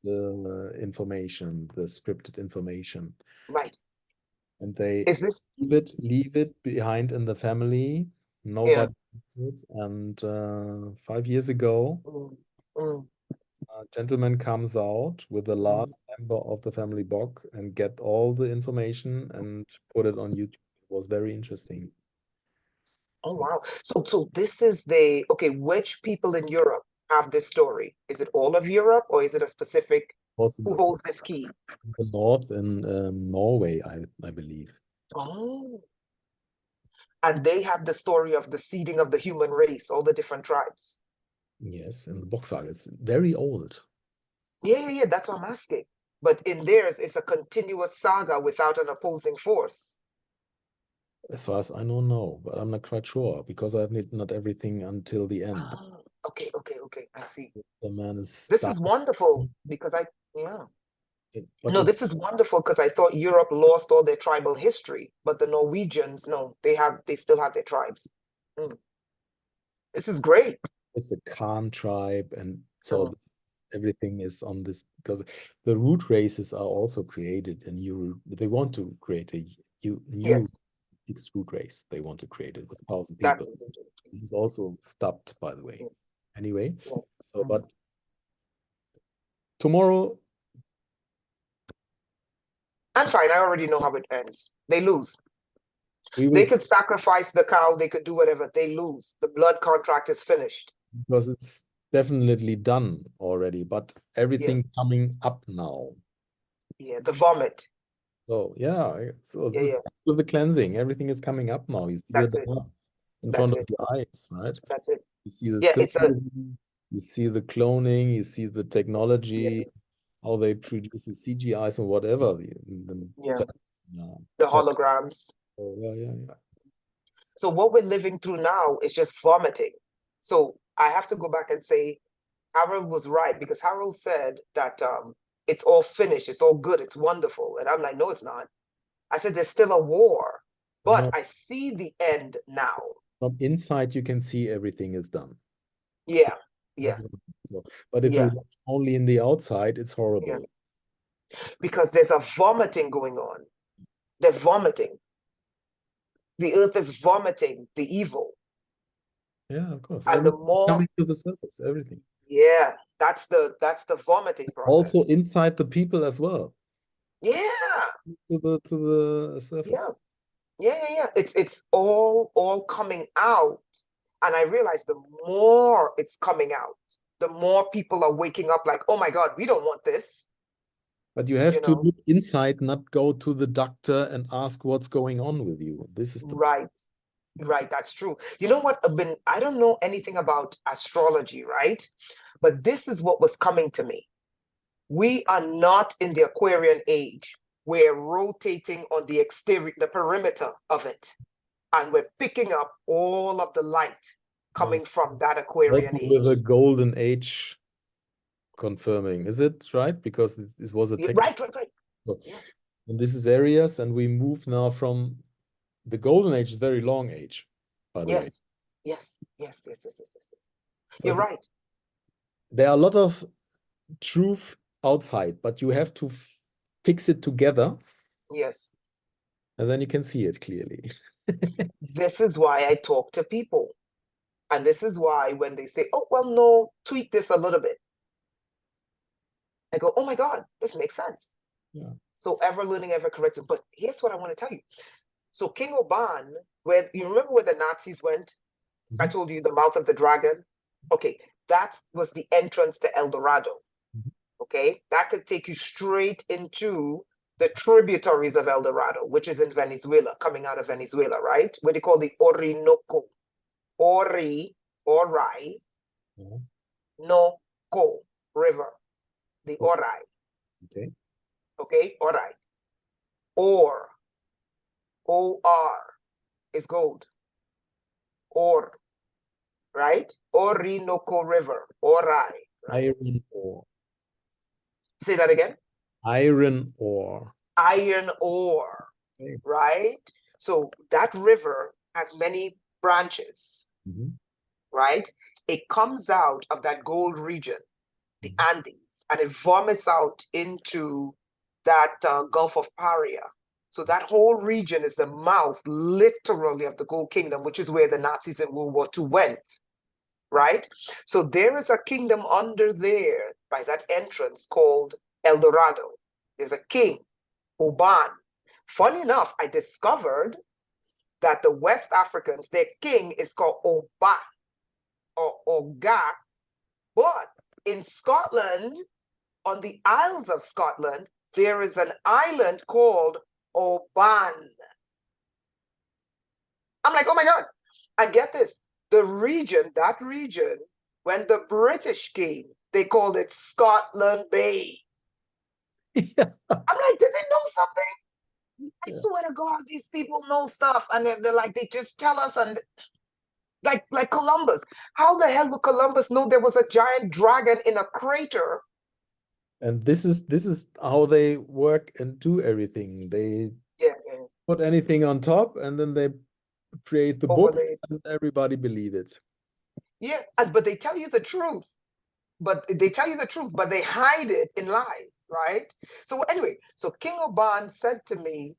the information, the scripted information. Right. And they Is this leave it behind in the family. Nobody needs it. And 5 years ago, a gentleman comes out with the last member of the family book and get all the information and put it on YouTube. It was very interesting. Oh wow. So this is okay, which people in Europe have this story? Is it all of Europe, or is it a specific who holds this key? In the north, in Norway, I believe. Oh. And they have the story of the seeding of the human race, all the different tribes. Yes, in the book saga. It's very old. Yeah. That's what I'm asking. But in theirs, it's a continuous saga without an opposing force. As far as I know, no, but I'm not quite sure because I have not everything until the end. Ah, okay. I see. The man is. This is wonderful because No, this is wonderful because I thought Europe lost all their tribal history, but the Norwegians, no, they still have their tribes. This is great. It's a Khan tribe, and so everything is on this because the root races are also created in Europe. They want to create a new fixed root race. They want to create it with 1,000 people. This is also stopped, by the way. Anyway, so but tomorrow. I'm fine. I already know how it ends. They lose. They could sacrifice the cow. They could do whatever. They lose. The blood contract is finished. Because it's definitely done already, but everything coming up now. Yeah, the vomit. So yeah, so this with the cleansing, everything is coming up now. You see That's it in front of your eyes, right? That's it. You see the symbolism, you see the cloning, you see the technology, how they produce the CGIs and whatever. The holograms. Oh, yeah. So what we're living through now is just vomiting. So I have to go back and say, Harold was right, because Harold said that it's all finished, it's all good, it's wonderful. And I'm like, no, it's not. I said, there's still a war, but I see the end now. From inside, you can see everything is done. Yeah. So, but if you look only in the outside, it's horrible. Yeah. Because there's a vomiting going on. They're vomiting. The earth is vomiting the evil. Yeah, of course. And the more coming to the surface, everything. Yeah, that's the vomiting process. Also inside the people as well. Yeah. To the surface. Yeah. It's all coming out. And I realize the more it's coming out, the more people are waking up like, oh my God, we don't want this. But you have to look inside, not go to the doctor and ask what's going on with you. This is right. Right, that's true. You know what? I don't know anything about astrology, right? But this is what was coming to me. We are not in the Aquarian age. We're rotating on the exterior, the perimeter of it. And we're picking up all of the light coming from that Aquarian Also age. with a golden age confirming, is it right? Because this was a Right. So, Yes. and this is Aries, and we move now from the golden age is very long age, by the way. Yes. So You're right. There are a lot of truth outside, but you have to fix it together. Yes. And then you can see it clearly. This is why I talk to people. And this is why when they say, oh, well, no, tweak this a little bit. I go, oh my God, this makes sense. Yeah. So ever learning, ever correcting. But here's what I want to tell you. So King Oban, where you remember where the Nazis went? Mm-hmm. I told you the mouth of the dragon. Okay, that was the entrance to El Dorado. Mm-hmm. Okay, that could take you straight into the tributaries of El Dorado, which is in Venezuela, coming out of Venezuela, right? What they call the Orinoco. Ori, Orai, no Ko River, the Orai. Okay. Okay, Orai. Or, O-R is gold. Or, right? Orinoco River, Orai. Right? Iron ore. Say that again. Iron ore. Iron ore, Okay. right? So that river has many branches, right? It comes out of that gold region, the Andes, and it vomits out into that Gulf of Paria. So that whole region is the mouth, literally, of the Gold Kingdom, which is where the Nazis in World War II went, right? So there is a kingdom under there by that entrance called El Dorado. There's a king, Oban. Funny enough, I discovered that the West Africans, their king is called Oba or Oga, but in Scotland, on the Isles of Scotland, there is an island called Oban. I'm like, oh my God. And get this, that region, when the British came, they called it Scotland Bay. Yeah. I'm like, did they know something? I swear to God, these people know stuff. And they're like, they just tell us, and like Columbus. How the hell would Columbus know there was a giant dragon in a crater? And this is how they work and do everything. They put anything on top, and then they create the books, and everybody believe it. Yeah, but they tell you the truth. But they hide it in lies, right? So anyway, so King Oban said to me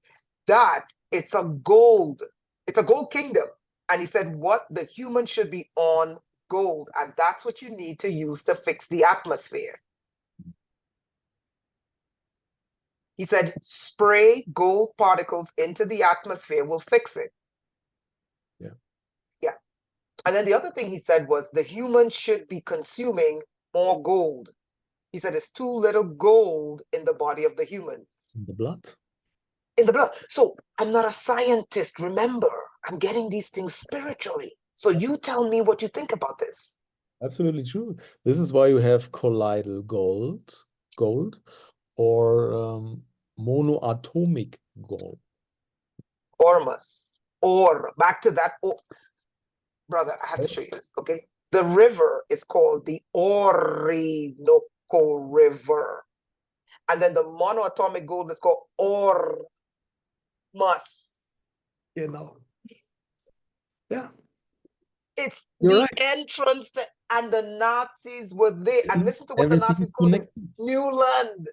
that it's a gold kingdom. And he said, what the human should be on gold. And that's what you need to use to fix the atmosphere. He said, spray gold particles into the atmosphere will fix it. Yeah. Yeah. And then the other thing he said was the human should be consuming more gold. He said there's too little gold in the body of the humans. In the blood? In the blood. So I'm not a scientist, remember. I'm getting these things spiritually. So you tell me what you think about this. Absolutely true. This is why you have colloidal gold, or monoatomic gold. Back to that. Brother, I have to show you this, okay? The river is called the Orinoco River. And then the monoatomic gold is called Ormus. Genau. Yeah. It's the entrance to, and the Nazis were there. And listen to what the Nazis called it. New land.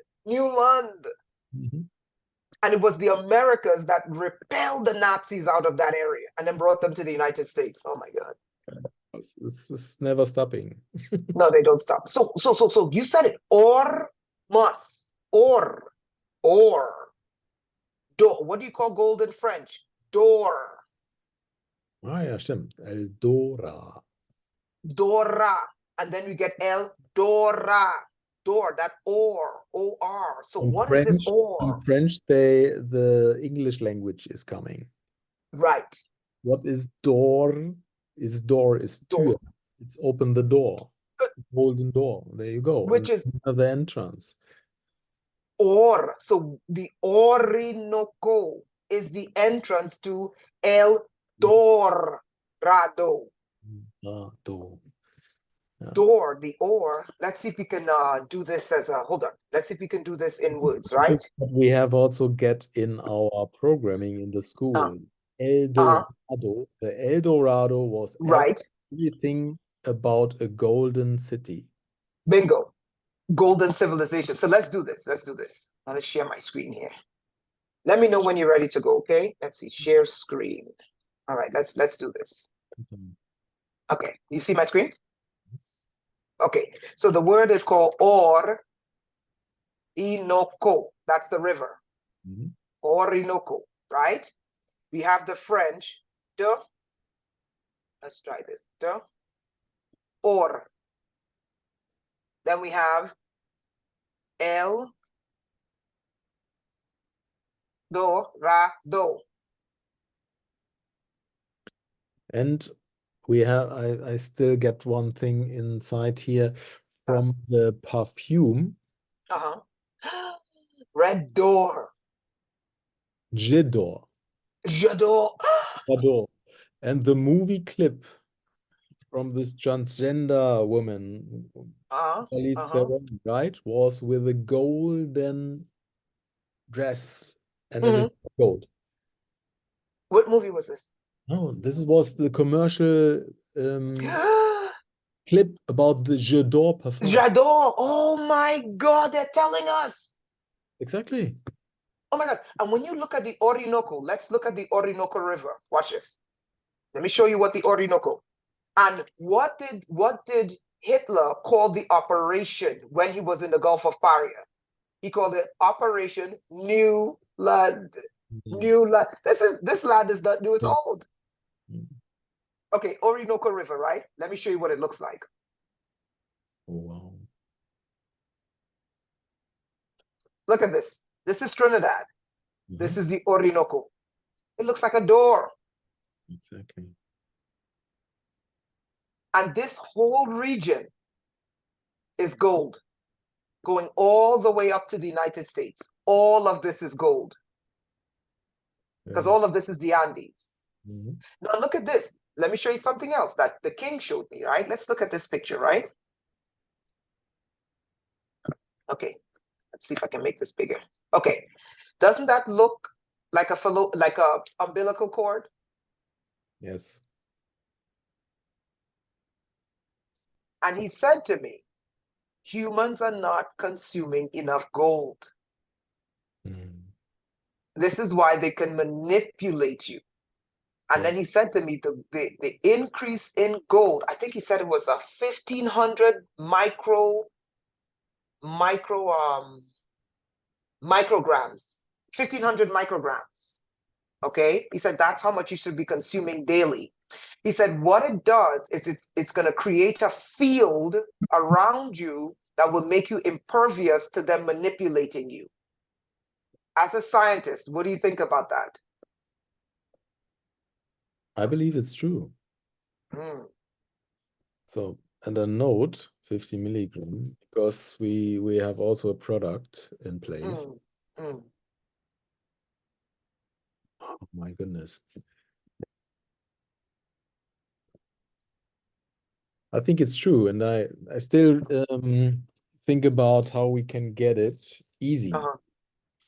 And it was the Americas that repelled the Nazis out of that area and then brought them to the United States. Oh my God. This is never stopping. No, they don't stop. So you said it. Door. What do you call gold in French? Door. Ah, ja, stimmt. Eldora. Dora. And then we get El Dora. Door, that O-R. So what is this or? In French, the English language is coming. Right. what is door? Is door is Door. Tür. It's open the door. Golden door. There you go. Which And is another entrance. or. So the Orinoco is the entrance to El Dorado. Door. Yeah. Door, the or. Let's see if we can do this as a, hold on. Let's see if we can do this in words, This is right? what we have also get in our programming in the school. El Uh-huh. Dorado. The El Dorado was Right. everything about a golden city. Bingo. Golden civilization. So let's do this. Let's do this. I'm gonna share my screen here. Let me know when you're ready to go, okay? Let's see. Share screen. All right, let's do this. Okay. You see my screen? Yes. Okay. So the word is called Orinoco. That's the river. Mhm. Orinoco, right? We have the French, de. Let's try this. De. Or. Then we have El Dorado. And we have, I still get one thing inside here from the perfume, Uh-huh. Red door. J'adore. J'adore. J'adore. And the movie clip from this transgender woman, Charlize Theron, right, was with a golden dress and everything gold. What movie was this? No, this was the commercial clip about the J'adore perfume. J'adore. Oh my God, they're telling us. Exactly. Oh my God. And when you look at the Orinoco, let's look at the Orinoco River. Watch this. Let me show you what the Orinoco. And what did Hitler call the operation when he was in the Gulf of Paria? He called it Operation New Land. New land. This land is not new, it's old. Okay, Orinoco River, right? Let me show you what it looks like. Oh, wow. Look at this. This is Trinidad. This is the Orinoco. It looks like a door. Exactly. And this whole region is gold, going all the way up to the United States. All of this is gold. Because all of this is the Andes. Now look at this. Let me show you something else that the king showed me, right? Let's look at this picture, right? Okay, let's see if I can make this bigger. Okay, doesn't that look like a umbilical cord? Yes. And he said to me, humans are not consuming enough gold. This is why they can manipulate you. And then he said to me, the increase in gold, I think he said it was a 1,500 micrograms, 1,500 micrograms. Okay, he said that's how much you should be consuming daily. He said what it does is it's going to create a field around you that will make you impervious to them manipulating you. As a scientist, what do you think about that? I believe it's true. So, and a note, 50 milligram, because we have also a product in place. Oh my goodness. I think it's true, and I still think about how we can get it easy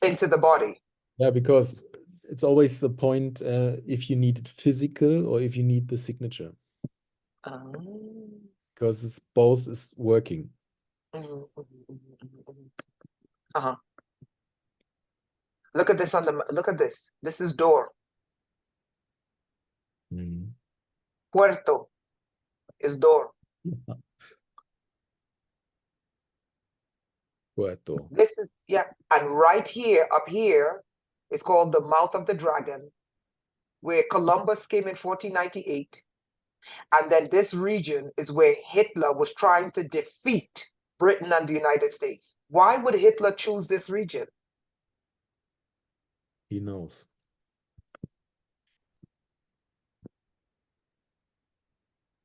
into the body. Yeah, because it's always the point if you need it physical or if you need the signature. Because it's both is working. Look at this look at this. This is door. Puerto is door. Puerto. This is, yeah, and right here, up here, is called the mouth of the dragon, where Columbus came in 1498. And then this region is where Hitler was trying to defeat Britain and the United States. Why would Hitler choose this region? He knows.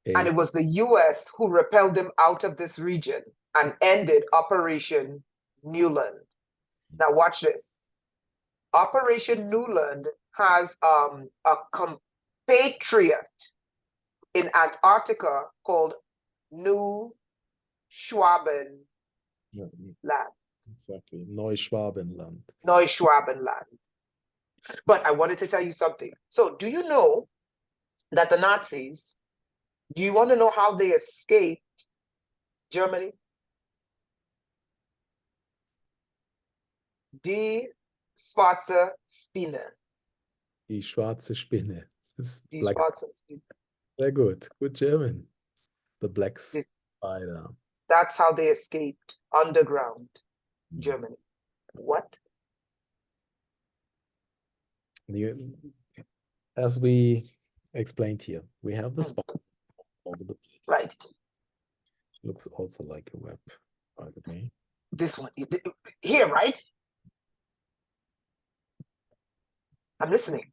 And it was the US who repelled them out of this region and ended Operation Newland. Now watch this. Operation Newland has a compatriot in Antarctica called New Schwabenland. Exactly. Neuschwabenland. Neuschwabenland. But I wanted to tell you something. So do you know that the Nazis, do you want to know how they escaped Germany? Die schwarze Spinne. Die schwarze Spinne. Die Black. schwarze Spinne. Very good. Good German. The black spider. That's how they escaped underground Germany. What? As we explained here, we have the spider all over the place. Right. Looks also like a web, by the way. This one here, right? I'm listening.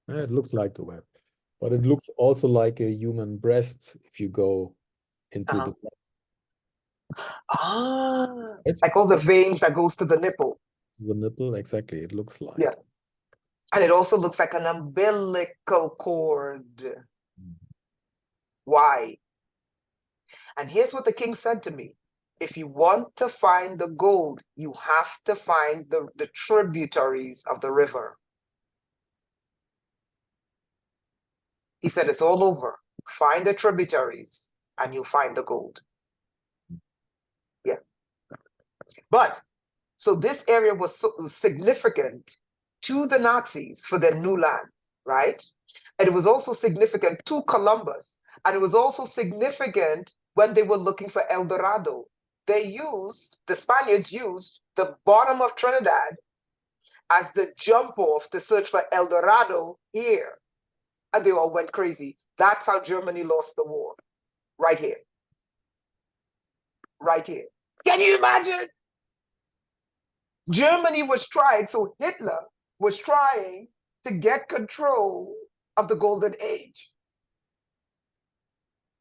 It looks like a web, but it looks also like a human breast if you go into the like all the veins that goes to the nipple. The nipple, exactly. It looks like. Yeah. And it also looks like an umbilical cord. Why? And here's what the king said to me. If you want to find the gold, you have to find the tributaries of the river. He said, it's all over. Find the tributaries and you'll find the gold. Yeah. But, so this area was so significant to the Nazis for their new land, right? And it was also significant to Columbus. And it was also significant when they were looking for El Dorado. The Spaniards used the bottom of Trinidad as the jump off to search for El Dorado here. And they all went crazy. That's how Germany lost the war. Right here. Right here. Can you imagine? Germany was trying, so Hitler was trying to get control of the Golden Age.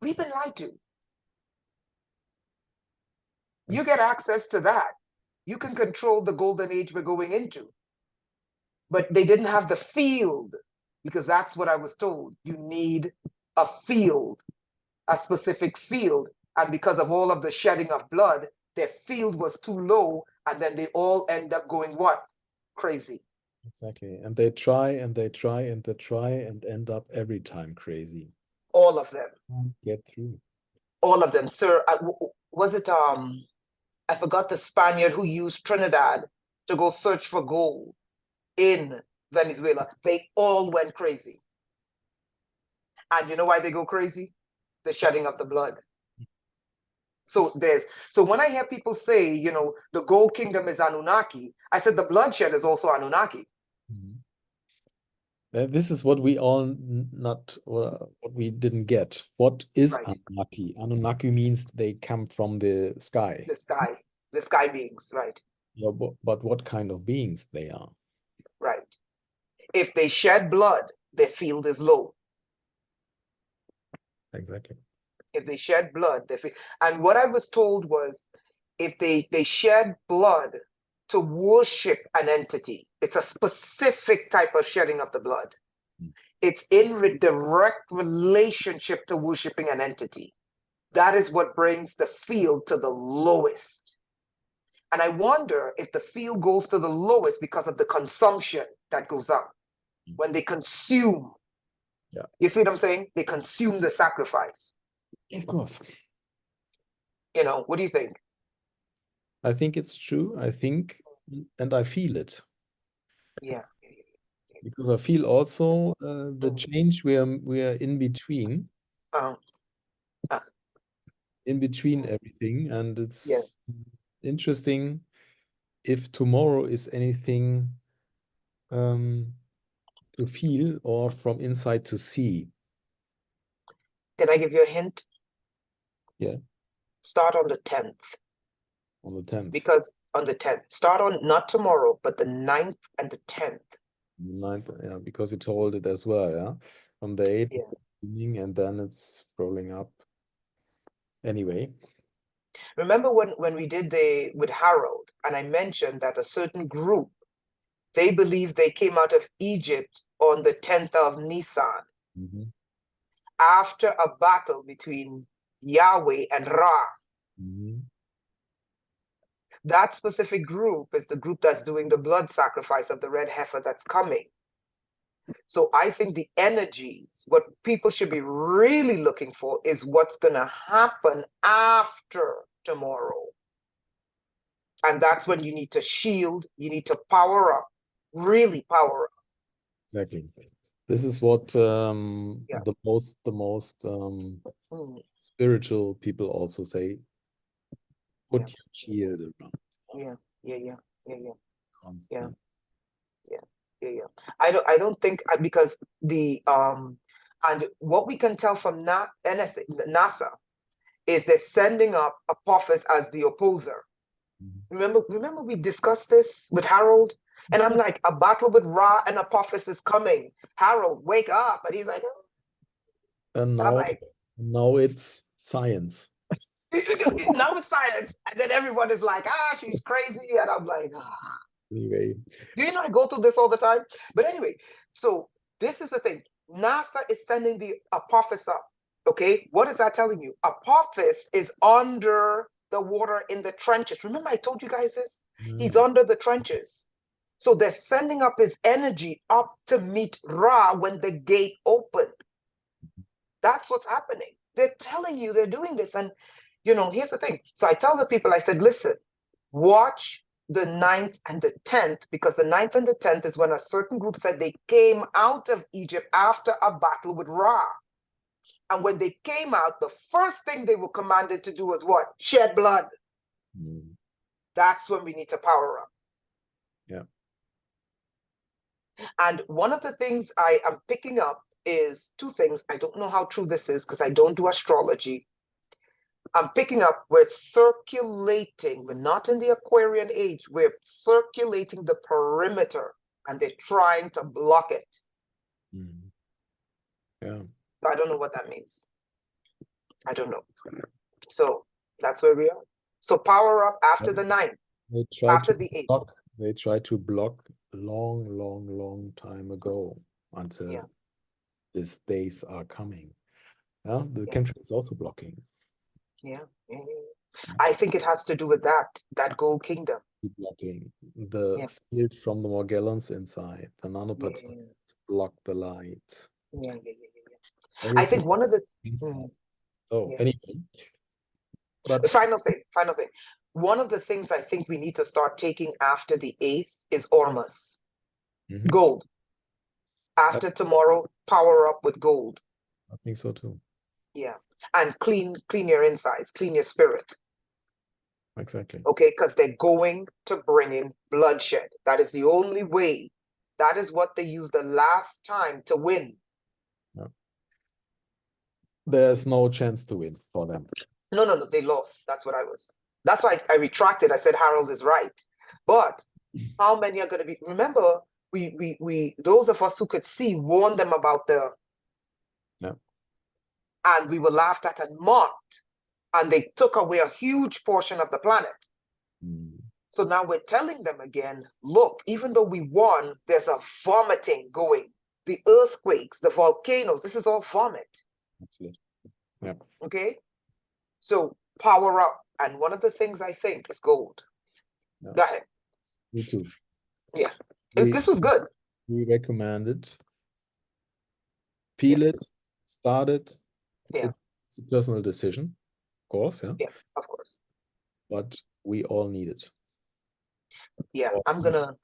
We've been lied to. You get access to that. You can control the Golden Age we're going into. But they didn't have the field, because that's what I was told. You need a field, a specific field. And because of all of the shedding of blood, their field was too low, and then they all end up going what? Crazy. Exactly. And they try and they try and they try and end up every time crazy. All of them. Get through. All of them. Sir, was it, I forgot the Spaniard who used Trinidad to go search for gold in Venezuela. They all went crazy. And you know why they go crazy? The shedding of the blood. So when I hear people say, you know, the gold kingdom is Anunnaki, I said the bloodshed is also Anunnaki. This is what we all what we didn't get. What is Right. Anunnaki? Anunnaki means they come from the sky. The sky beings, right? Yeah, but what kind of beings they are? Right. If they shed blood, their field is low. Exactly. If they shed blood, and what I was told was, if they shed blood to worship an entity, it's a specific type of shedding of the blood. It's in direct relationship to worshiping an entity. That is what brings the field to the lowest. And I wonder if the field goes to the lowest because of the consumption that goes up. When they consume, you see what I'm saying? They consume the sacrifice. Of course. You know, what do you think? I think it's true. I think, and I feel it. Yeah. Because I feel also the change we are in between. In between everything, and it's interesting if tomorrow is anything to feel or from inside to see. Can I give you a hint? Yeah. Start on the 10th. On the 10th. Because on the 10th, start on not tomorrow, but the 9th and the 10th. Ninth, yeah, because he told it as well, yeah. From the 8th Yeah. at the beginning, and then it's rolling up. Anyway. Remember when we did with Harold, and I mentioned that a certain group, they believe they came out of Egypt on the 10th of Nisan, after a battle between Yahweh and Ra. That specific group is the group that's doing the blood sacrifice of the red heifer that's coming. So I think the energies, what people should be really looking for is what's going to happen after tomorrow. And that's when you need to shield, you need to power up, really power up. Exactly. This is what the most spiritual people also say. Put your shield around. Constant. I don't think, because the and what we can tell from NASA is they're sending up Apophis as the opposer. Remember we discussed this with Harold, and I'm like, a battle with Ra and Apophis is coming. Harold, wake up! And he's like, oh. And now, now it's science. Now it's science, and then everyone is like, she's crazy, and I'm like, Anyway, do you know I go through this all the time? But anyway, so this is the thing. NASA is sending the Apophis up. Okay, what is that telling you? Apophis is under the water in the trenches. Remember I told you guys this? He's under the trenches. So they're sending up his energy up to meet Ra when the gate opened. That's what's happening. They're telling you they're doing this. And, here's the thing. So I tell the people, I said, listen, watch the 9th and the 10th, because the 9th and the 10th is when a certain group said they came out of Egypt after a battle with Ra. And when they came out, the first thing they were commanded to do was what? Shed blood. That's when we need to power up. Yeah. And one of the things I am picking up is two things. I don't know how true this is because I don't do astrology. I'm picking up, we're circulating, we're not in the Aquarian age, we're circulating the perimeter and they're trying to block it. Yeah. I don't know what that means. I don't know. So that's where we are. So power up after the 9th, after the 8th. They tried to block long time ago until these days are coming. Yeah, the country is also blocking. I think it has to do with that gold kingdom. Blocking the field from the Morgellons inside. The nanoparticles block the light. I think one of the anyway. But final thing. One of the things I think we need to start taking after the 8th is Ormus. Gold. After tomorrow, power up with gold. I think so too. Yeah. And clean your insides, clean your spirit. Exactly. Okay, because they're going to bring in bloodshed. That is the only way. That is what they used the last time to win. Yeah. There's no chance to win for them. No, they lost. That's why I retracted. I said Harold is right. But how many are going to be? Remember, we those of us who could see warned them about and we were laughed at and mocked, and they took away a huge portion of the planet. So now we're telling them again, look, even though we won, there's a vomiting going. The earthquakes, the volcanoes, this is all vomit. Absolutely. Yeah. Okay? So power up. And one of the things I think is gold. Yeah. Go ahead. Me too. Yeah. This was good. We recommend it. Feel it. Start it. Yeah. It's a personal decision, of course. Yeah, of course. But we all need it. Yeah, I'm gonna.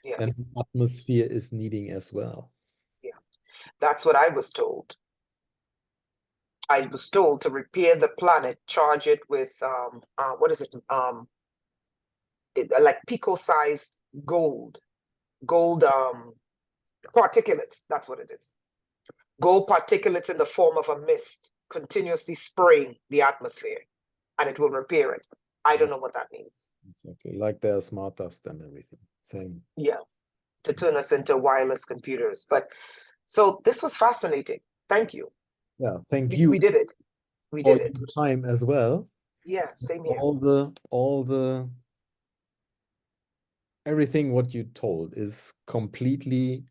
Yeah. And the atmosphere is needing as well. Yeah, that's what I was told. I was told to repair the planet, charge it with what is it? Like pico-sized gold particulates. That's what it is. Gold particulates in the form of a mist, continuously spraying the atmosphere, and it will repair it. I don't know what that means. Exactly, like there's smart dust and everything. Same. Yeah, to turn us into wireless computers. But so this was fascinating. Thank you. Yeah, thank We you did it. We for did it. your time as well. Yeah, same here. All the everything what you told is completely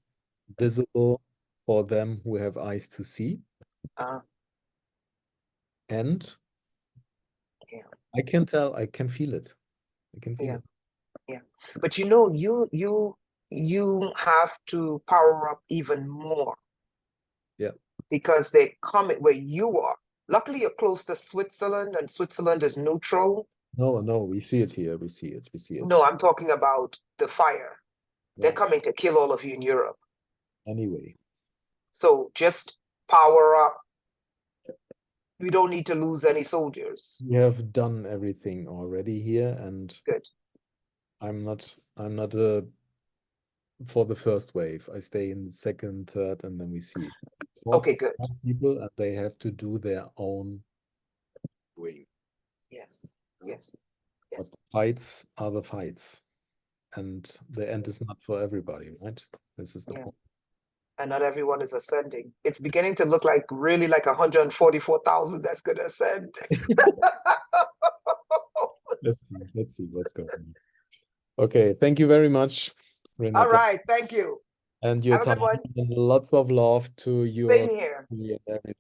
visible for them who have eyes to see. And Yeah. I can tell, I can feel it. I can feel Yeah. it. Yeah. But you know, you have to power up even more. Yeah. Because they come where you are. Luckily, you're close to Switzerland, and Switzerland is neutral. No, we see it here. We see it. We see it. No, I'm talking about the fire. They're Yeah. coming to kill all of you in Europe. Anyway. So just power up. We don't need to lose any soldiers. We have done everything already here, and Good. I'm not for the first wave. I stay in the second, third, and then we see. Okay, good. People, and they have to do their own way. Yes. Yes. But Yes. fights are the fights, and the end is not for everybody, right? This is the point. And not everyone is ascending. It's beginning to look like really like 144,000 that's going to ascend. Let's see what's going on. Okay, thank you very much, Rainetta. All right, thank you. And your Have a time, good one. and lots of love to you. Same here. And everything.